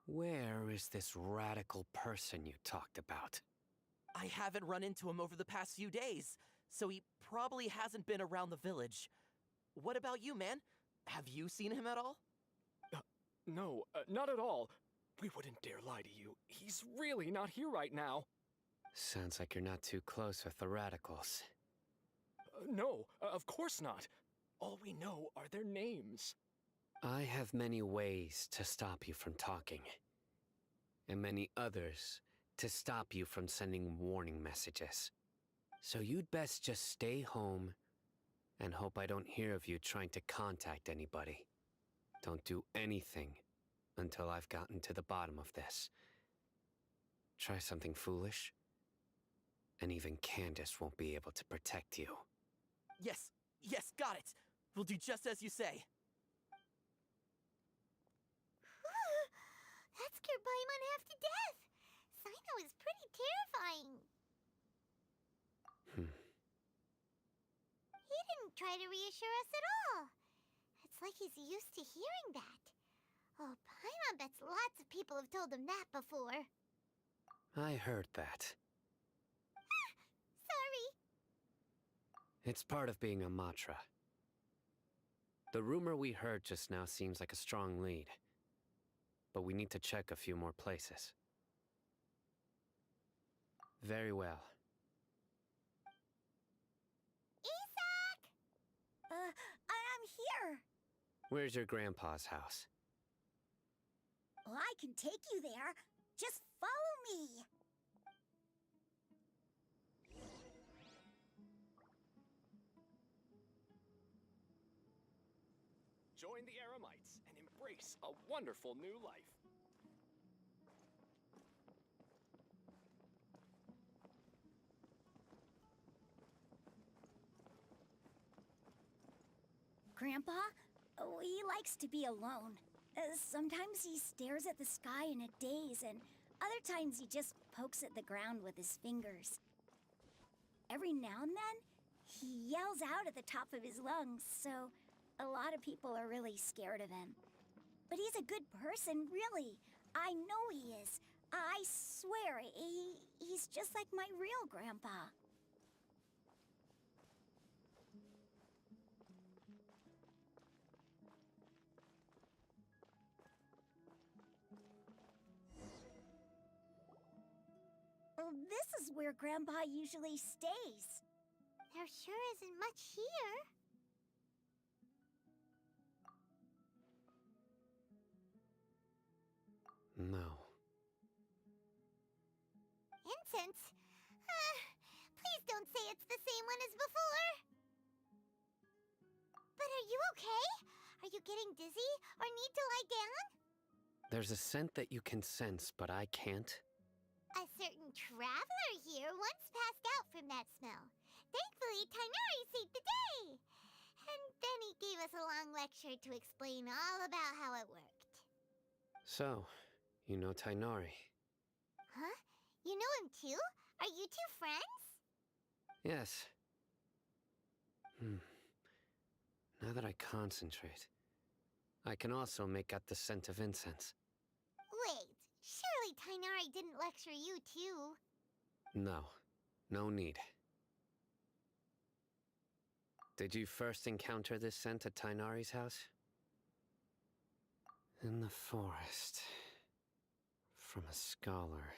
Where is this radical person you talked about? I haven't run into him over the past few days, so he probably hasn't been around the village. What about you, man? Have you seen him at all? No, not at all. We wouldn't dare lie to you. He's really not here right now. Sounds like you're not too close with the radicals. No, of course not. All we know are their names. I have many ways to stop you from talking, and many others to stop you from sending warning messages. So you'd best just stay home and hope I don't hear of you trying to contact anybody. Don't do anything until I've gotten to the bottom of this. Try something foolish, and even Candace won't be able to protect you. Yes, got it. We'll do just as you say. That scared Paimon half to death. Sino is pretty terrifying. He didn't try to reassure us at all. It's like he's used to hearing that. Oh, Paimon bets lots of people have told him that before. I heard that. Sorry. It's part of being a Matra. The rumor we heard just now seems like a strong lead. But we need to check a few more places. Very well. I'm here. Where's your grandpa's house? Well, I can take you there. Just follow me. Join the Eremites and embrace a wonderful new life. Grandpa, he likes to be alone. Sometimes he stares at the sky in a daze, and other times he just pokes at the ground with his fingers. Every now and then, he yells out at the top of his lungs, so a lot of people are really scared of him. But he's a good person, really. I know he is. I swear, he's just like my real grandpa. Well, this is where Grandpa usually stays. There sure isn't much here. No. Incense? Please don't say it's the same one as before. But are you okay? Are you getting dizzy or need to lie down? There's a scent that you can sense, but I can't. A certain traveler here once passed out from that smell. Thankfully, Tainari saved the day. And then he gave us a long lecture to explain all about how it worked. So, you know Tainari? Huh? You know him too? Are you two friends? Yes. Now that I concentrate, I can also make out the scent of incense. Wait, surely Tainari didn't lecture you too? No, no need. Did you first encounter this scent at Tainari's house? In the forest. From a scholar.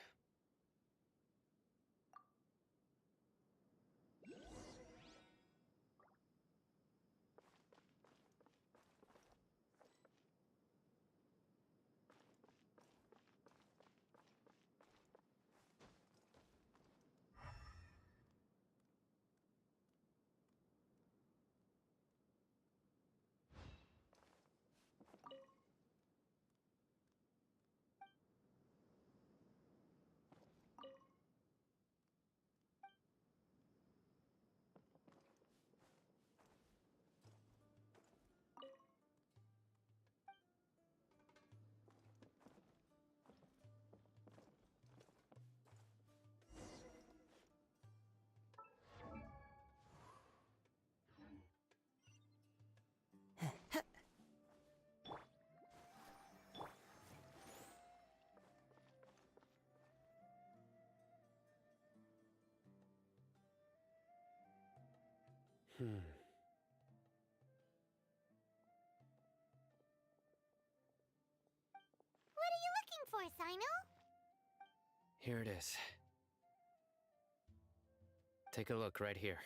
What are you looking for, Sino? Here it is. Take a look right here.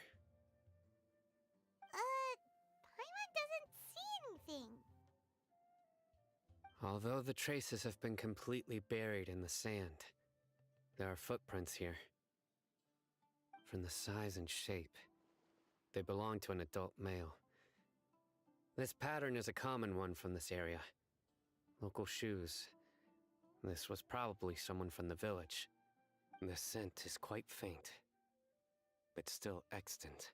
Paimon doesn't see anything. Although the traces have been completely buried in the sand, there are footprints here. From the size and shape, they belong to an adult male. This pattern is a common one from this area. Local shoes. This was probably someone from the village. The scent is quite faint, but still extant.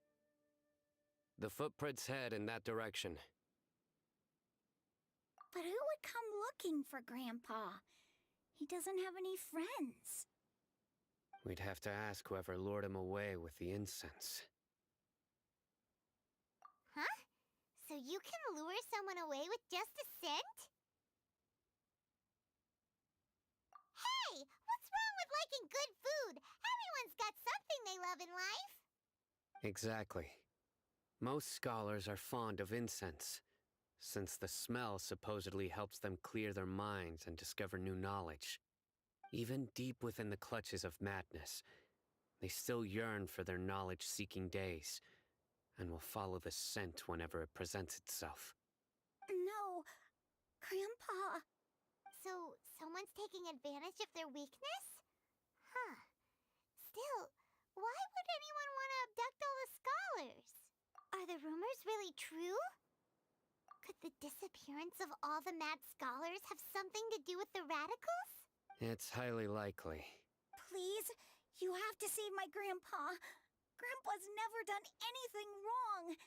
The footprints head in that direction. But who would come looking for Grandpa? He doesn't have any friends. We'd have to ask whoever lured him away with the incense. Huh? So you can lure someone away with just a scent? Hey! What's wrong with liking good food? Everyone's got something they love in life. Exactly. Most scholars are fond of incense, since the smell supposedly helps them clear their minds and discover new knowledge. Even deep within the clutches of madness, They still yearn for their knowledge-seeking days, and will follow the scent whenever it presents itself. No, Grandpa. So, someone's taking advantage of their weakness? Huh. Still, why would anyone want to abduct all the scholars? Are the rumors really true? Could the disappearance of all the mad scholars have something to do with the radicals? It's highly likely. Please, you have to save my grandpa. Grandpa's never done anything wrong.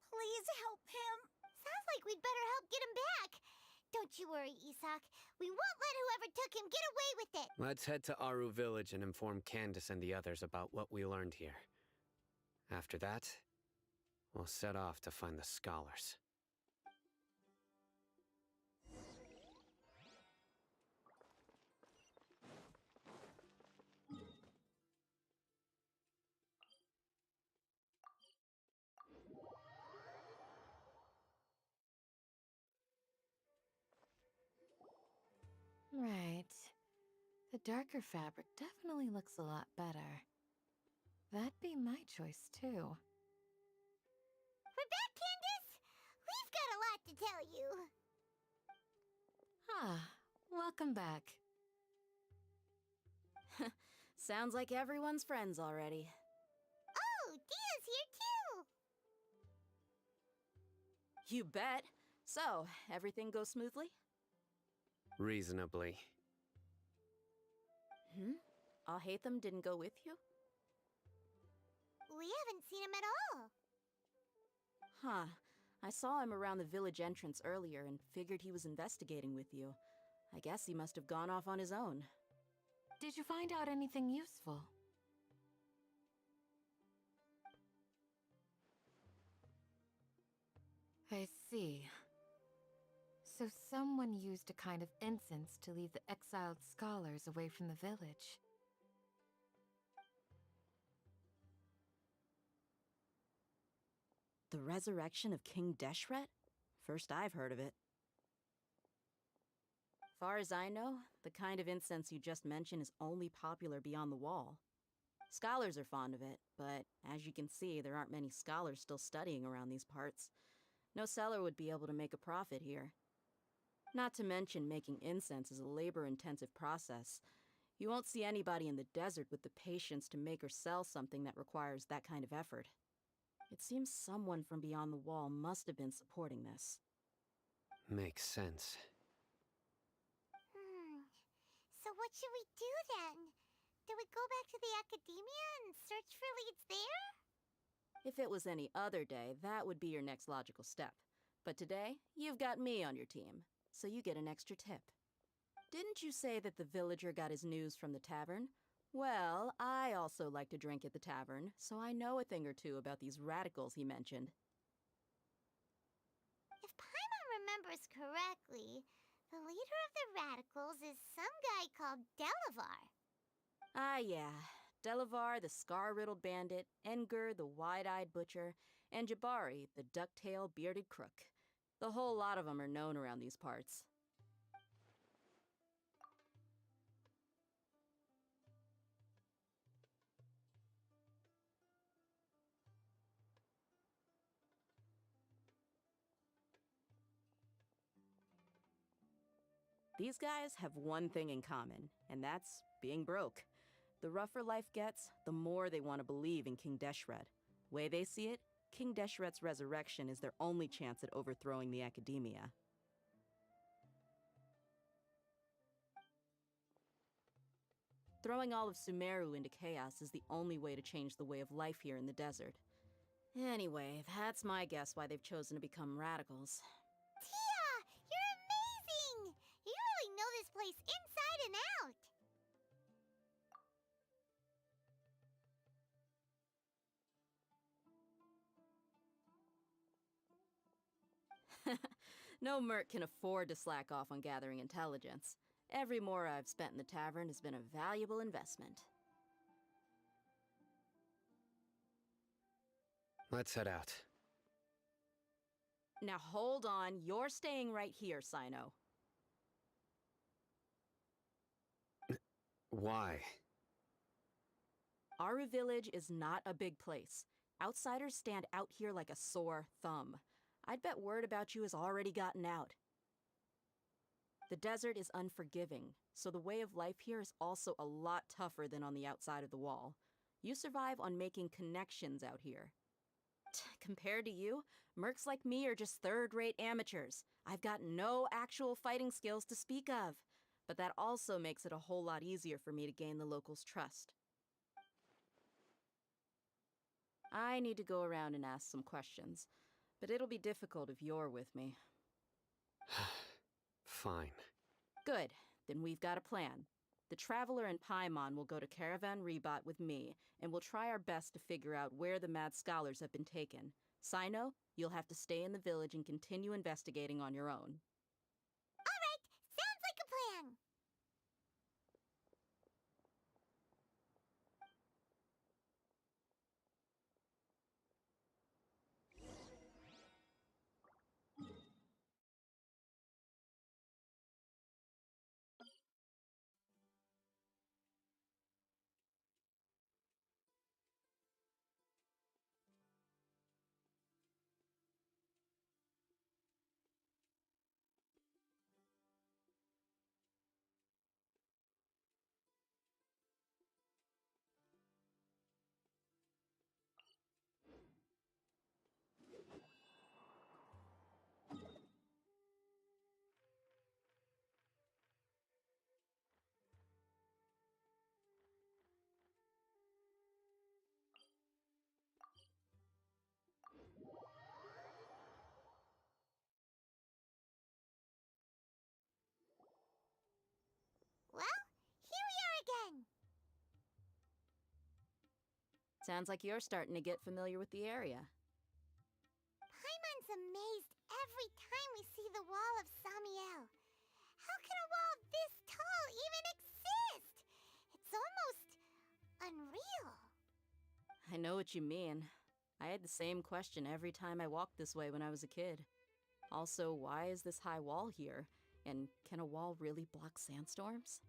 Please help him. Sounds like we'd better help get him back. Don't you worry, Isak. We won't let whoever took him get away with it. Let's head to Aru Village and inform Candace and the others about what we learned here. After that, we'll set off to find the scholars. Right. The darker fabric definitely looks a lot better. That'd be my choice, too. We're back, Candace! We've got a lot to tell you. Ah, welcome back. Sounds like everyone's friends already. Oh, Dia's here too! You bet. So, everything goes smoothly? Reasonably. Alhaitham didn't go with you? We haven't seen him at all. Huh. I saw him around the village entrance earlier and figured he was investigating with you. I guess he must have gone off on his own. Did you find out anything useful? I see. So someone used a kind of incense to lead the exiled scholars away from the village. The resurrection of King Deshret? First I've heard of it. Far as I know, the kind of incense you just mentioned is only popular beyond the wall. Scholars are fond of it, but as you can see, there aren't many scholars still studying around these parts. No seller would be able to make a profit here. Not to mention making incense is a labor-intensive process. You won't see anybody in the desert with the patience to make or sell something that requires that kind of effort. It seems someone from beyond the wall must have been supporting this. Makes sense. So what should we do then? Do we go back to the academia and search for leads there? If it was any other day, that would be your next logical step. But today, you've got me on your team, so you get an extra tip. Didn't you say that the villager got his news from the tavern? Well, I also like to drink at the tavern, so I know a thing or two about these radicals he mentioned. If Paimon remembers correctly, the leader of the radicals is some guy called Delavar. Ah, yeah. Delavar, the scar-riddled bandit, Engur, the wide-eyed butcher, and Jabari, the duck-tailed bearded crook. The whole lot of them are known around these parts. These guys have one thing in common, and that's being broke. The rougher life gets, the more they want to believe in King Deshret. Way they see it, King Deshret's resurrection is their only chance at overthrowing the academia. Throwing all of Sumeru into chaos is the only way to change the way of life here in the desert. Anyway, that's my guess why they've chosen to become radicals. Tia! You're amazing! You really know this place inside and out! No merc can afford to slack off on gathering intelligence. Every mora I've spent in the tavern has been a valuable investment. Let's head out. Now hold on, you're staying right here, Sino. Why? Aru Village is not a big place. Outsiders stand out here like a sore thumb. I'd bet word about you has already gotten out. The desert is unforgiving, so the way of life here is also a lot tougher than on the outside of the wall. You survive on making connections out here. Compared to you, mercs like me are just third-rate amateurs. I've got no actual fighting skills to speak of, but that also makes it a whole lot easier for me to gain the locals' trust. I need to go around and ask some questions, but it'll be difficult if you're with me. Fine. Good, then we've got a plan. The Traveler and Paimon will go to Caravan Rebot with me, and we'll try our best to figure out where the mad scholars have been taken. Sino, you'll have to stay in the village and continue investigating on your own. Alright, sounds like a plan! Well, here we are again! Sounds like you're starting to get familiar with the area. Paimon's amazed every time we see the wall of Samiel. How can a wall this tall even exist? It's almost unreal. I know what you mean. I had the same question every time I walked this way when I was a kid. Also, why is this high wall here? And can a wall really block sandstorms?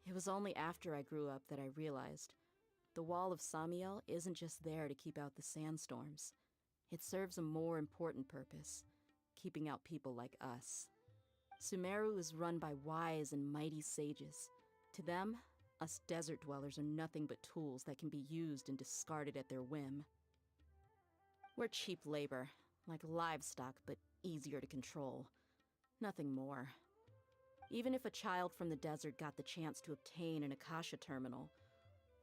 It was only after I grew up that I realized the wall of Samiel isn't just there to keep out the sandstorms. It serves a more important purpose, keeping out people like us. Sumeru is run by wise and mighty sages. To them, us desert dwellers are nothing but tools that can be used and discarded at their whim. We're cheap labor, like livestock, but easier to control. Nothing more. Even if a child from the desert got the chance to obtain an Akasha terminal,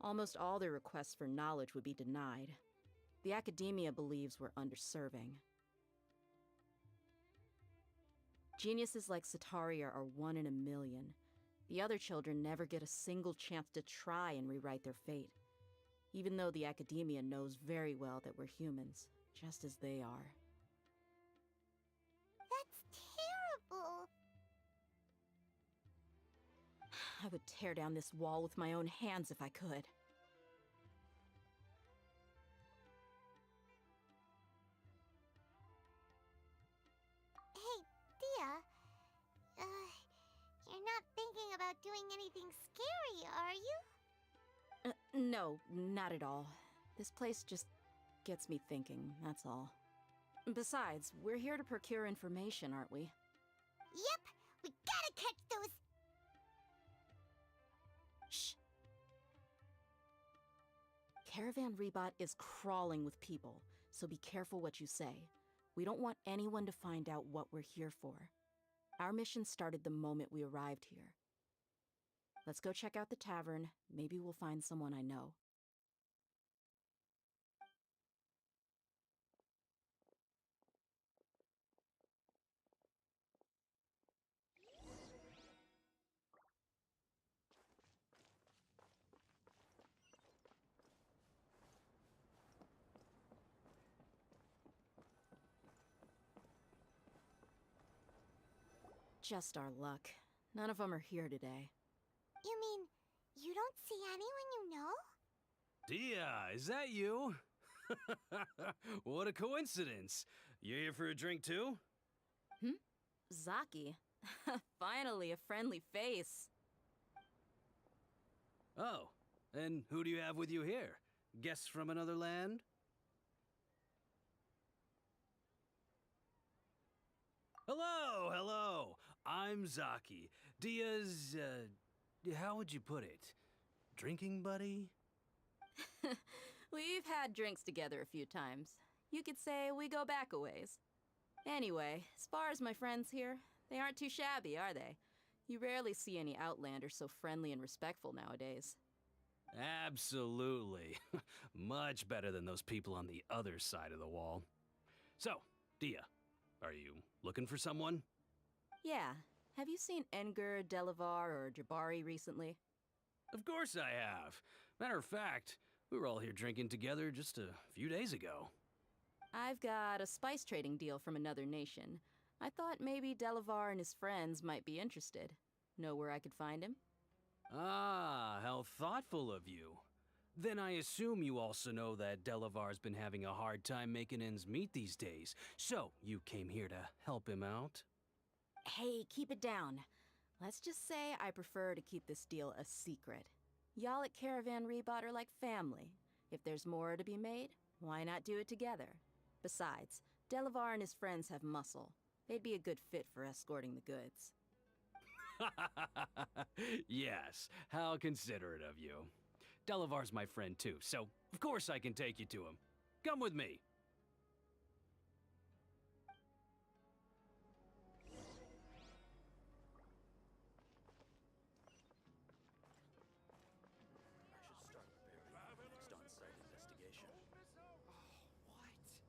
almost all their requests for knowledge would be denied. The academia believes we're underserving. Geniuses like Sataria are one in a million. The other children never get a single chance to try and rewrite their fate, even though the academia knows very well that we're humans, just as they are. That's terrible. I would tear down this wall with my own hands if I could. Hey, Dia. You're not thinking about doing anything scary, are you? No, not at all. This place just gets me thinking, that's all. Besides, we're here to procure information, aren't we? Yep, we gotta catch those... Shh. Caravan Rebot is crawling with people, so be careful what you say. We don't want anyone to find out what we're here for. Our mission started the moment we arrived here. Let's go check out the tavern. Maybe we'll find someone I know. Just our luck. None of them are here today. You mean, you don't see anyone you know? Dia, is that you? What a coincidence. You here for a drink too? Zaki. Finally, a friendly face. Oh, And who do you have with you here? Guests from another land? Hello, hello. I'm Zaki. Dia's, how would you put it? Drinking buddy? We've had drinks together a few times. You could say we go back a ways. Anyway, as far as my friends here, they aren't too shabby, are they? You rarely see any Outlanders so friendly and respectful nowadays. Absolutely. Much better than those people on the other side of the wall. So, Dia, are you looking for someone? Yeah. Have you seen Enger, Delavar, or Jabari recently? Of course I have. Matter of fact, we were all here drinking together just a few days ago. I've got a spice trading deal from another nation. I thought maybe Delavar and his friends might be interested. Know where I could find him? Ah, how thoughtful of you. Then I assume you also know that Delavar's been having a hard time making ends meet these days, so you came here to help him out? Hey, keep it down. Let's just say I prefer to keep this deal a secret. Y'all at Caravan Rebot are like family. If there's more to be made, why not do it together? Besides, Delavar and his friends have muscle. They'd be a good fit for escorting the goods. Yes, how considerate of you. Delavar's my friend too, so of course I can take you to him. Come with me.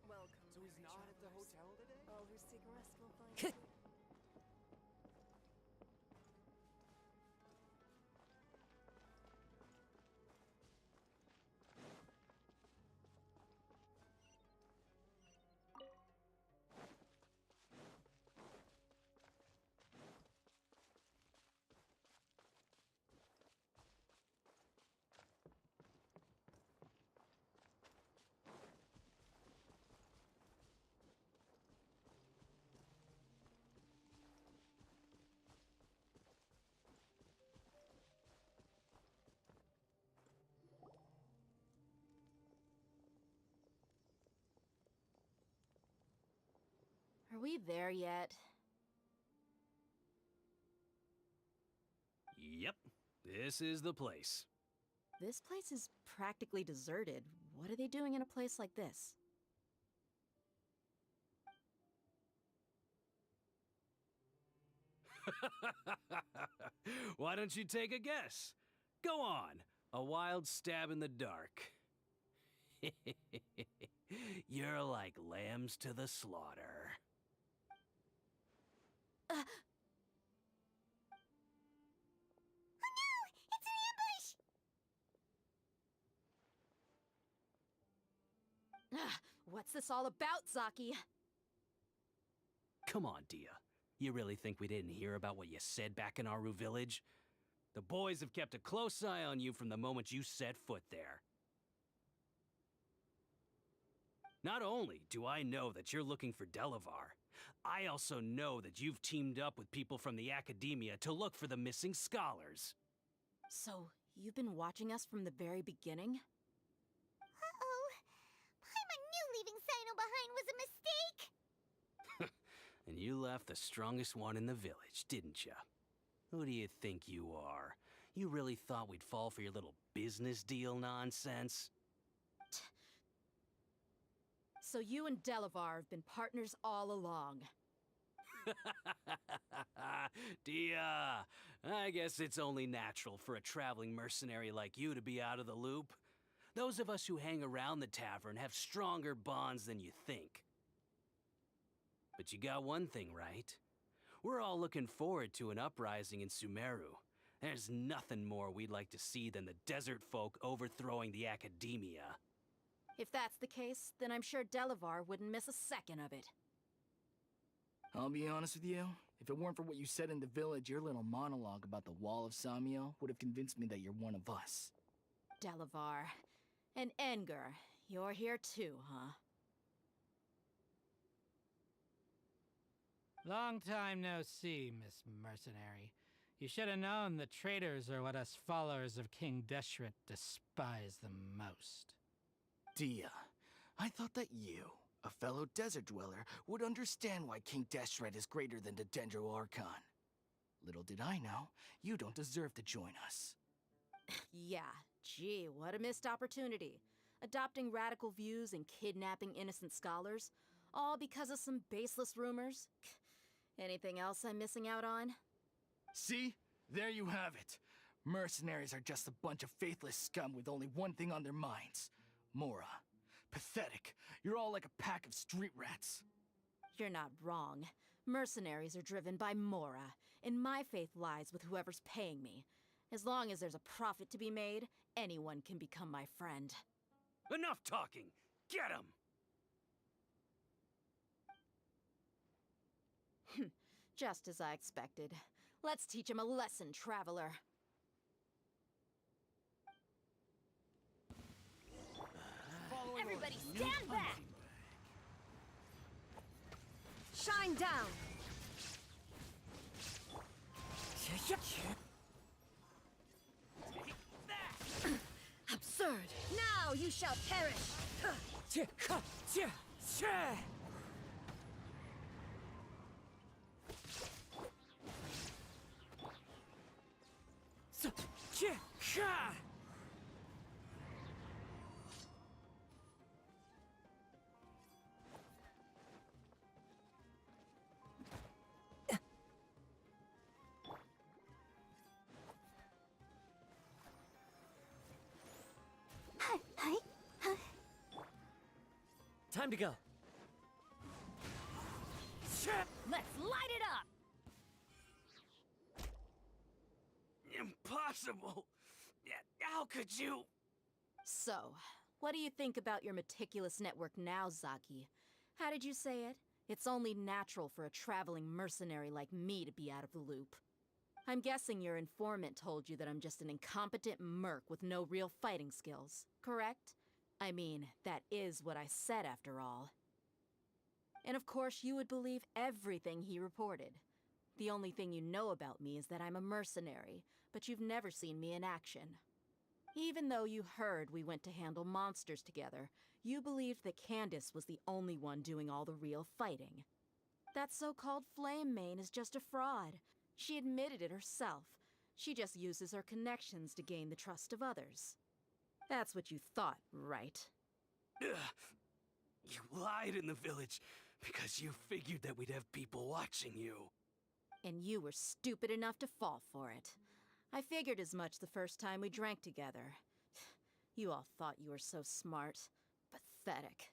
So he's not at the hotel today? All who seek rest will find it. Are we there yet? Yep, this is the place. This place is practically deserted. What are they doing in a place like this? Why don't you take a guess? Go on, a wild stab in the dark. You're like lambs to the slaughter. Oh no! It's an ambush! What's this all about, Zaki? Come on, Dia. You really think we didn't hear about what you said back in Aru village? The boys have kept a close eye on you from the moment you set foot there. Not only do I know that you're looking for Delavar, I also know that you've teamed up with people from the Academia to look for the missing scholars. So, you've been watching us from the very beginning? Uh-oh. Paimon knew leaving Sino behind was a mistake! And you left the strongest one in the village, didn't ya? Who do you think you are? You really thought we'd fall for your little business deal nonsense? So you and Delavar have been partners all along. Dia, I guess it's only natural for a traveling mercenary like you to be out of the loop. Those of us who hang around the tavern have stronger bonds than you think. But you got one thing right. We're all looking forward to an uprising in Sumeru. There's nothing more we'd like to see than the desert folk overthrowing the Academia. If that's the case, then I'm sure Delavar wouldn't miss a second of it. I'll be honest with you. If it weren't for what you said in the village, your little monologue about the Wall of Samiel would have convinced me that you're one of us. Delavar. And Enger, you're here too, huh? Long time no see, Miss Mercenary. You should have known the traitors are what us followers of King Deshret despise the most. Dia, I thought that you, a fellow desert dweller, would understand why King Deshret is greater than the Dendro Archon. Little did I know, you don't deserve to join us. Yeah, gee, what a missed opportunity. Adopting radical views and kidnapping innocent scholars, all because of some baseless rumors. Anything else I'm missing out on? See? There you have it. Mercenaries are just a bunch of faithless scum with only one thing on their minds. Mora. Pathetic. You're all like a pack of street rats. You're not wrong. Mercenaries are driven by Mora, and my faith lies with whoever's paying me. As long as there's a profit to be made, anyone can become my friend. Enough talking! Get him! Just as I expected. Let's teach him a lesson, traveler. Everybody stand back! Shine down! Absurd! Now you shall perish! Time to go. Let's light it up! Impossible! How could you? So, what do you think about your meticulous network now, Zaki? How did you say it? It's only natural for a traveling mercenary like me to be out of the loop. I'm guessing your informant told you that I'm just an incompetent merc with no real fighting skills, correct? I mean, that is what I said after all. And of course, you would believe everything he reported. The only thing you know about me is that I'm a mercenary, but you've never seen me in action. Even though you heard we went to handle monsters together, you believed that Candace was the only one doing all the real fighting. That so-called Flame Mane is just a fraud. She admitted it herself. She just uses her connections to gain the trust of others. That's what you thought, right? Ugh. You lied in the village because you figured that we'd have people watching you. And you were stupid enough to fall for it. I figured as much the first time we drank together. You all thought you were so smart. Pathetic.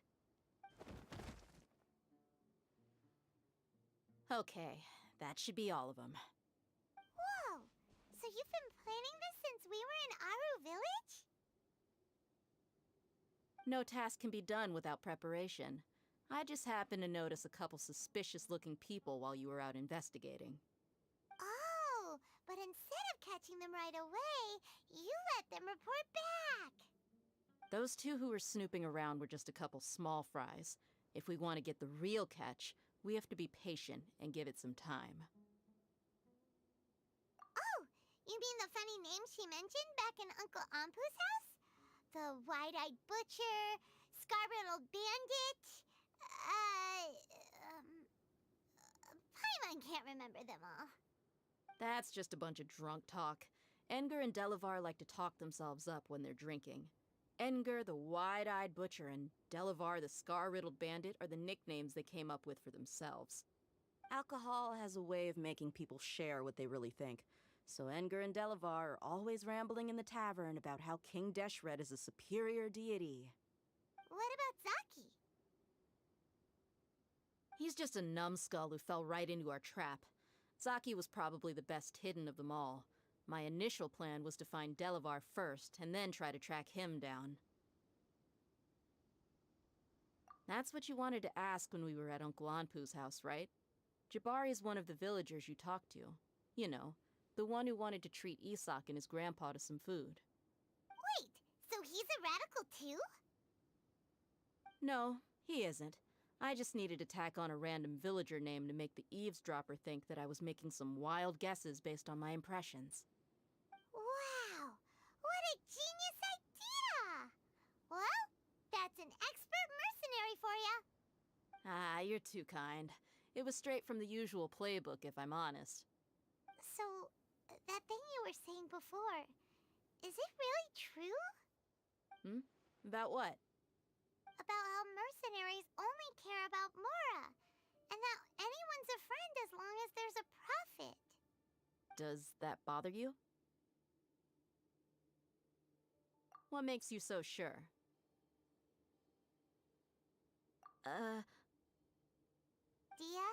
Okay, that should be all of them. Whoa! So you've been planning this since we were in Aru Village? No task can be done without preparation. I just happened to notice a couple suspicious-looking people while you were out investigating. Oh, but instead of catching them right away, you let them report back. Those two who were snooping around were just a couple small fries. If we want to get the real catch, we have to be patient and give it some time. Oh, you mean the funny name she mentioned back in Uncle Ampu's house? The wide-eyed butcher, scar-riddled bandit, Paimon can't remember them all. That's just a bunch of drunk talk. Edgar and Delavar like to talk themselves up when they're drinking. Edgar, the wide-eyed butcher, and Delavar, the scar-riddled bandit, are the nicknames they came up with for themselves. Alcohol has a way of making people share what they really think, so Edgar and Delavar are always rambling in the tavern about how King Deshret is a superior deity. What about Zaki? He's just a numbskull who fell right into our trap. Zaki was probably the best hidden of them all. My initial plan was to find Delavar first, and then try to track him down. That's what you wanted to ask when we were at Uncle Anpu's house, right? Jabari is one of the villagers you talked to. You know, the one who wanted to treat Isak and his grandpa to some food. Wait, so he's a radical too? No, he isn't. I just needed to tack on a random villager name to make the eavesdropper think that I was making some wild guesses based on my impressions. Wow! What a genius idea! Well, that's an expert mercenary for ya. Ah, you're too kind. It was straight from the usual playbook, if I'm honest. So, that thing you were saying before, is it really true? About what? About how mercenaries only care about Mora, and that anyone's a friend as long as there's a profit. Does that bother you? What makes you so sure? Dia,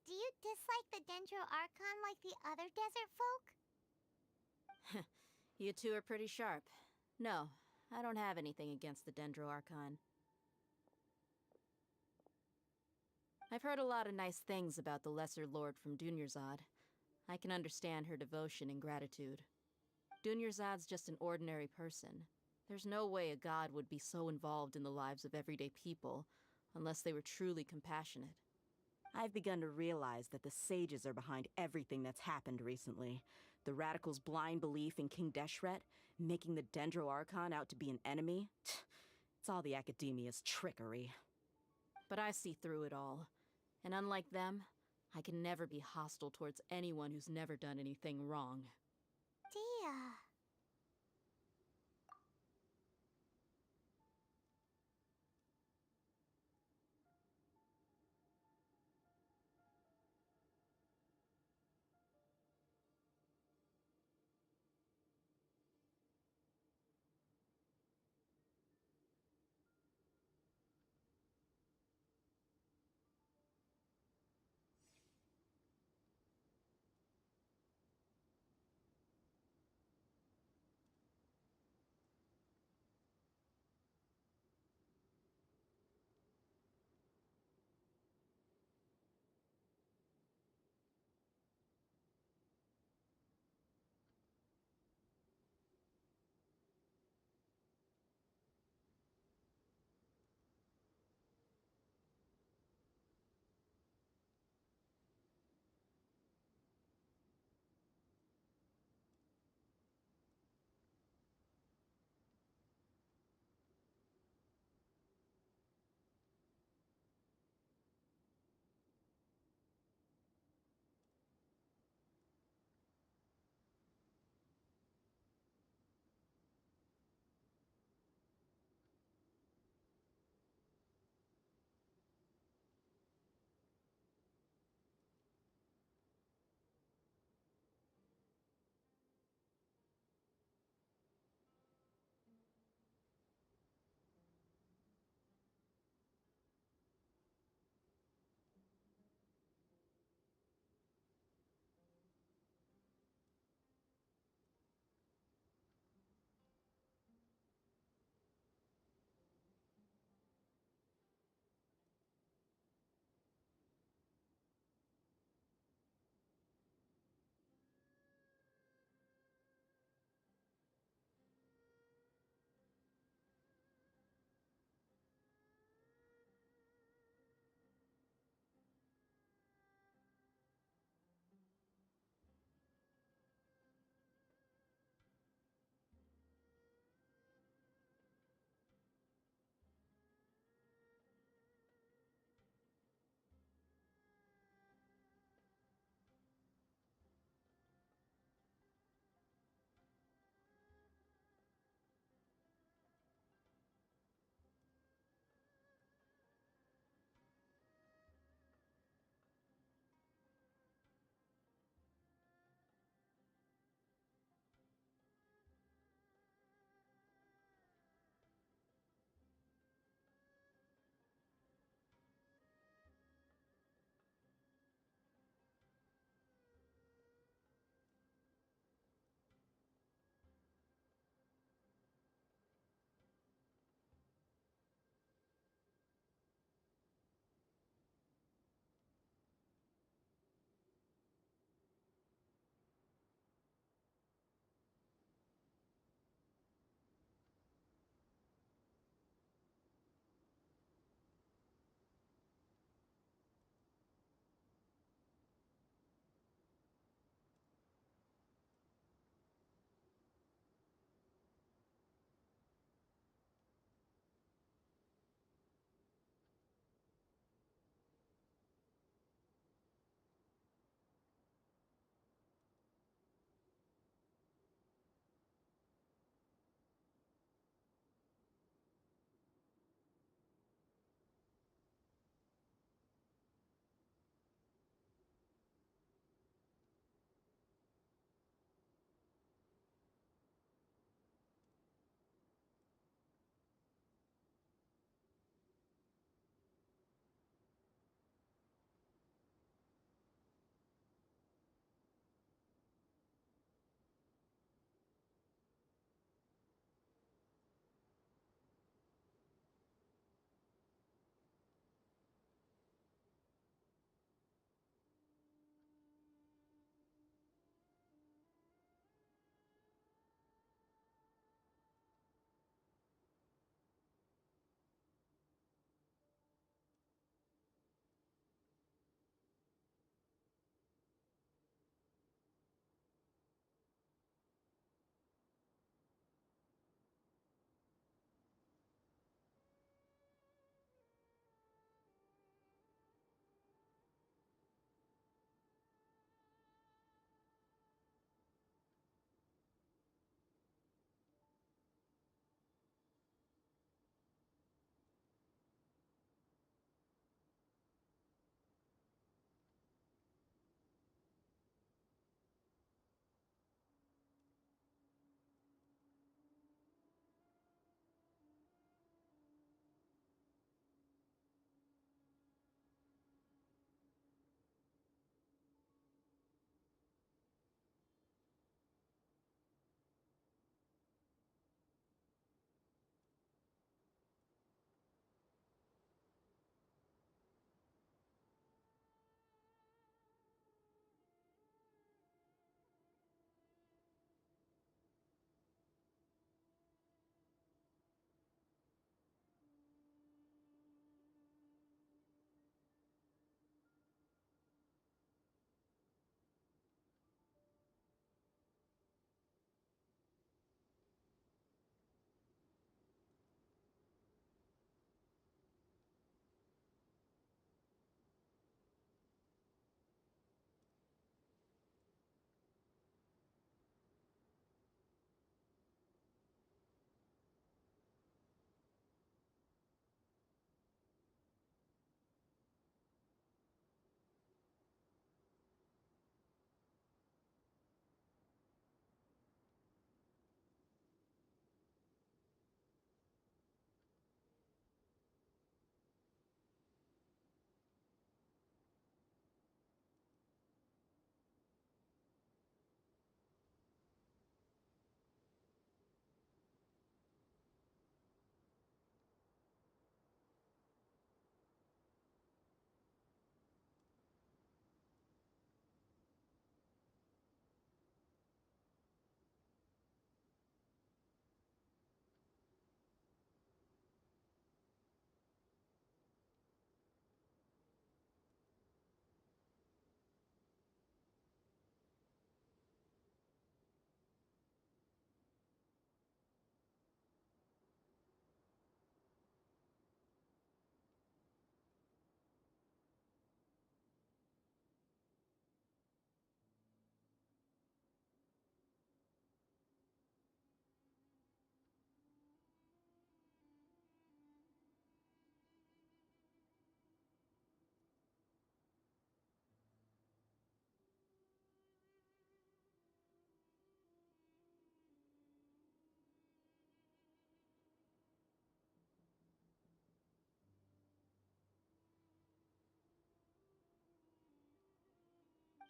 do you dislike the Dendro Archon like the other desert folk? You two are pretty sharp. No, I don't have anything against the Dendro Archon. I've heard a lot of nice things about the Lesser Lord from Dunyarzad. I can understand her devotion and gratitude. Dunyarzad's just an ordinary person. There's no way a god would be so involved in the lives of everyday people, unless they were truly compassionate. I've begun to realize that the sages are behind everything that's happened recently. The radicals' blind belief in King Deshret, making the Dendro Archon out to be an enemy. It's all the Academia's trickery. But I see through it all. And unlike them, I can never be hostile towards anyone who's never done anything wrong. Dia.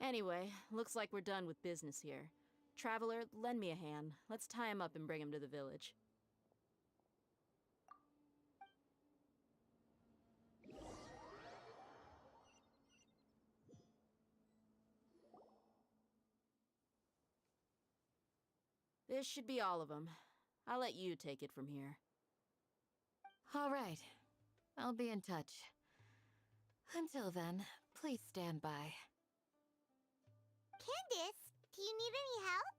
Anyway, looks like we're done with business here. Traveler, lend me a hand. Let's tie him up and bring him to the village. This should be all of them. I'll let you take it from here. All right. I'll be in touch. Until then, please stand by. Candace, do you need any help?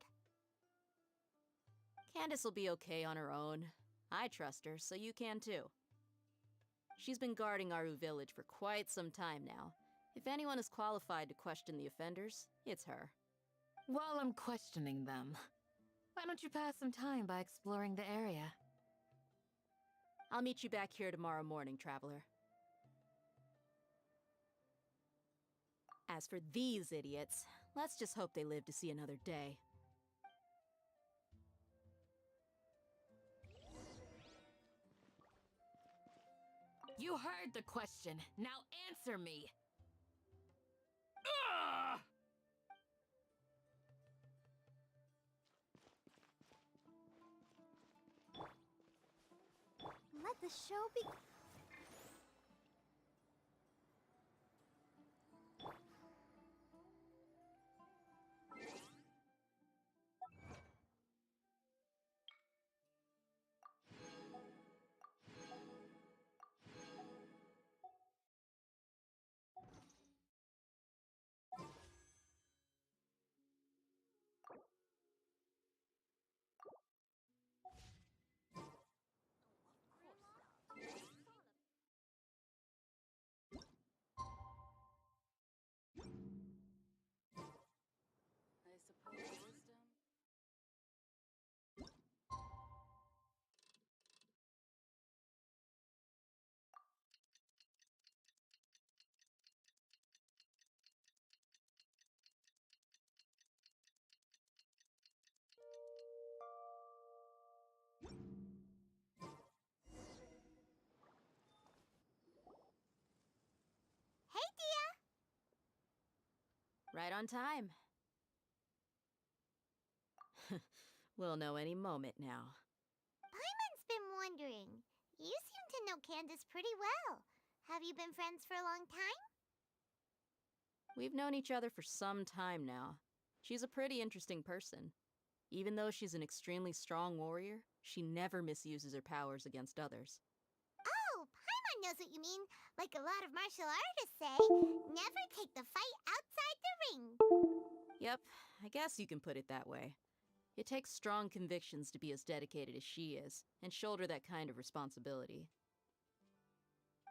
Candace will be okay on her own. I trust her, so you can too. She's been guarding Aru village for quite some time now. If anyone is qualified to question the offenders, it's her. While I'm questioning them, why don't you pass some time by exploring the area? I'll meet you back here tomorrow morning, Traveler. As for these idiots, let's just hope they live to see another day. You heard the question. Now answer me. Let the show begin. Hey, Dia! Right on time. We'll know any moment now. Paimon's been wondering. You seem to know Candace pretty well. Have you been friends for a long time? We've known each other for some time now. She's a pretty interesting person. Even though she's an extremely strong warrior, she never misuses her powers against others. Oh, Paimon knows what you mean. Like a lot of martial artists say, never take the fight outside the ring. Yep, I guess you can put it that way. It takes strong convictions to be as dedicated as she is, and shoulder that kind of responsibility.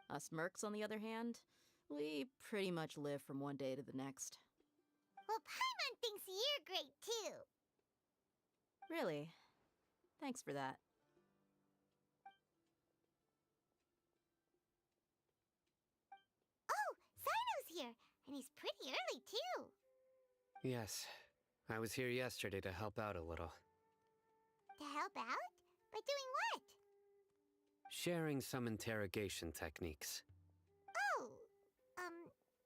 Us mercs, on the other hand, we pretty much live from one day to the next. Well, Paimon thinks you're great too. Really? Thanks for that. Oh, Sino's here, and he's pretty early too. Yes, I was here yesterday to help out a little. To help out? By doing what? Sharing some interrogation techniques. Oh,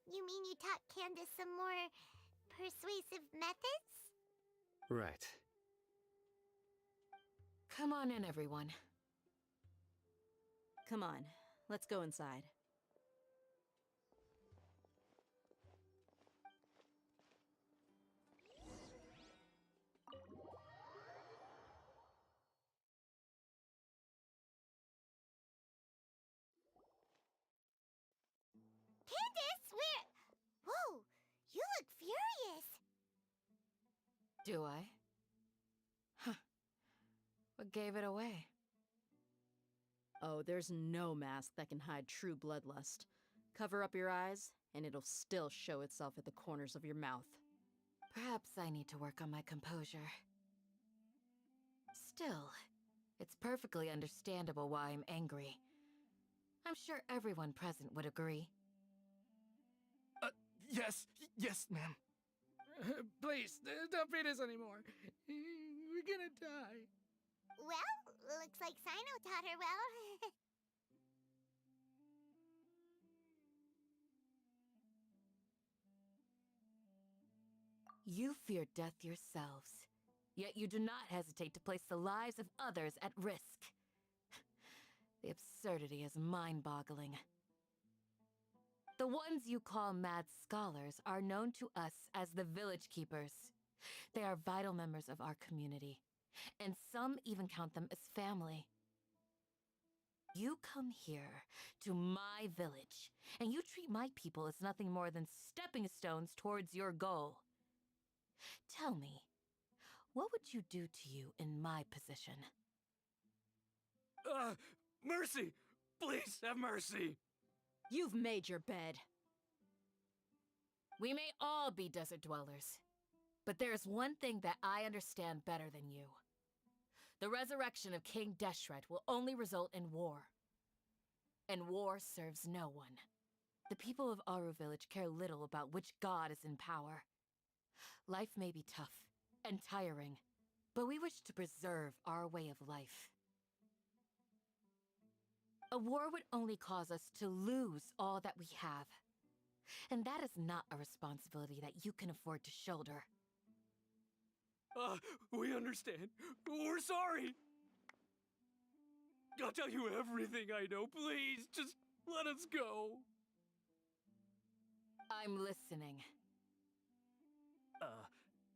you mean you taught Candace some more persuasive methods? Right. Come on in, everyone. Come on, let's go inside. Candace, where? Whoa, you look furious. Do I? Huh. What gave it away? Oh, there's no mask that can hide true bloodlust. Cover up your eyes, and it'll still show itself at the corners of your mouth. Perhaps I need to work on my composure. Still, it's perfectly understandable why I'm angry. I'm sure everyone present would agree. Yes, ma'am. Please, don't feed us anymore. We're gonna die. Well, looks like Sino taught her well. You fear death yourselves, yet you do not hesitate to place the lives of others at risk. The absurdity is mind-boggling. The ones you call mad scholars are known to us as the Village Keepers. They are vital members of our community, and some even count them as family. You come here, to my village, and you treat my people as nothing more than stepping stones towards your goal. Tell me, what would you do to you in my position? Mercy! Please have mercy! You've made your bed. We may all be desert dwellers, but there's one thing that I understand better than you. The resurrection of King Deshret will only result in war. And war serves no one. The people of Aru Village care little about which god is in power. Life may be tough and tiring, but we wish to preserve our way of life. A war would only cause us to lose all that we have. And that is not a responsibility that you can afford to shoulder. We understand. We're sorry. I'll tell you everything I know. Please, just let us go. I'm listening.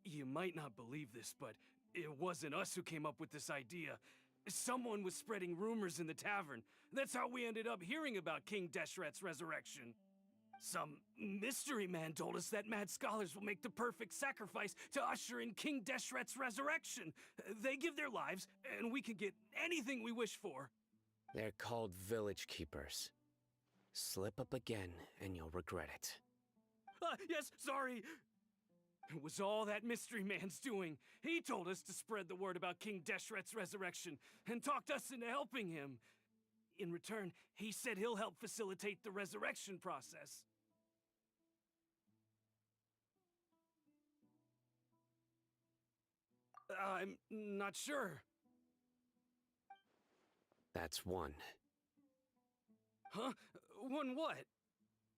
You might not believe this, but it wasn't us who came up with this idea. Someone was spreading rumors in the tavern. That's how we ended up hearing about King Deshret's resurrection. Some mystery man told us that mad scholars will make the perfect sacrifice to usher in King Deshret's resurrection. They give their lives, and we can get anything we wish for. They're called Village Keepers. Slip up again, and you'll regret it. Yes, sorry. It was all that mystery man's doing. He told us to spread the word about King Deshret's resurrection, and talked us into helping him. In return, he said he'll help facilitate the resurrection process. I'm not sure. That's one. Huh? One what?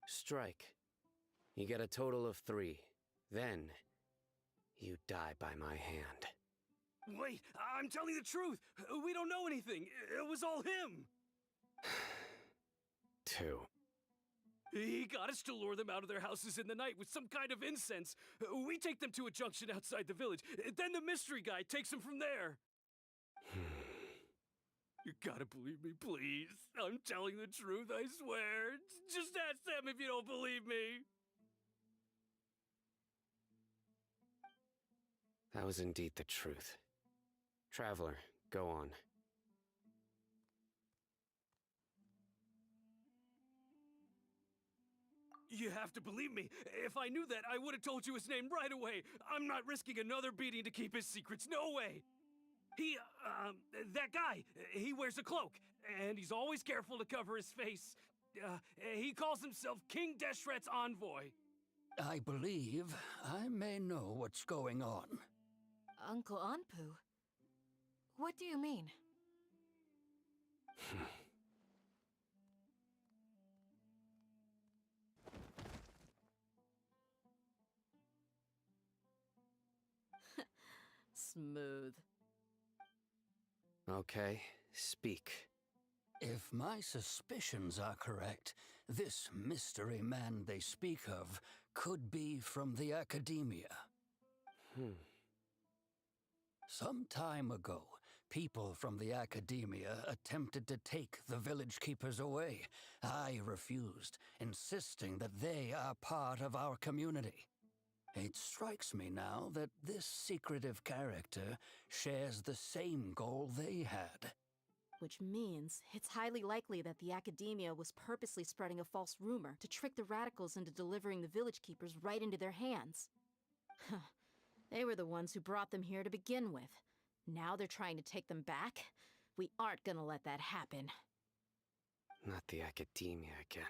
Strike. You get a total of 3. Then, you die by my hand. Wait, I'm telling the truth. We don't know anything. It was all him. 2. He got us to lure them out of their houses in the night with some kind of incense. We take them to a junction outside the village. Then the mystery guy takes them from there. You gotta believe me, please. I'm telling the truth, I swear. Just ask them if you don't believe me. That was indeed the truth. Traveler, go on. You have to believe me. If I knew that, I would have told you his name right away. I'm not risking another beating to keep his secrets. No way. That guy, he wears a cloak, and he's always careful to cover his face. He calls himself King Deshret's envoy. I believe I may know what's going on. Uncle Anpu? What do you mean? Smooth. Okay, speak. If my suspicions are correct, this mystery man they speak of could be from the Academia. Some time ago, people from the Academia attempted to take the Village Keepers away. I refused, insisting that they are part of our community. It strikes me now that this secretive character shares the same goal they had. Which means it's highly likely that the Academia was purposely spreading a false rumor to trick the radicals into delivering the Village Keepers right into their hands. They were the ones who brought them here to begin with. Now they're trying to take them back? We aren't gonna let that happen. Not the Academia again.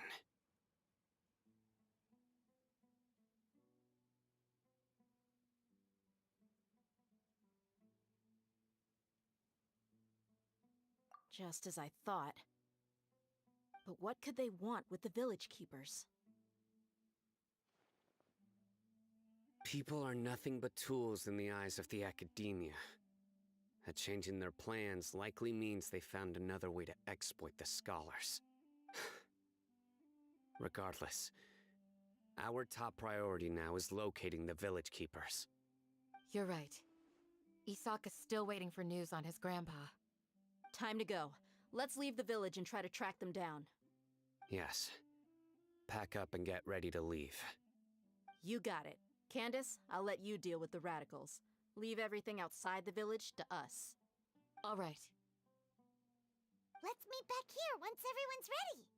Just as I thought. But what could they want with the Village Keepers? People are nothing but tools in the eyes of the academia. A change in their plans likely means they found another way to exploit the scholars. Regardless, our top priority now is locating the village keepers. You're right. Isak is still waiting for news on his grandpa. Time to go. Let's leave the village and try to track them down. Yes. Pack up and get ready to leave. You got it. Candace, I'll let you deal with the radicals. Leave everything outside the village to us. All right. Let's meet back here once everyone's ready.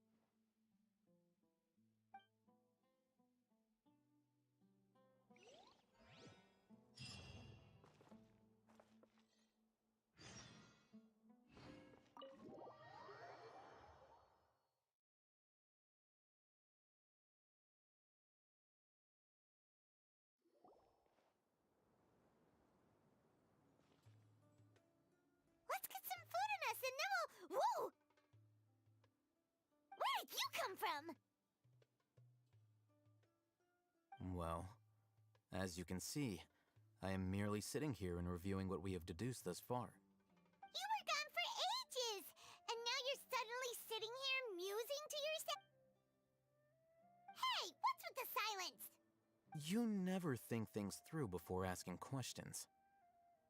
Let's get some food in us and then we'll... Whoa! Where did you come from? Well, as you can see, I am merely sitting here and reviewing what we have deduced thus far. You were gone for ages! And now you're suddenly sitting here musing to yourself? Hey, what's with the silence? You never think things through before asking questions.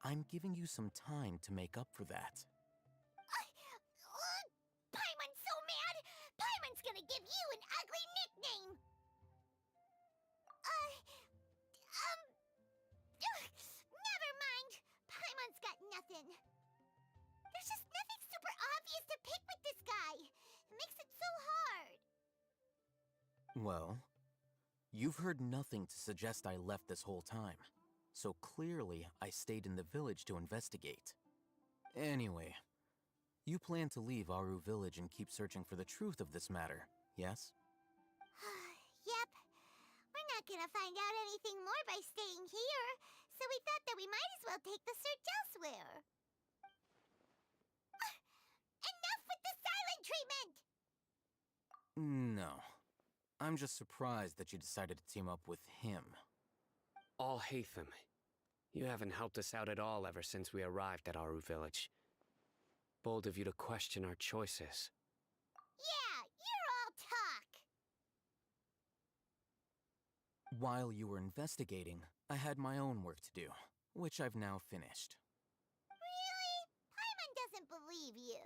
I'm giving you some time to make up for that. Paimon's so mad! Paimon's gonna give you an ugly nickname! Never mind. Paimon's got nothing. There's just nothing super obvious to pick with this guy. It makes it so hard. Well, you've heard nothing to suggest I left this whole time. So clearly, I stayed in the village to investigate. Anyway, you plan to leave Aru village and keep searching for the truth of this matter, yes? Yep. We're not gonna find out anything more by staying here, so we thought that we might as well take the search elsewhere. Enough with the silent treatment! No. I'm just surprised that you decided to team up with him. All Hatham, you haven't helped us out at all ever since we arrived at Aru village. Bold of you to question our choices. Yeah, you're all talk. While you were investigating, I had my own work to do, which I've now finished. Really? Paimon doesn't believe you.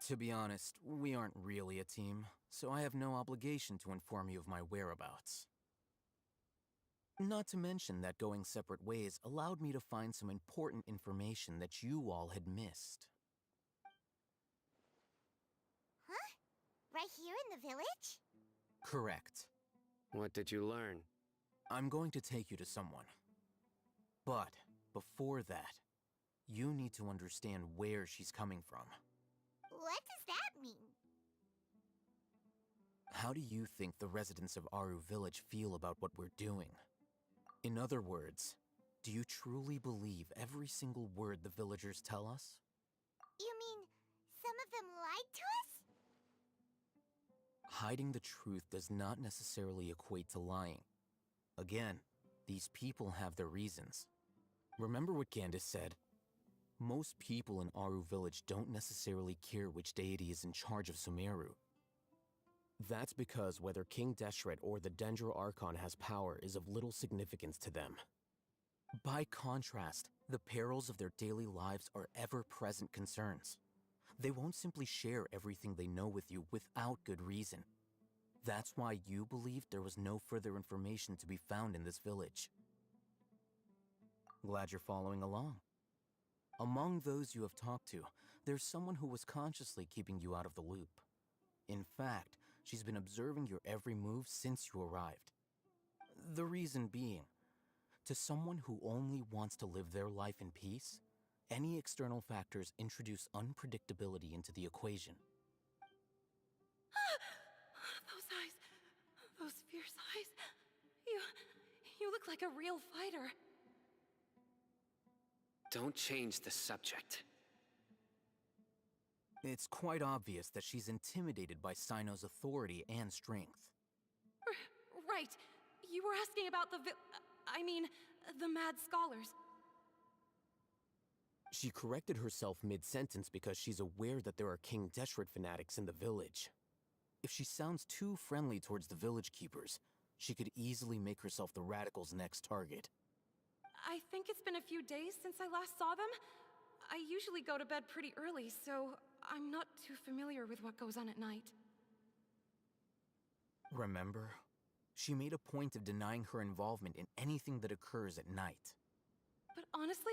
To be honest, we aren't really a team, so I have no obligation to inform you of my whereabouts. Not to mention that going separate ways allowed me to find some important information that you all had missed. Huh? Right here in the village? Correct. What did you learn? I'm going to take you to someone. But before that, you need to understand where she's coming from. What does that mean? How do you think the residents of Aru village feel about what we're doing? In other words, do you truly believe every single word the villagers tell us? You mean some of them lied to us? Hiding the truth does not necessarily equate to lying. Again, these people have their reasons. Remember what Candace said? Most people in Aru village don't necessarily care which deity is in charge of Sumeru. That's because whether King Deshret or the Dendro Archon has power is of little significance to them. By contrast, the perils of their daily lives are ever-present concerns. They won't simply share everything they know with you without good reason. That's why you believed there was no further information to be found in this village. Glad you're following along. Among those you have talked to, there's someone who was consciously keeping you out of the loop. In fact, she's been observing your every move since you arrived. The reason being, to someone who only wants to live their life in peace, any external factors introduce unpredictability into the equation. Those eyes. Those fierce eyes. You look like a real fighter. Don't change the subject. It's quite obvious that she's intimidated by Sino's authority and strength. Right. You were asking about the I mean, the mad scholars. She corrected herself mid-sentence because she's aware that there are King Deshret fanatics in the village. If she sounds too friendly towards the village keepers, she could easily make herself the Radicals' next target. I think it's been a few days since I last saw them. I usually go to bed pretty early, so I'm not too familiar with what goes on at night. Remember? She made a point of denying her involvement in anything that occurs at night. But honestly,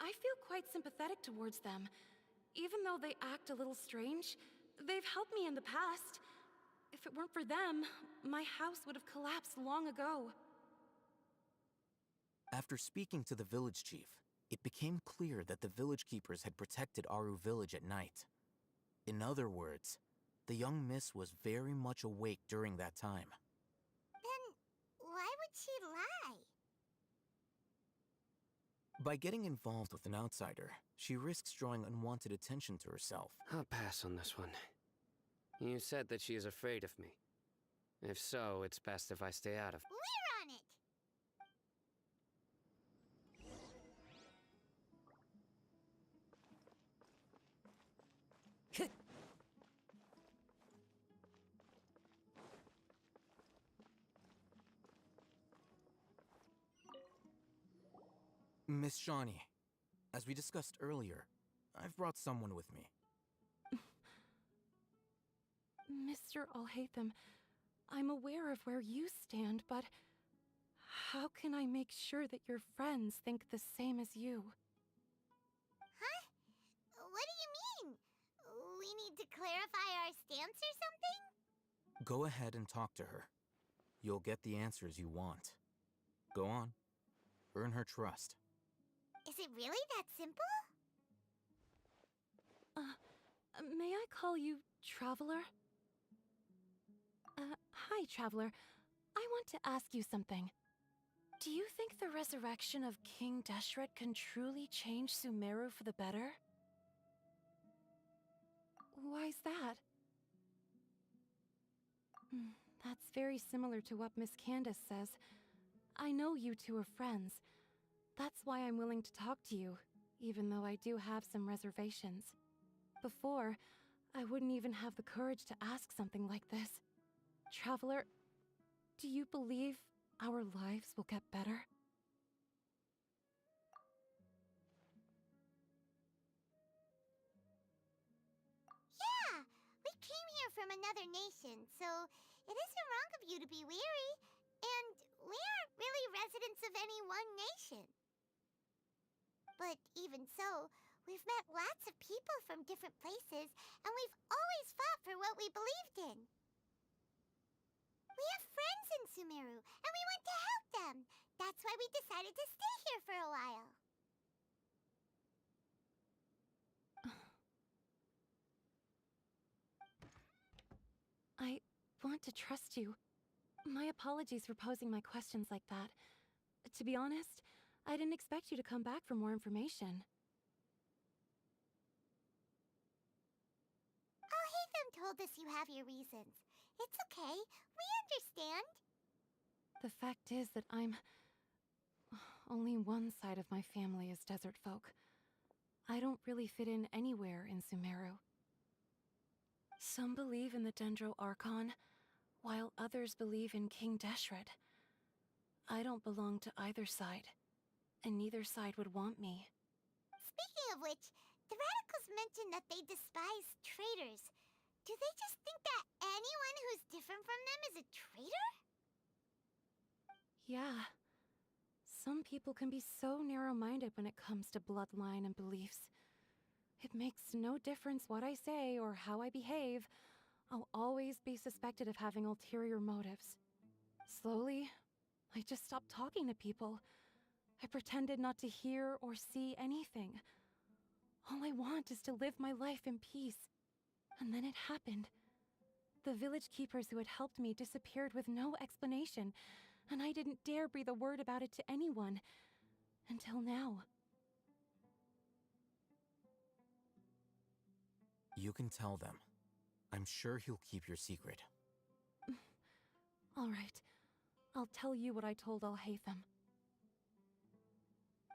I feel quite sympathetic towards them. Even though they act a little strange, they've helped me in the past. If it weren't for them, my house would have collapsed long ago. After speaking to the village chief, it became clear that the village keepers had protected Aru village at night. In other words, the young miss was very much awake during that time. Then why would she lie? By getting involved with an outsider, she risks drawing unwanted attention to herself. I'll pass on this one. You said that she is afraid of me. If so, it's best if I stay out of... We're on it! Miss Shawnee, as we discussed earlier, I've brought someone with me. Mr. Alhaitham, I'm aware of where you stand, but how can I make sure that your friends think the same as you? Huh? What do you mean? We need to clarify our stance or something? Go ahead and talk to her. You'll get the answers you want. Go on. Earn her trust. Is it really that simple? May I call you Traveler? Hi, Traveler. I want to ask you something. Do you think the resurrection of King Deshret can truly change Sumeru for the better? Why's that? That's very similar to what Miss Candace says. I know you two are friends. That's why I'm willing to talk to you, even though I do have some reservations. Before, I wouldn't even have the courage to ask something like this. Traveler, do you believe our lives will get better? Yeah! We came here from another nation, so it isn't wrong of you to be weary. And we aren't really residents of any one nation. But even so, we've met lots of people from different places, and we've always fought for what we believed in. We have friends in Sumeru, and we want to help them. That's why we decided to stay here for a while. I want to trust you. My apologies for posing my questions like that. To be honest, I didn't expect you to come back for more information. Alhaitham told us you have your reasons. It's okay. We understand. The fact is that only one side of my family is desert folk. I don't really fit in anywhere in Sumeru. Some believe in the Dendro Archon, while others believe in King Deshret. I don't belong to either side, and neither side would want me. Speaking of which, the Radicals mentioned that they despise traitors. Do they just think that anyone who's different from them is a traitor? Yeah. Some people can be so narrow-minded when it comes to bloodline and beliefs. It makes no difference what I say or how I behave. I'll always be suspected of having ulterior motives. Slowly, I just stopped talking to people. I pretended not to hear or see anything. All I want is to live my life in peace. And then it happened. The village keepers who had helped me disappeared with no explanation, and I didn't dare breathe a word about it to anyone. Until now. You can tell them. I'm sure he'll keep your secret. All right. I'll tell you what I told Alhaitham.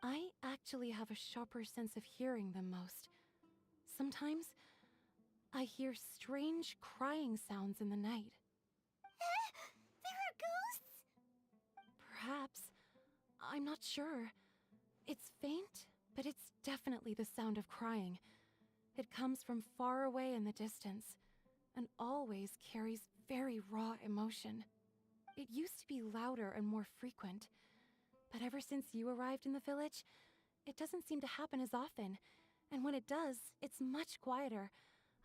I actually have a sharper sense of hearing than most. Sometimes, I hear strange crying sounds in the night. There are ghosts? Perhaps. I'm not sure. It's faint, but it's definitely the sound of crying. It comes from far away in the distance, and always carries very raw emotion. It used to be louder and more frequent, but ever since you arrived in the village, it doesn't seem to happen as often, and when it does, it's much quieter.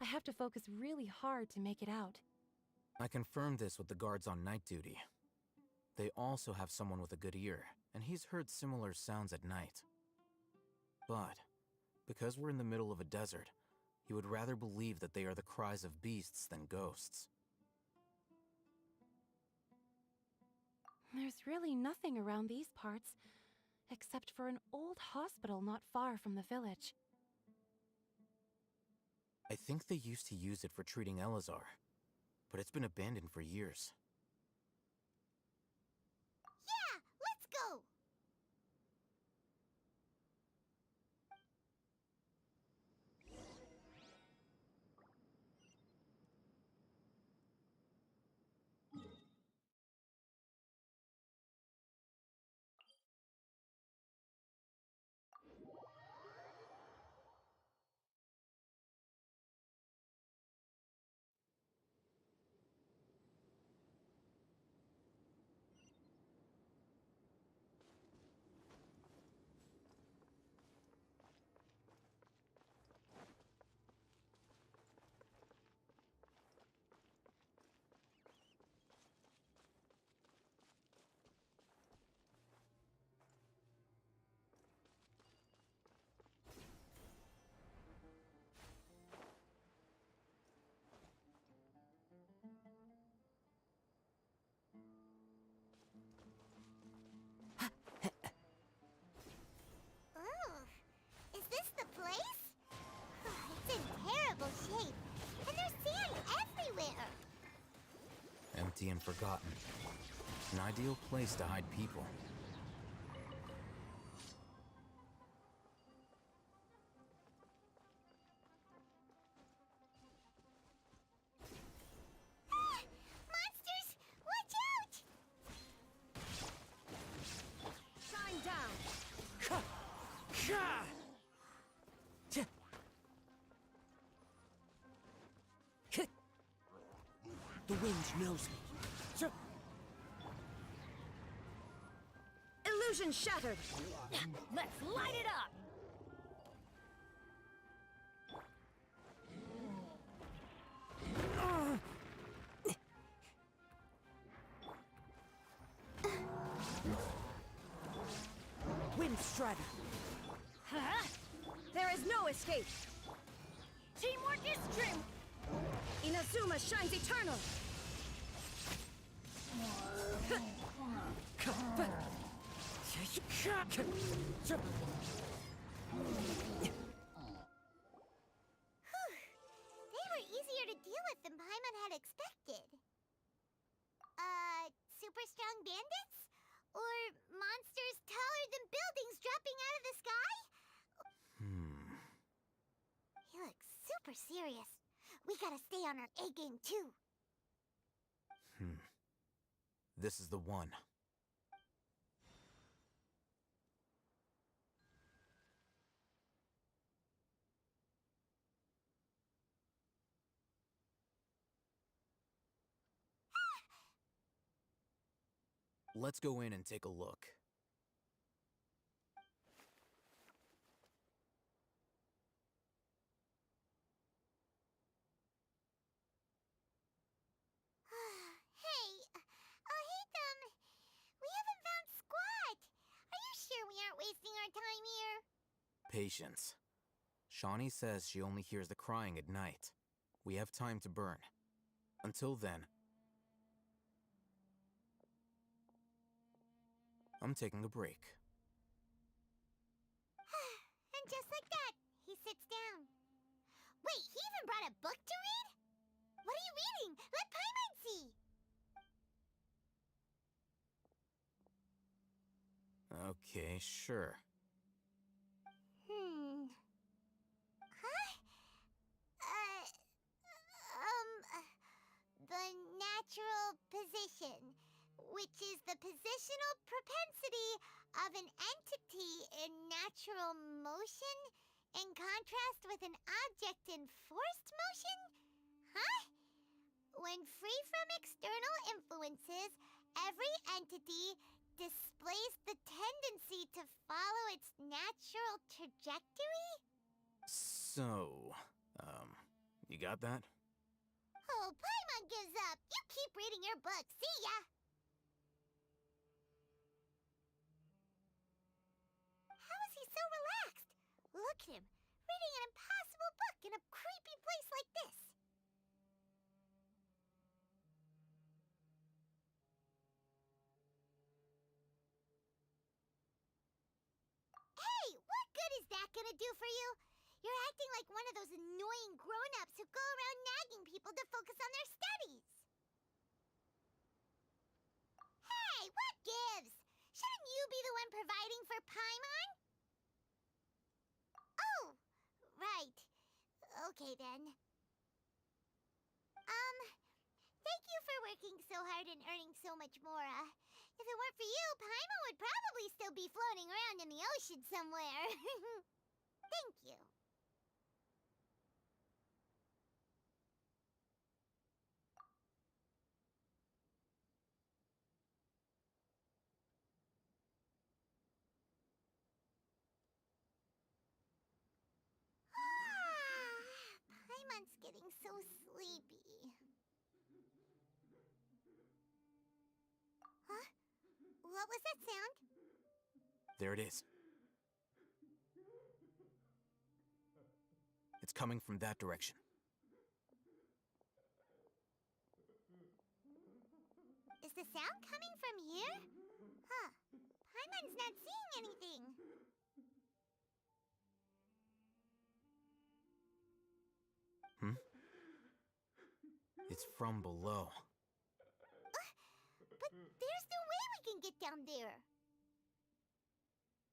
I have to focus really hard to make it out. I confirmed this with the guards on night duty. They also have someone with a good ear, and he's heard similar sounds at night. But, because we're in the middle of a desert, he would rather believe that they are the cries of beasts than ghosts. There's really nothing around these parts, except for an old hospital not far from the village. I think they used to use it for treating Elazar, but it's been abandoned for years. Yeah, let's go! Is this the place? It's in terrible shape, and there's sand everywhere. Empty and forgotten. An ideal place to hide people. Monsters, watch out! Shine down! The wind knows me. Illusion shattered! Let's light it up! Wind Strider. Huh? There is no escape! Teamwork is true! Inazuma shines eternal! They were easier to deal with than Paimon had expected. Super strong bandits? Or monsters taller than buildings dropping out of the sky? He looks super serious. We gotta stay on our A game too. This is the one. Let's go in and take a look. Hey, we haven't found squat. Are you sure we aren't wasting our time here? Patience. Shawnee says she only hears the crying at night. We have time to burn. Until then, I'm taking a break. And just like that, he sits down. Wait, he even brought a book to read? What are you reading? Let Paimon see! Okay, sure. propensity of an entity in natural motion in contrast with an object in forced motion? Huh? When free from external influences, every entity displays the tendency to follow its natural trajectory? So, you got that? Oh, Paimon gives up. You keep reading your book. See ya! How is he so relaxed? Look at him, reading an impossible book in a creepy place like this. Hey, what good is that gonna do for you? You're acting like one of those annoying grown-ups who go around nagging people to focus on their studies. Hey, what gives? Shouldn't you be the one providing for Paimon? Oh, right. Okay then. Thank you for working so hard and earning so much more. If it weren't for you, Paimon would probably still be floating around in the ocean somewhere. Thank you. Paimon's getting so sleepy. Huh? What was that sound? There it is. It's coming from that direction. Is the sound coming from here? Huh. Paimon's not seeing anything. It's from below. But there's no way we can get down there.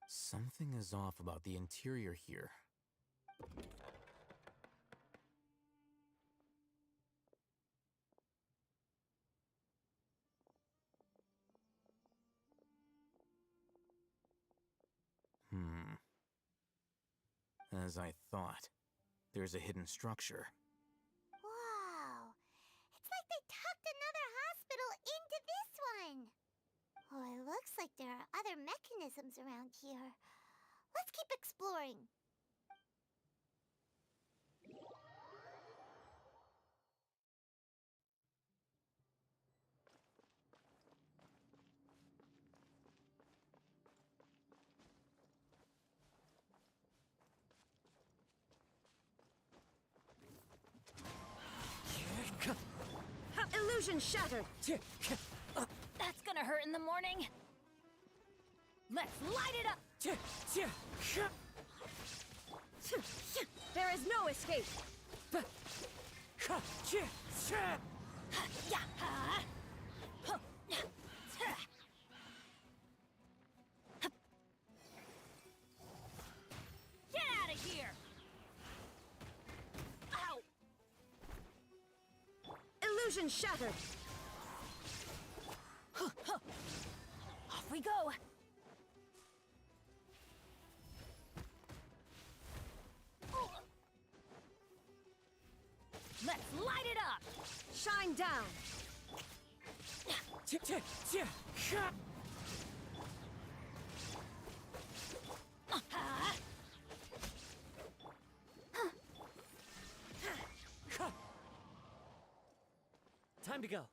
Something is off about the interior here. As I thought, there's a hidden structure. Wow. It's like they tucked another hospital into this one. Oh, it looks like there are other mechanisms around here. Let's keep exploring. Illusion shattered! That's gonna hurt in the morning. Let's light it up! There is no escape! Get out of here! Ow! Illusion shattered! Off we go! Let's light it up! Shine down! Time to go.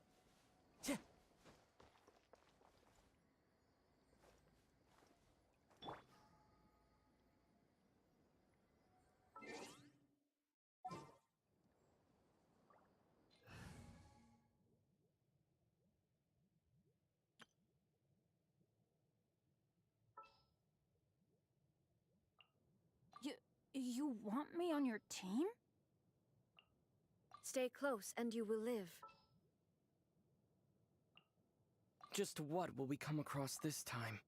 You want me on your team? Stay close and you will live. Just what will we come across this time?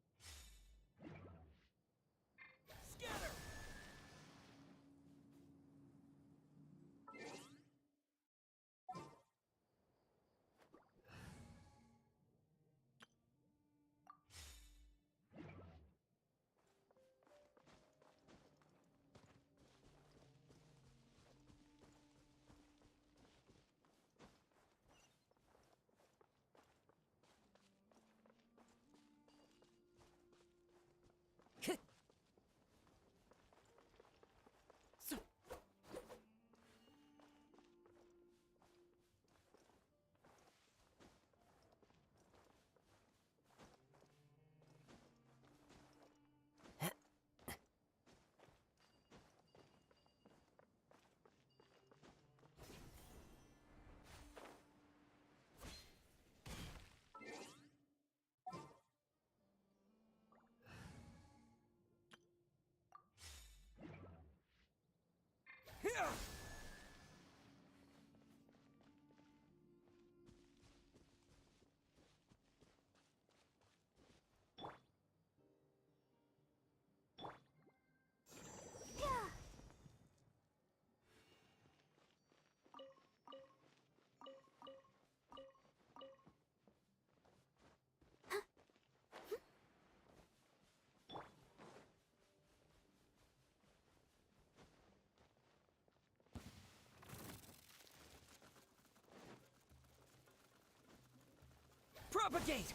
Propagate!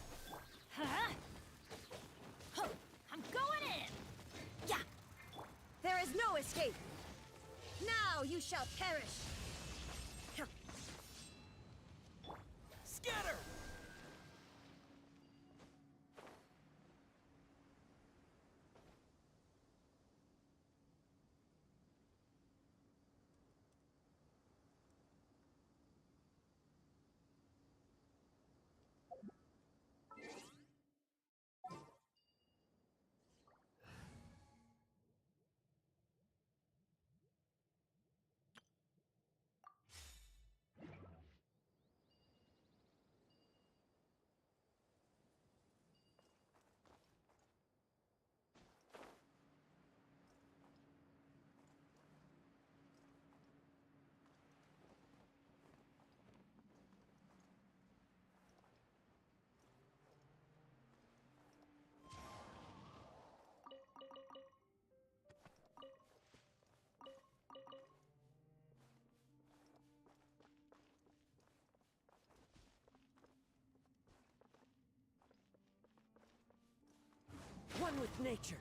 Huh? Huh. I'm going in! Yeah! There is no escape! Now you shall perish! Huh. Scatter! One with nature.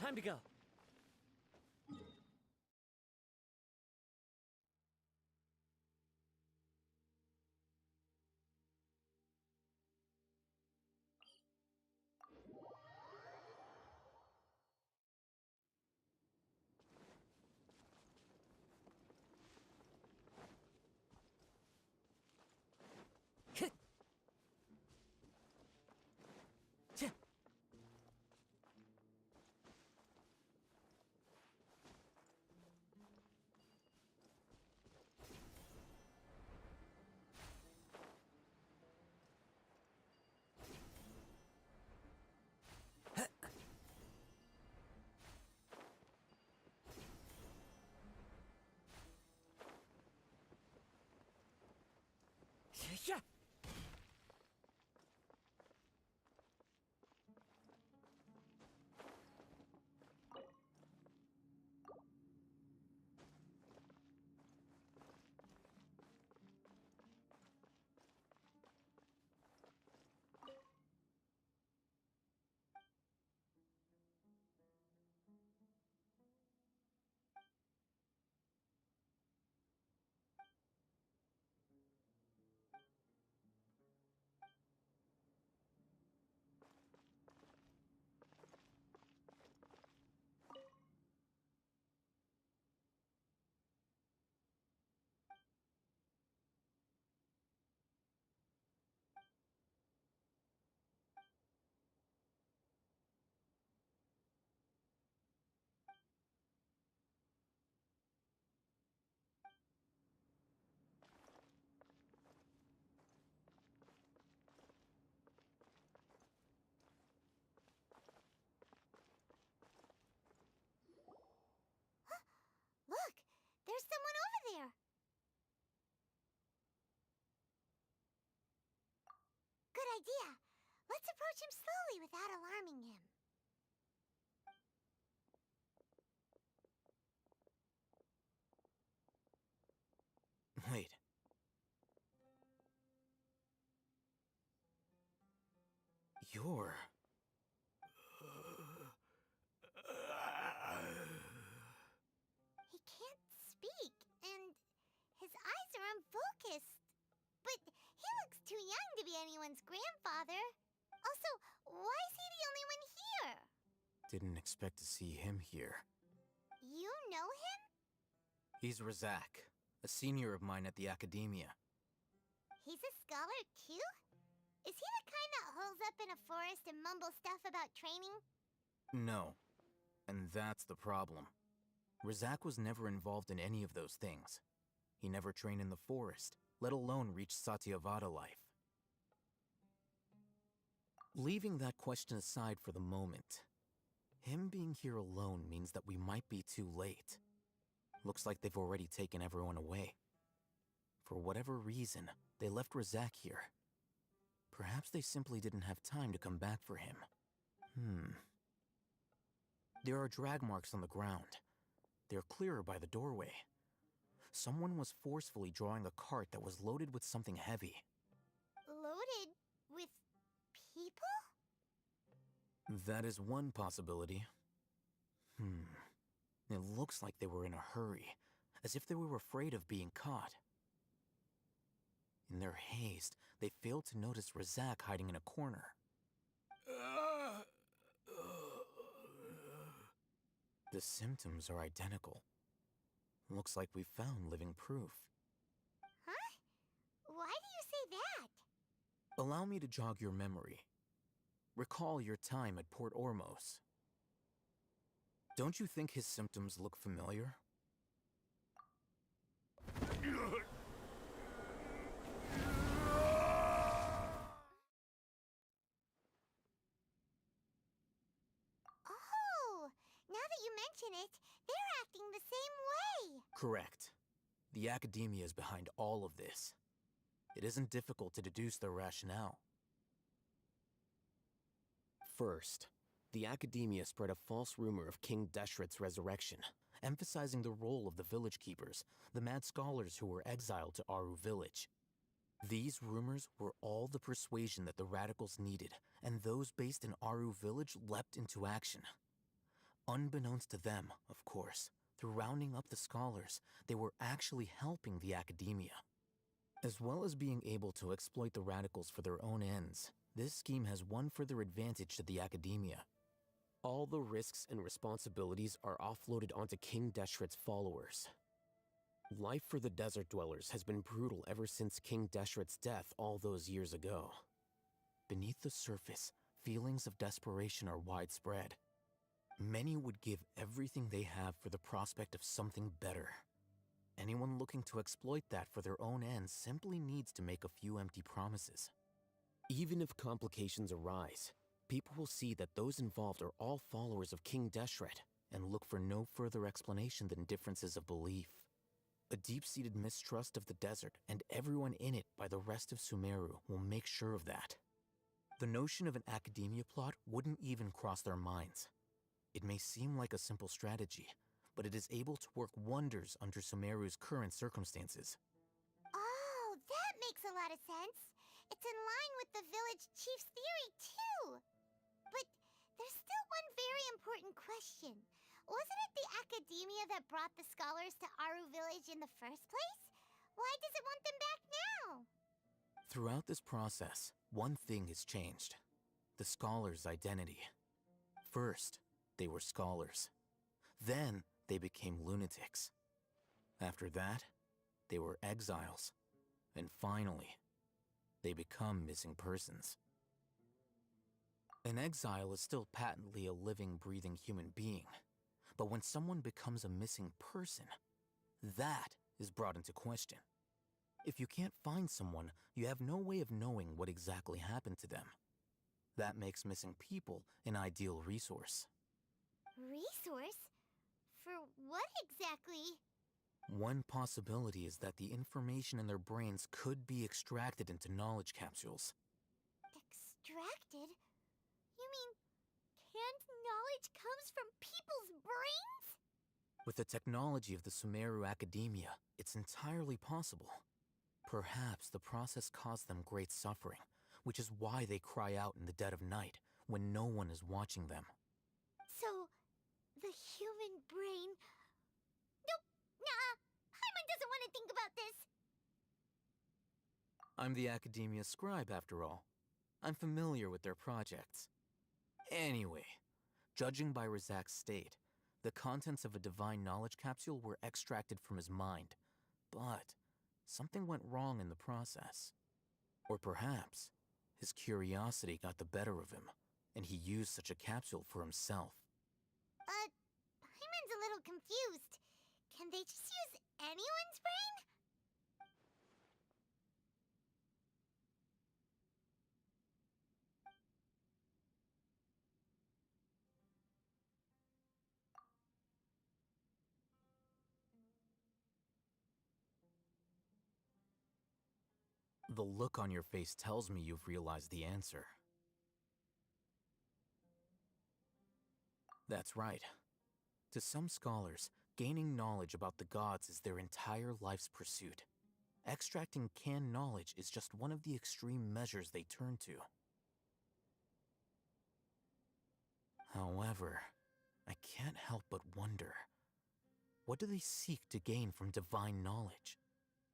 Time to go. idea. Let's approach him slowly without alarming him. Wait. You're... He can't speak, and his eyes are unfocused. But he looks too young to be anyone's grandfather. Also, why is he the only one here? Didn't expect to see him here. You know him? He's Razak, a senior of mine at the Academia. He's a scholar too? Is he the kind that holes up in a forest and mumbles stuff about training? No. And that's the problem. Razak was never involved in any of those things. He never trained in the forest, let alone reach Satyavada life. Leaving that question aside for the moment, him being here alone means that we might be too late. Looks like they've already taken everyone away. For whatever reason, they left Razak here. Perhaps they simply didn't have time to come back for him. There are drag marks on the ground. They're clearer by the doorway. Someone was forcefully drawing a cart that was loaded with something heavy. Loaded with people? That is one possibility. It looks like they were in a hurry, as if they were afraid of being caught. In their haste, they failed to notice Razak hiding in a corner. The symptoms are identical. Looks like we found living proof. Huh? Why do you say that? Allow me to jog your memory. Recall your time at Port Ormos. Don't you think his symptoms look familiar? Oh, now that you mention it, they're acting the same way. Correct. The Academia is behind all of this. It isn't difficult to deduce their rationale. First, the Academia spread a false rumor of King Deshret's resurrection, emphasizing the role of the village keepers, the mad scholars who were exiled to Aru village. These rumors were all the persuasion that the radicals needed, and those based in Aru village leapt into action. Unbeknownst to them, of course, through rounding up the scholars, they were actually helping the Academia. As well as being able to exploit the radicals for their own ends, this scheme has one further advantage to the Academia. all the risks and responsibilities are offloaded onto King Deshret's followers. Life for the desert dwellers has been brutal ever since King Deshret's death all those years ago. Beneath the surface, feelings of desperation are widespread. Many would give everything they have for the prospect of something better. Anyone looking to exploit that for their own ends simply needs to make a few empty promises. Even if complications arise, people will see that those involved are all followers of King Deshret, and look for no further explanation than differences of belief. A deep-seated mistrust of the desert and everyone in it by the rest of Sumeru will make sure of that. The notion of an academia plot wouldn't even cross their minds. It may seem like a simple strategy, but it is able to work wonders under Sumeru's current circumstances. Oh, that makes a lot of sense. It's in line with the village chief's theory, too. But there's still one very important question. Wasn't it the academia that brought the scholars to Aru village in the first place? Why does it want them back now? Throughout this process, one thing has changed. The scholars' identity. First, they were scholars. Then, they became lunatics. After that, they were exiles. And finally, they become missing persons. An exile is still patently a living, breathing human being. But when someone becomes a missing person, that is brought into question. If you can't find someone, you have no way of knowing what exactly happened to them. That makes missing people an ideal resource. Resource? For what exactly? One possibility is that the information in their brains could be extracted into knowledge capsules. Extracted? You mean canned knowledge comes from people's brains? With the technology of the Sumeru Academia, it's entirely possible. Perhaps the process caused them great suffering, which is why they cry out in the dead of night, when no one is watching them. So, the human brain... Nope, nah, Paimon doesn't want to think about this. I'm the Academia scribe, after all. I'm familiar with their projects. Anyway, judging by Razak's state, the contents of a divine knowledge capsule were extracted from his mind, but something went wrong in the process. Or perhaps his curiosity got the better of him, and he used such a capsule for himself. Paimon's a little confused. Can they just use anyone's brain? The look on your face tells me you've realized the answer. That's right. To some scholars, gaining knowledge about the gods is their entire life's pursuit. Extracting canned knowledge is just one of the extreme measures they turn to. However, I can't help but wonder, what do they seek to gain from divine knowledge?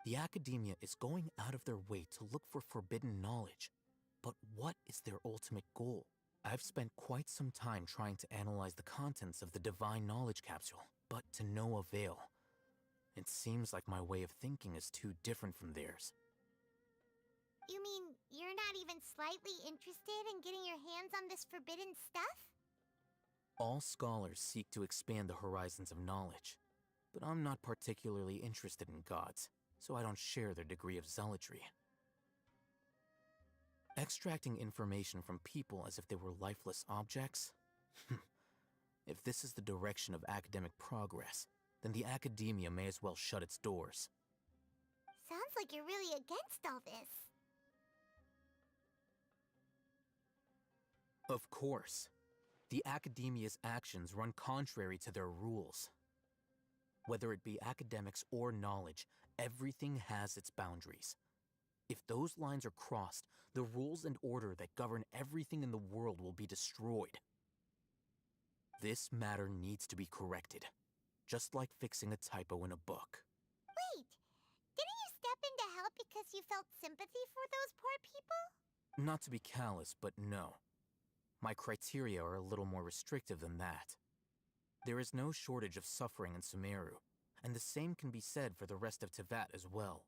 The Academia is going out of their way to look for forbidden knowledge, but what is their ultimate goal? I've spent quite some time trying to analyze the contents of the divine knowledge capsule, but to no avail. It seems like my way of thinking is too different from theirs. You mean you're not even slightly interested in getting your hands on this forbidden stuff? All scholars seek to expand the horizons of knowledge, but I'm not particularly interested in gods, so I don't share their degree of zealotry. Extracting information from people as if they were lifeless objects? If this is the direction of academic progress, then the Academia may as well shut its doors. Sounds like you're really against all this. Of course. The Academia's actions run contrary to their rules. Whether it be academics or knowledge, everything has its boundaries. If those lines are crossed, the rules and order that govern everything in the world will be destroyed. This matter needs to be corrected, just like fixing a typo in a book. Wait, didn't you step in to help because you felt sympathy for those poor people? Not to be callous, but no. My criteria are a little more restrictive than that. There is no shortage of suffering in Sumeru, and the same can be said for the rest of Teyvat as well.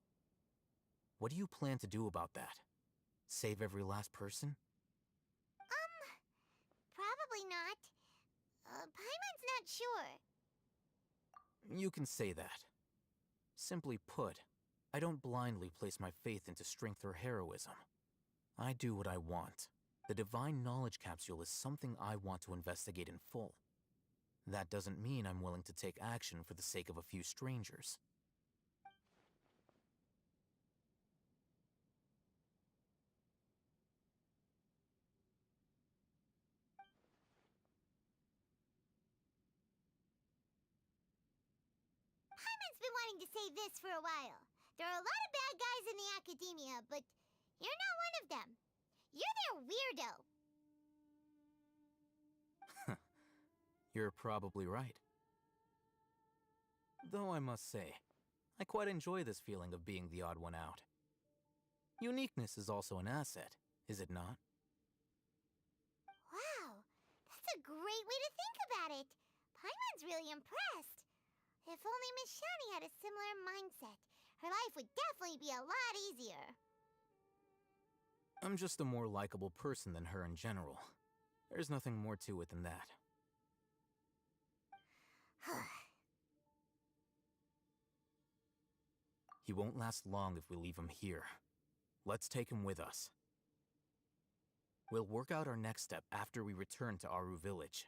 What do you plan to do about that? Save every last person? Probably not. Paimon's not sure. You can say that. Simply put, I don't blindly place my faith into strength or heroism. I do what I want. The divine knowledge capsule is something I want to investigate in full. That doesn't mean I'm willing to take action for the sake of a few strangers. Paimon's been wanting to say this for a while. There are a lot of bad guys in the Academia, but you're not one of them. You're their weirdo. You're probably right. Though I must say, I quite enjoy this feeling of being the odd one out. Uniqueness is also an asset, is it not? Wow, that's a great way to think about it. Paimon's really impressed. If only Miss Shani had a similar mindset, her life would definitely be a lot easier. I'm just a more likable person than her in general. There's nothing more to it than that. He won't last long if we leave him here. Let's take him with us. We'll work out our next step after we return to Aru Village.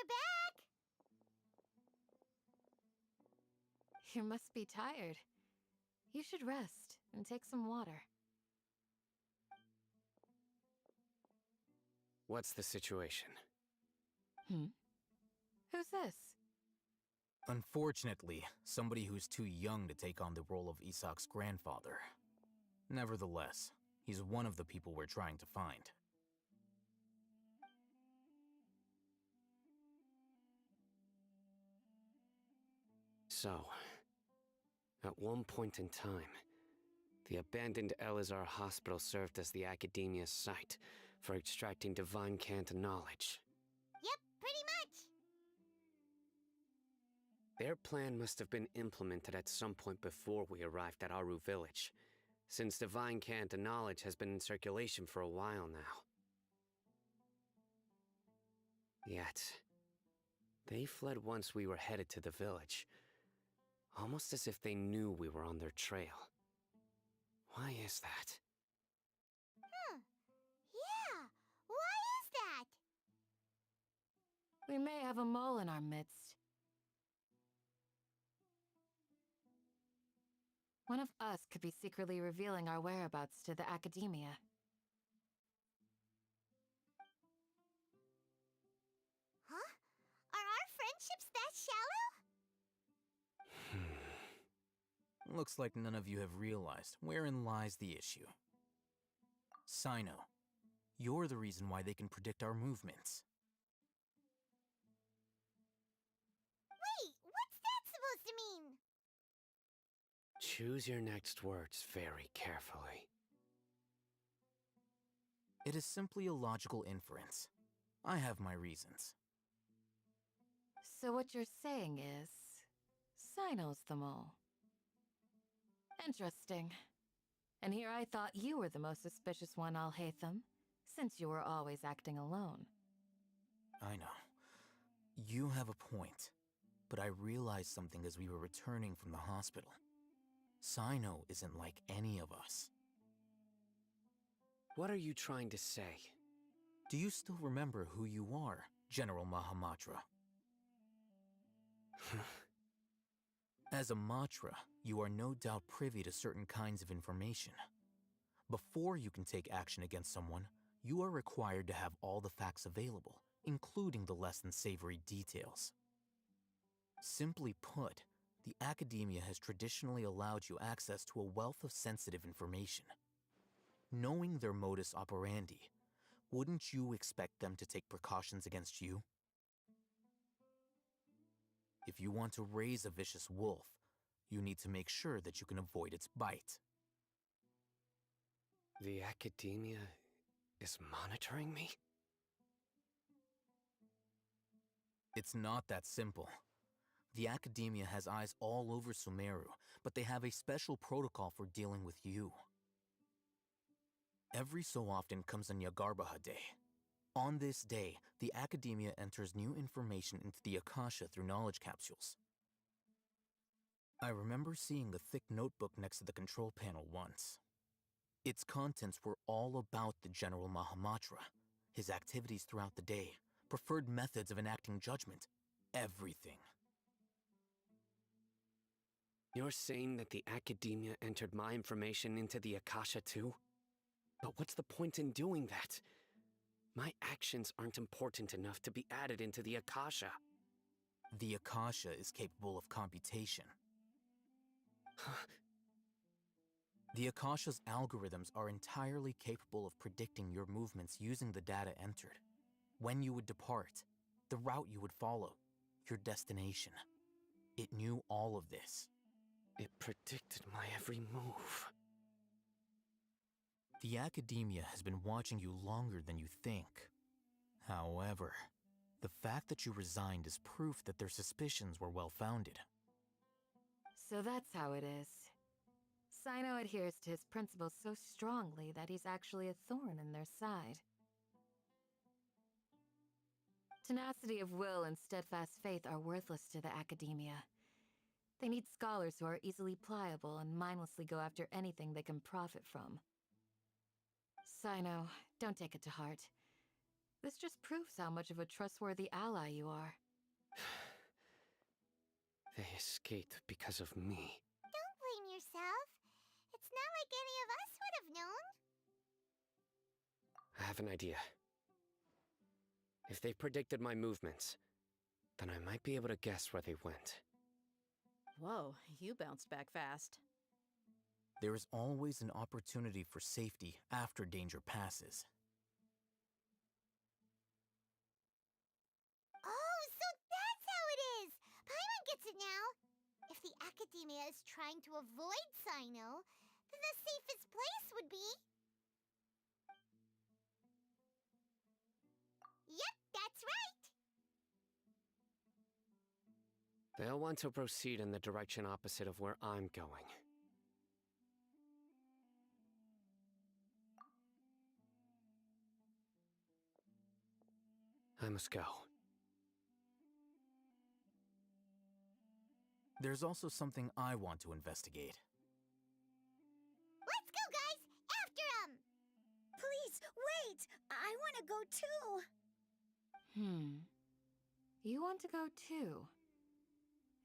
We're back! You must be tired. You should rest and take some water. What's the situation? Who's this? Unfortunately, somebody who's too young to take on the role of Isak's grandfather. Nevertheless, he's one of the people we're trying to find. So, at one point in time, the abandoned Elazar Hospital served as the Academia's site for extracting divine cant knowledge. Yep, pretty much! Their plan must have been implemented at some point before we arrived at Aru Village, since divine cant knowledge has been in circulation for a while now. Yet, they fled once we were headed to the village, almost as if they knew we were on their trail. Why is that? Yeah, why is that? We may have a mole in our midst. One of us could be secretly revealing our whereabouts to the Academia. Huh? Are our friendships that shallow? Looks like none of you have realized wherein lies the issue. Sino, you're the reason why they can predict our movements. Wait, what's that supposed to mean? Choose your next words very carefully. It is simply a logical inference. I have my reasons. So what you're saying is, Sino's the mole. Interesting. And here I thought you were the most suspicious one, Alhaitham, since you were always acting alone. I know. You have a point. But I realized something as we were returning from the hospital. Sino isn't like any of us. What are you trying to say? Do you still remember who you are, General Mahamatra? As a Matra, you are no doubt privy to certain kinds of information. Before you can take action against someone, you are required to have all the facts available, including the less than savory details. Simply put, the Academia has traditionally allowed you access to a wealth of sensitive information. Knowing their modus operandi, wouldn't you expect them to take precautions against you? If you want to raise a vicious wolf, you need to make sure that you can avoid its bite. The Academia is monitoring me? It's not that simple. The Academia has eyes all over Sumeru, but they have a special protocol for dealing with you. Every so often comes a Nyagarbaha Day. On this day, the Academia enters new information into the Akasha through knowledge capsules. I remember seeing the thick notebook next to the control panel once. Its contents were all about the General Mahamatra, his activities throughout the day, preferred methods of enacting judgment, everything. You're saying that the Academia entered my information into the Akasha too? But what's the point in doing that? My actions aren't important enough to be added into the Akasha. The Akasha is capable of computation. The Akasha's algorithms are entirely capable of predicting your movements using the data entered. When you would depart, the route you would follow, your destination. It knew all of this. It predicted my every move. The Academia has been watching you longer than you think. However, the fact that you resigned is proof that their suspicions were well-founded. So that's how it is. Sino adheres to his principles so strongly that he's actually a thorn in their side. Tenacity of will and steadfast faith are worthless to the Academia. They need scholars who are easily pliable and mindlessly go after anything they can profit from. Sino, don't take it to heart. This just proves how much of a trustworthy ally you are. They escaped because of me. Don't blame yourself. It's not like any of us would have known. I have an idea. If they predicted my movements, then I might be able to guess where they went. Whoa, you bounced back fast. There is always an opportunity for safety after danger passes. Oh, so that's how it is! Paimon gets it now. If the Academia is trying to avoid Cyno, then the safest place would be... Yep, that's right! They'll want to proceed in the direction opposite of where I'm going. I must go. There's also something I want to investigate. Let's go, guys! After him! Please, wait! I want to go too! You want to go too?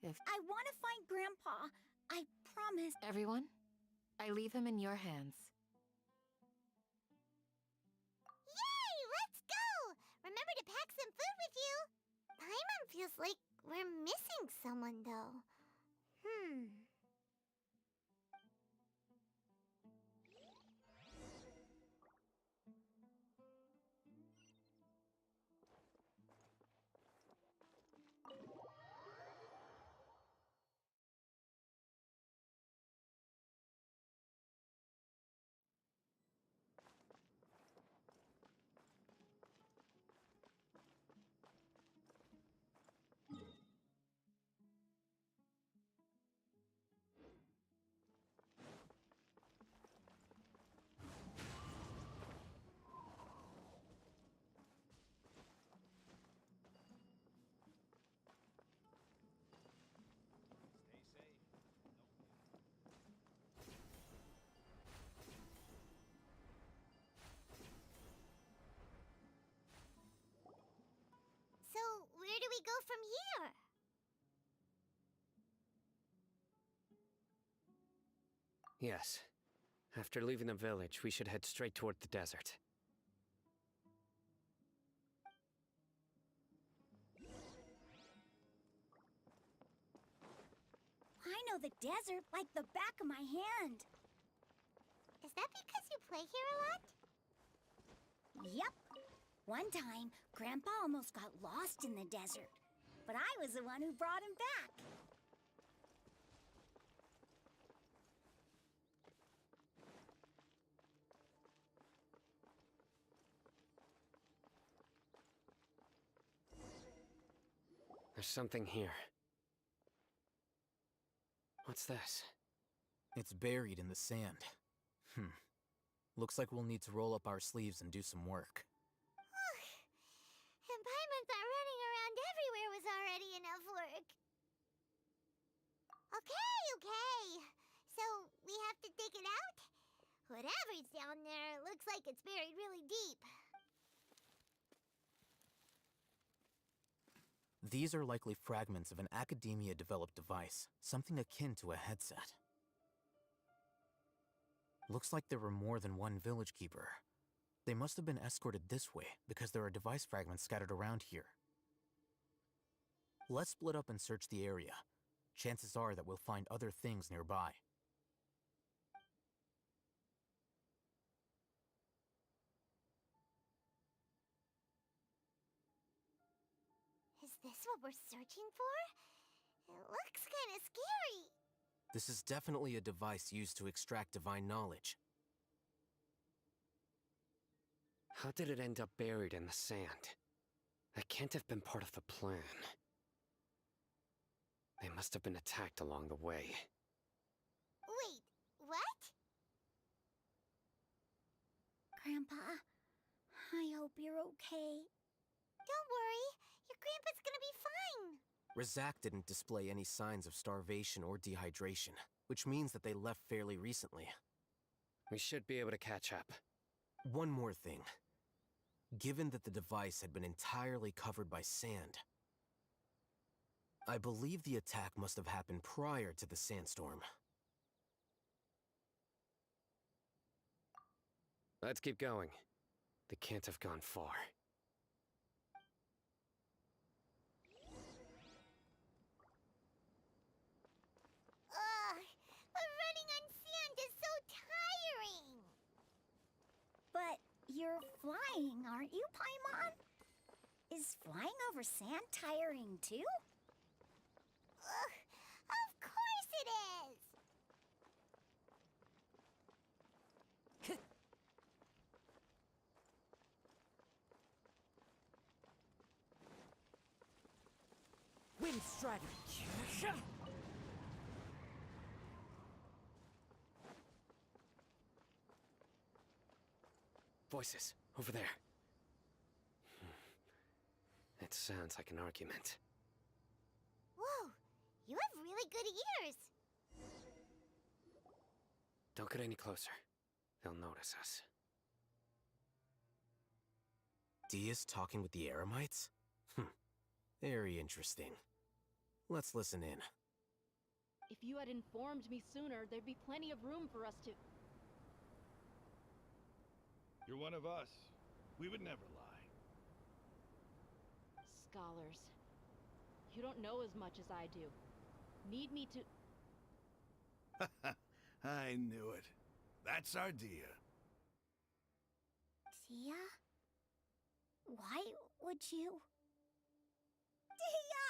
I want to find Grandpa. I promise. Everyone, I leave him in your hands. Yay! Let's go! Remember to pack some food with you! Paimon feels like we're missing someone, though. So, where do we go from here? Yes. After leaving the village, we should head straight toward the desert. I know the desert like the back of my hand. Is that because you play here a lot? Yep. One time, Grandpa almost got lost in the desert, but I was the one who brought him back. There's something here. What's this? It's buried in the sand. Looks like we'll need to roll up our sleeves and do some work. And Paimon thought running around everywhere was already enough work. Okay. So, we have to dig it out? Whatever's down there looks like it's buried really deep. These are likely fragments of an Academia-developed device, something akin to a headset. Looks like there were more than one village keeper. They must have been escorted this way, because there are device fragments scattered around here. Let's split up and search the area. Chances are that we'll find other things nearby. Is this what we're searching for? It looks kinda scary. This is definitely a device used to extract divine knowledge. How did it end up buried in the sand? That can't have been part of the plan. They must have been attacked along the way. Wait, what? Grandpa, I hope you're okay. Don't worry, your grandpa's gonna be fine. Razak didn't display any signs of starvation or dehydration, which means that they left fairly recently. We should be able to catch up. One more thing. given that the device had been entirely covered by sand. I believe the attack must have happened prior to the sandstorm. Let's keep going. They can't have gone far. Ugh, but running on sand is so tiring. But you're flying, aren't you, Paimon? Is flying over sand tiring too? Ugh, of course it is. Wind strategy. Voices, over there. It sounds like an argument. Whoa, you have really good ears. Don't get any closer. They'll notice us. Dia's talking with the Eremites? Very interesting. Let's listen in. If you had informed me sooner, there'd be plenty of room for us to... You're one of us. We would never lie. Scholars. You don't know as much as I do. Need me to... I knew it. That's our Dia. Dia? Why would you... Dia!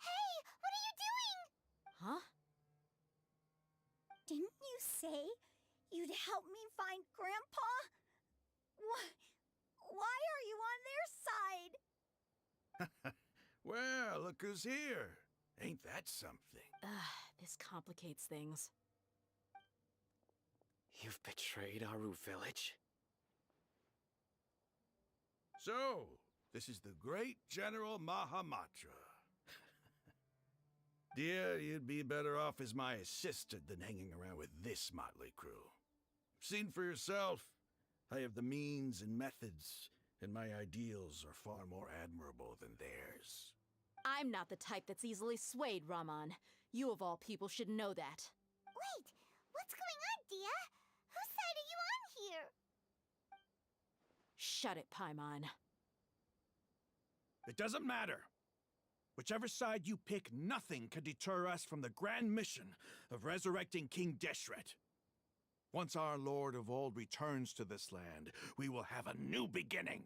Hey, what are you doing? Huh? Didn't you say you'd help me find Grandpa? Why are you on their side? Well, look who's here. Ain't that something? This complicates things. You've betrayed Aru village? So, this is the great General Mahamatra. Dear, you'd be better off as my assistant than hanging around with this motley crew. Seen for yourself, I have the means and methods, and my ideals are far more admirable than theirs. I'm not the type that's easily swayed, Raman. You of all people should know that. Wait, what's going on, Dia? Whose side are you on here? Shut it, Paimon. It doesn't matter. Whichever side you pick, nothing can deter us from the grand mission of resurrecting King Deshret. Once our Lord of Old returns to this land, we will have a new beginning.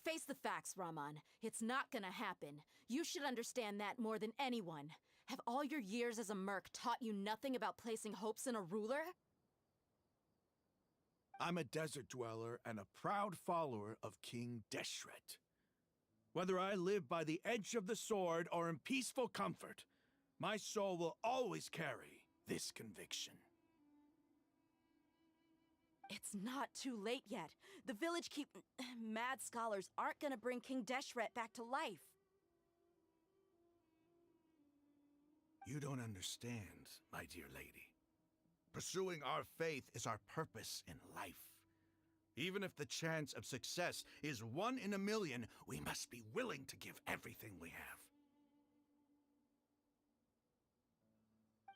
Face the facts, Raman. It's not gonna happen. You should understand that more than anyone. Have all your years as a merc taught you nothing about placing hopes in a ruler? I'm a desert dweller and a proud follower of King Deshret. Whether I live by the edge of the sword or in peaceful comfort, my soul will always carry this conviction. It's not too late yet. The village mad scholars aren't gonna bring King Deshret back to life. You don't understand, my dear lady. Pursuing our faith is our purpose in life. Even if the chance of success is 1 in a million, we must be willing to give everything we have.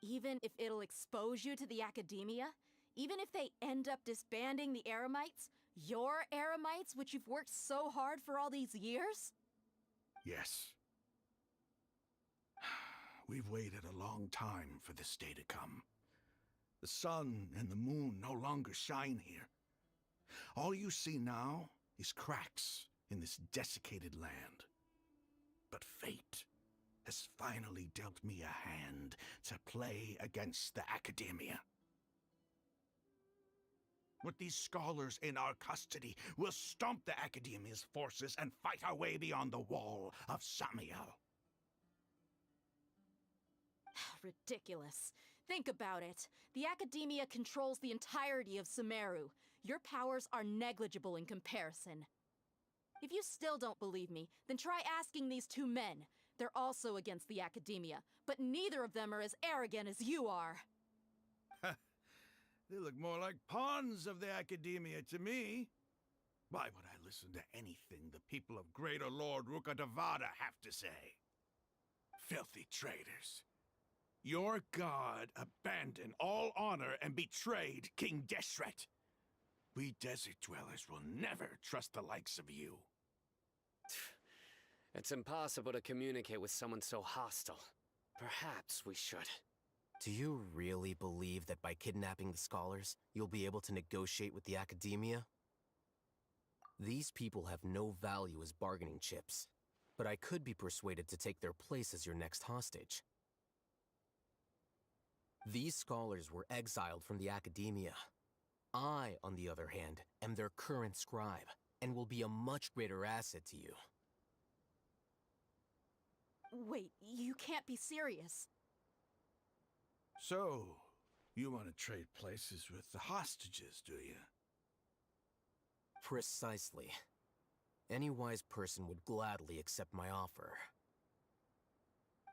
Even if it'll expose you to the academia? Even if they end up disbanding the Eremites? Your Eremites, which you've worked so hard for all these years? Yes. We've waited a long time for this day to come. The sun and the moon no longer shine here. All you see now is cracks in this desiccated land. But fate has finally dealt me a hand to play against the academia. With these scholars in our custody, we'll stomp the academia's forces and fight our way beyond the wall of Samiel. Ridiculous. Think about it. The academia controls the entirety of Sumeru. Your powers are negligible in comparison. If you still don't believe me, then try asking these 2 men. They're also against the academia, but neither of them are as arrogant as you are. They look more like pawns of the Academia to me. Why would I listen to anything the people of Greater Lord Rukkhadevada have to say? Filthy traitors. Your god abandoned all honor and betrayed King Deshret. We desert dwellers will never trust the likes of you. It's impossible to communicate with someone so hostile. Perhaps we should. Do you really believe that by kidnapping the scholars, you'll be able to negotiate with the Academia? These people have no value as bargaining chips, but I could be persuaded to take their place as your next hostage. These scholars were exiled from the Academia. I, on the other hand, am their current scribe, and will be a much greater asset to you. Wait, you can't be serious. So, you want to trade places with the hostages, do you? Precisely. Any wise person would gladly accept my offer.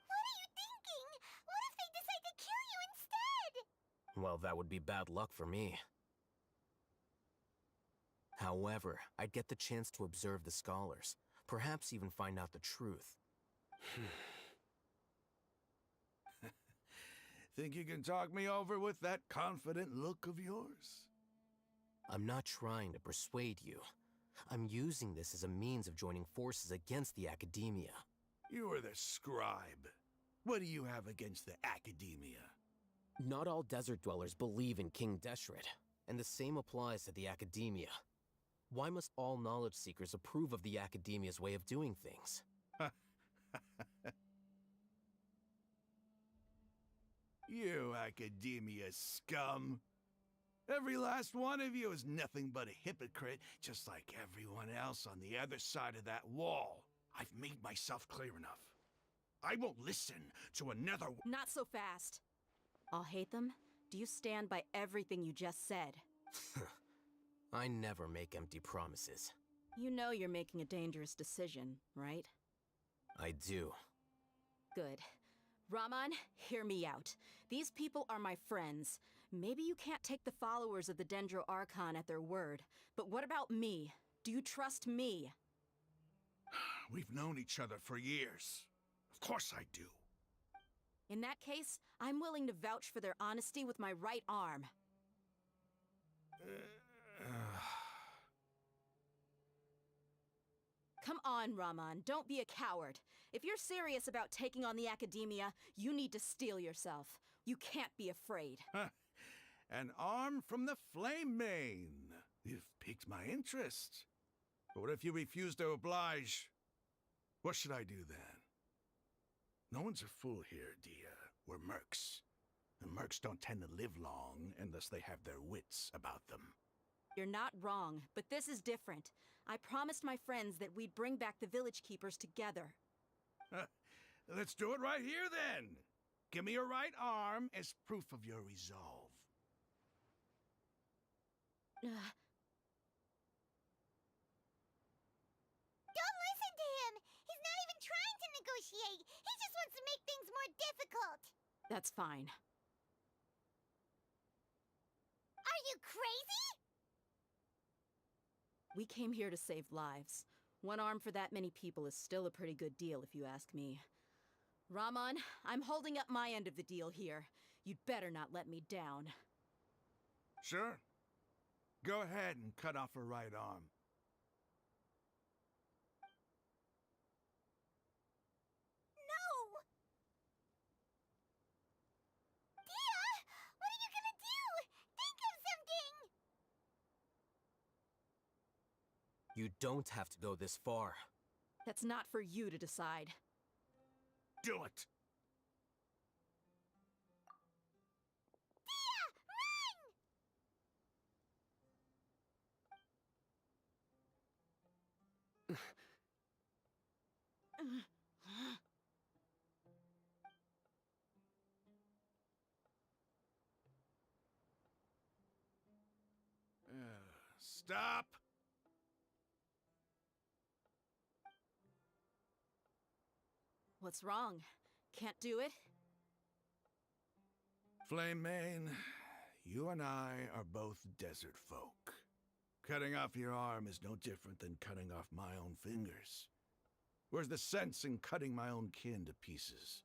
What are you thinking? What if they decide to kill you instead? Well, that would be bad luck for me. However, I'd get the chance to observe the scholars, perhaps even find out the truth. Think you can talk me over with that confident look of yours? I'm not trying to persuade you. I'm using this as a means of joining forces against the Academia. You are the scribe. What do you have against the Academia? Not all desert dwellers believe in King Deshret, and the same applies to the Academia. Why must all knowledge seekers approve of the Academia's way of doing things? You Academia scum. Every last one of you is nothing but a hypocrite, just like everyone else on the other side of that wall. I've made myself clear enough. I won't listen to another... Not so fast. I'll hate them. Do you stand by everything you just said? I never make empty promises. You know you're making a dangerous decision, right? I do. Good. Raman, hear me out. These people are my friends. Maybe you can't take the followers of the Dendro Archon at their word, but what about me? Do you trust me? We've known each other for years. Of course I do. In that case, I'm willing to vouch for their honesty with my right arm. Come on, Raman, don't be a coward. If you're serious about taking on the Academia, you need to steel yourself. You can't be afraid. An arm from the Flame Mane. You've piqued my interest. But what if you refuse to oblige? What should I do then? No one's a fool here, Dia. We're mercs. And mercs don't tend to live long unless they have their wits about them. You're not wrong, but this is different. I promised my friends that we'd bring back the village keepers together. Let's do it right here then. Give me your right arm as proof of your resolve. Don't listen to him! He's not even trying to negotiate! He just wants to make things more difficult! That's fine. Are you crazy? We came here to save lives. One arm for that many people is still a pretty good deal, if you ask me. Raman, I'm holding up my end of the deal here. You'd better not let me down. Sure. Go ahead and cut off her right arm. No! Dia! What are you gonna do? Think of something! You don't have to go this far. That's not for you to decide. Do it! Stop! What's wrong? Can't do it? Flame Mane, you are and I are both desert folk. Cutting off your arm is no different than cutting off my own fingers. Where's the sense in cutting my own kin to pieces?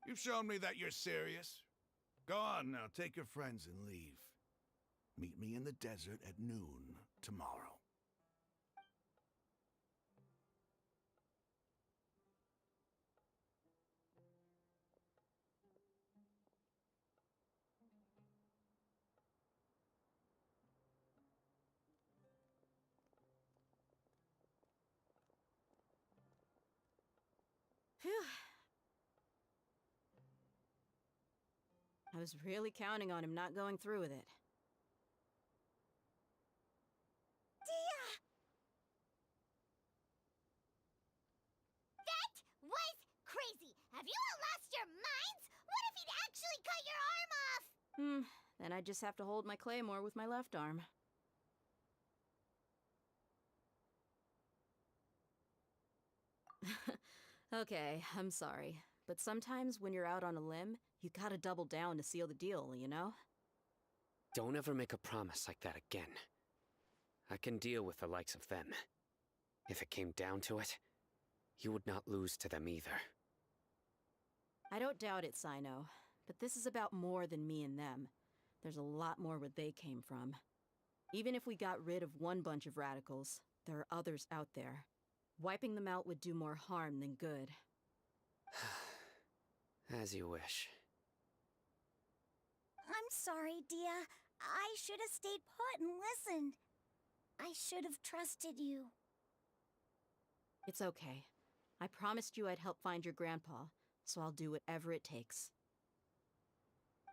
You've shown me that you're serious. Go on now, take your friends and leave. Meet me in the desert at noon tomorrow. Phew. I was really counting on him not going through with it. Dia! That was crazy! Have you all lost your minds? What if he'd actually cut your arm off? Then I just have to hold my claymore with my left arm. Okay, I'm sorry. But sometimes when you're out on a limb, you gotta double down to seal the deal, you know? Don't ever make a promise like that again. I can deal with the likes of them. If it came down to it, you would not lose to them either. I don't doubt it, Sino. But this is about more than me and them. There's a lot more where they came from. Even if we got rid of one bunch of radicals, there are others out there. Wiping them out would do more harm than good. As you wish. I'm sorry, Dia. I should have stayed put and listened. I should have trusted you. It's okay. I promised you I'd help find your grandpa, so I'll do whatever it takes.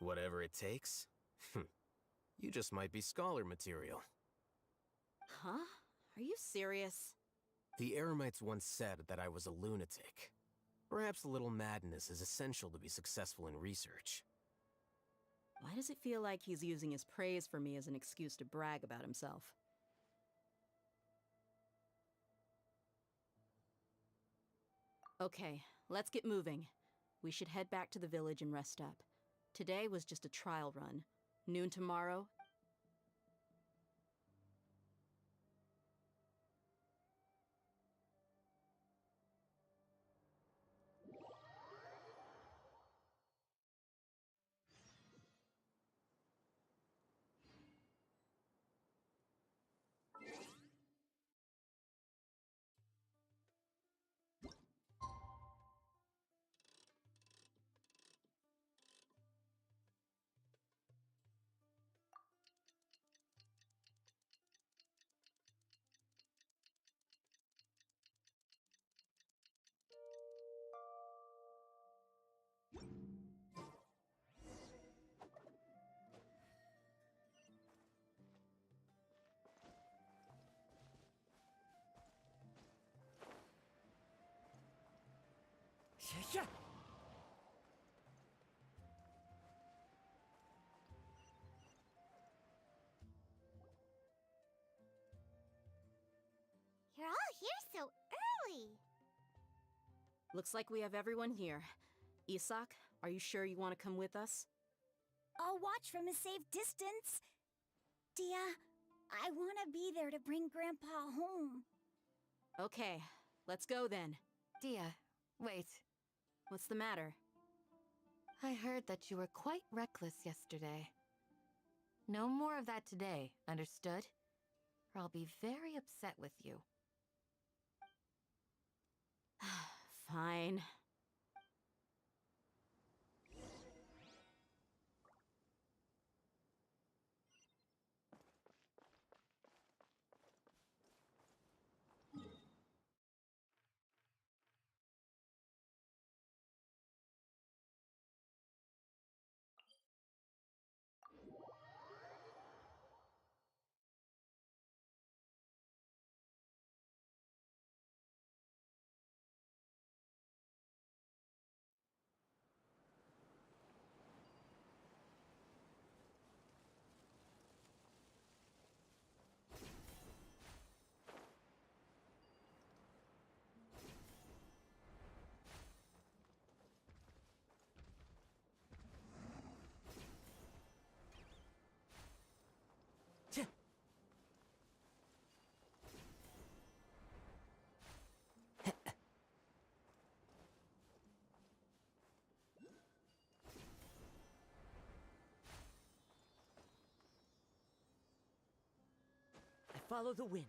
Whatever it takes? You just might be scholar material. Huh? Are you serious? The Eremites once said that I was a lunatic. Perhaps a little madness is essential to be successful in research. Why does it feel like he's using his praise for me as an excuse to brag about himself? Okay, let's get moving. We should head back to the village and rest up. Today was just a trial run. Noon tomorrow, Yeah. You're all here so early. looks like we have everyone here. Isak, are you sure you want to come with us? I'll watch from a safe distance. Dia, I want to be there to bring Grandpa home. Okay, let's go then. Dia, wait. What's the matter? I heard that you were quite reckless yesterday. No more of that today, understood? Or I'll be very upset with you. Fine. Follow the wind.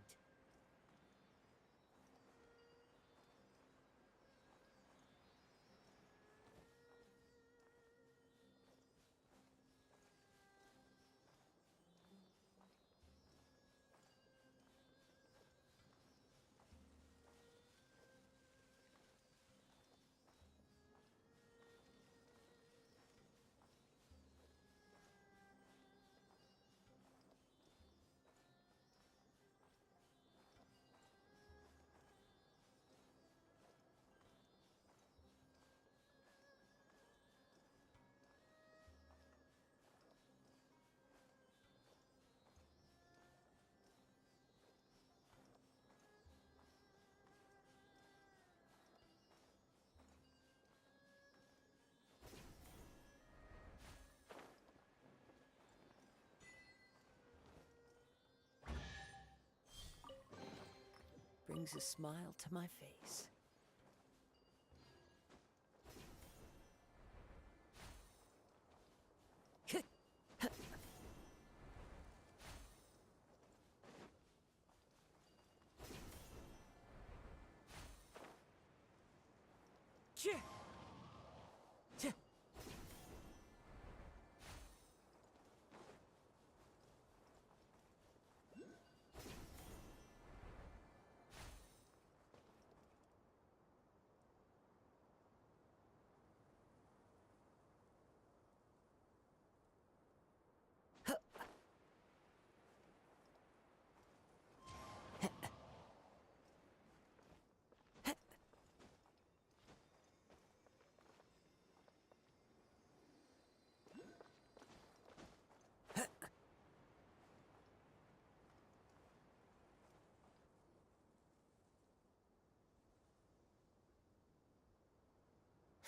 Brings a smile to my face.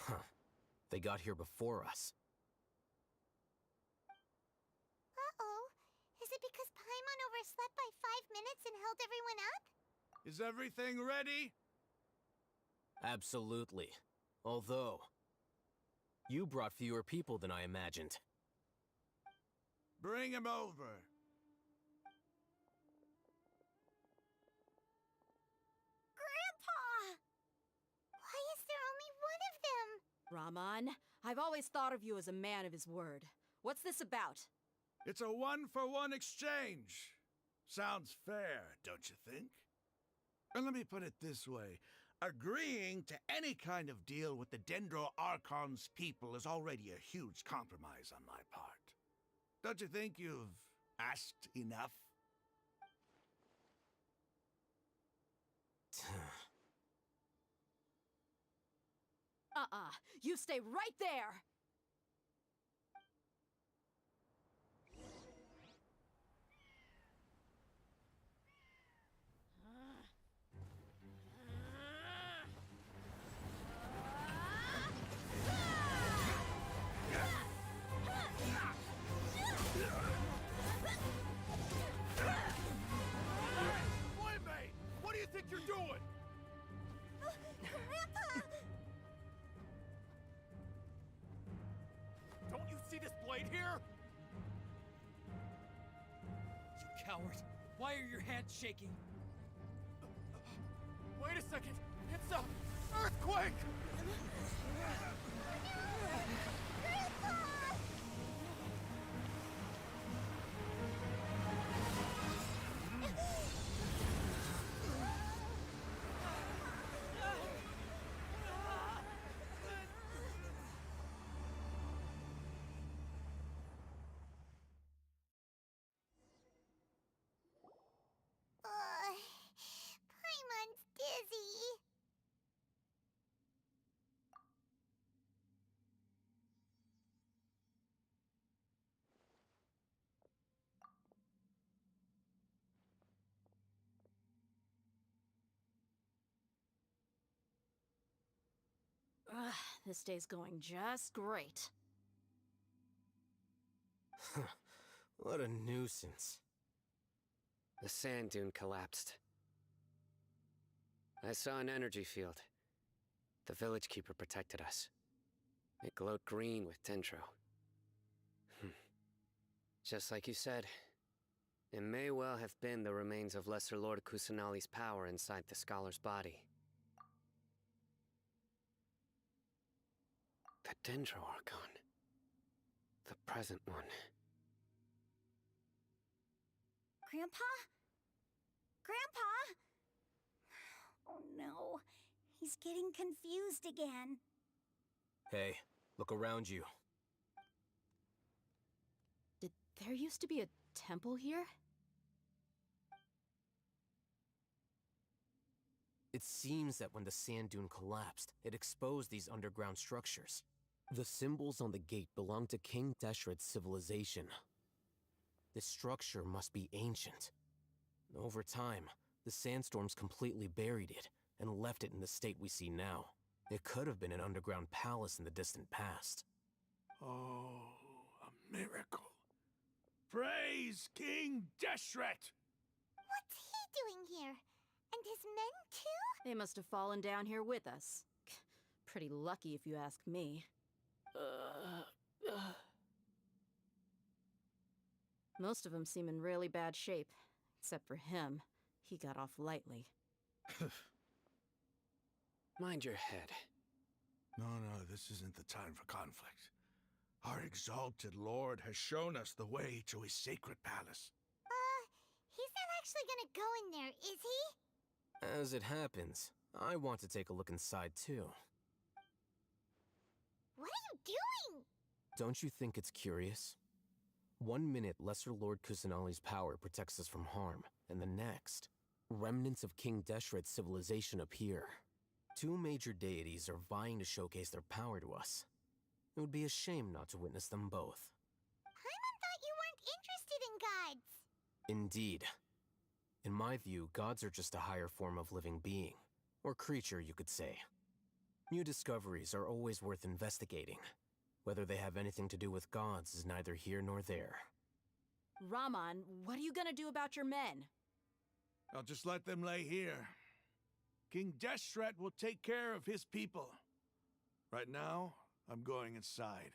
Huh. They got here before us. Uh-oh. Is it because Paimon overslept by 5 minutes and held everyone up? Is everything ready? Absolutely. Although, you brought fewer people than I imagined. Bring him over. Grandpa! Why is there only one of them? Raman, I've always thought of you as a man of his word. What's this about? It's a one-for-one exchange. Sounds fair, don't you think? And let me put it this way. Agreeing to any kind of deal with the Dendro Archon's people is already a huge compromise on my part. Don't you think you've asked enough? You stay right there! Playmate! What do you think you're doing? Grandpa! Don't you see this blade here? You coward! Why are your hands shaking? Wait a second! It's a earthquake! Paimon's dizzy. This day's going just great. What a nuisance. The sand dune collapsed. I saw an energy field. The village keeper protected us. It glowed green with dendro. Just like you said, It may well have been the remains of Lesser Lord Kusanali's power inside the scholar's body. The Dendro Archon. The present one. Grandpa? Grandpa? Oh no, he's getting confused again. Hey, look around you. Did there used to be a temple here? It seems that when the sand dune collapsed, it exposed these underground structures. The symbols on the gate belong to King Deshret's civilization. This structure must be ancient. Over time, the sandstorms completely buried it and left it in the state we see now. It could have been an underground palace in the distant past. Oh, a miracle. Praise King Deshret! What's he doing here? And his men too? They must have fallen down here with us. Pretty lucky if you ask me. Most of them seem in really bad shape. Except for him. He got off lightly. Mind your head. No, this isn't the time for conflict. Our exalted lord has shown us the way to his sacred palace. He's not actually gonna go in there, is he? As it happens, I want to take a look inside too. What are you doing? Don't you think it's curious? 1 minute, Lesser Lord Kusanali's power protects us from harm, and the next, remnants of King Deshret's civilization appear. 2 major deities are vying to showcase their power to us. It would be a shame not to witness them both. Paimon thought you weren't interested in gods. Indeed. In my view, gods are just a higher form of living being, or creature, you could say. New discoveries are always worth investigating. Whether they have anything to do with gods is neither here nor there. Raman, what are you gonna do about your men? I'll just let them lay here. King Deshret will take care of his people. Right now, I'm going inside.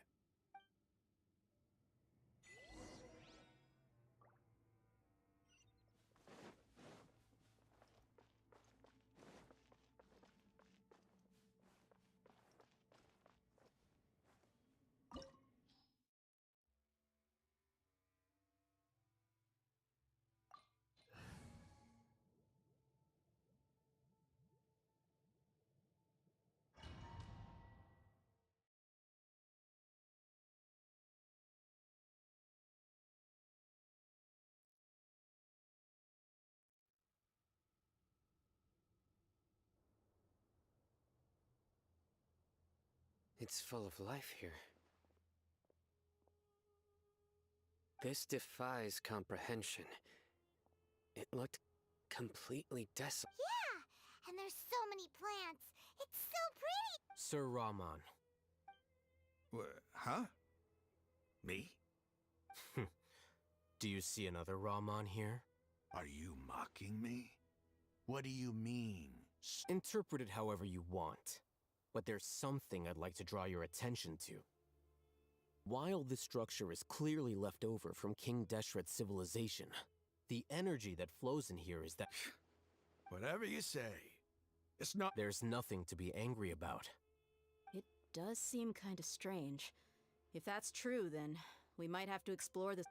It's full of life here. This defies comprehension. It looked completely desolate. Yeah, and there's so many plants. It's so pretty. Sir Raman. Huh? Me? Do you see another Raman here? Are you mocking me? What do you mean? Interpret it however you want. But there's something I'd like to draw your attention to. While this structure is clearly left over from King Deshret's civilization, the energy that flows in here is that... Whatever you say. It's not... There's nothing to be angry about. It does seem kinda strange. If that's true, then we might have to explore this...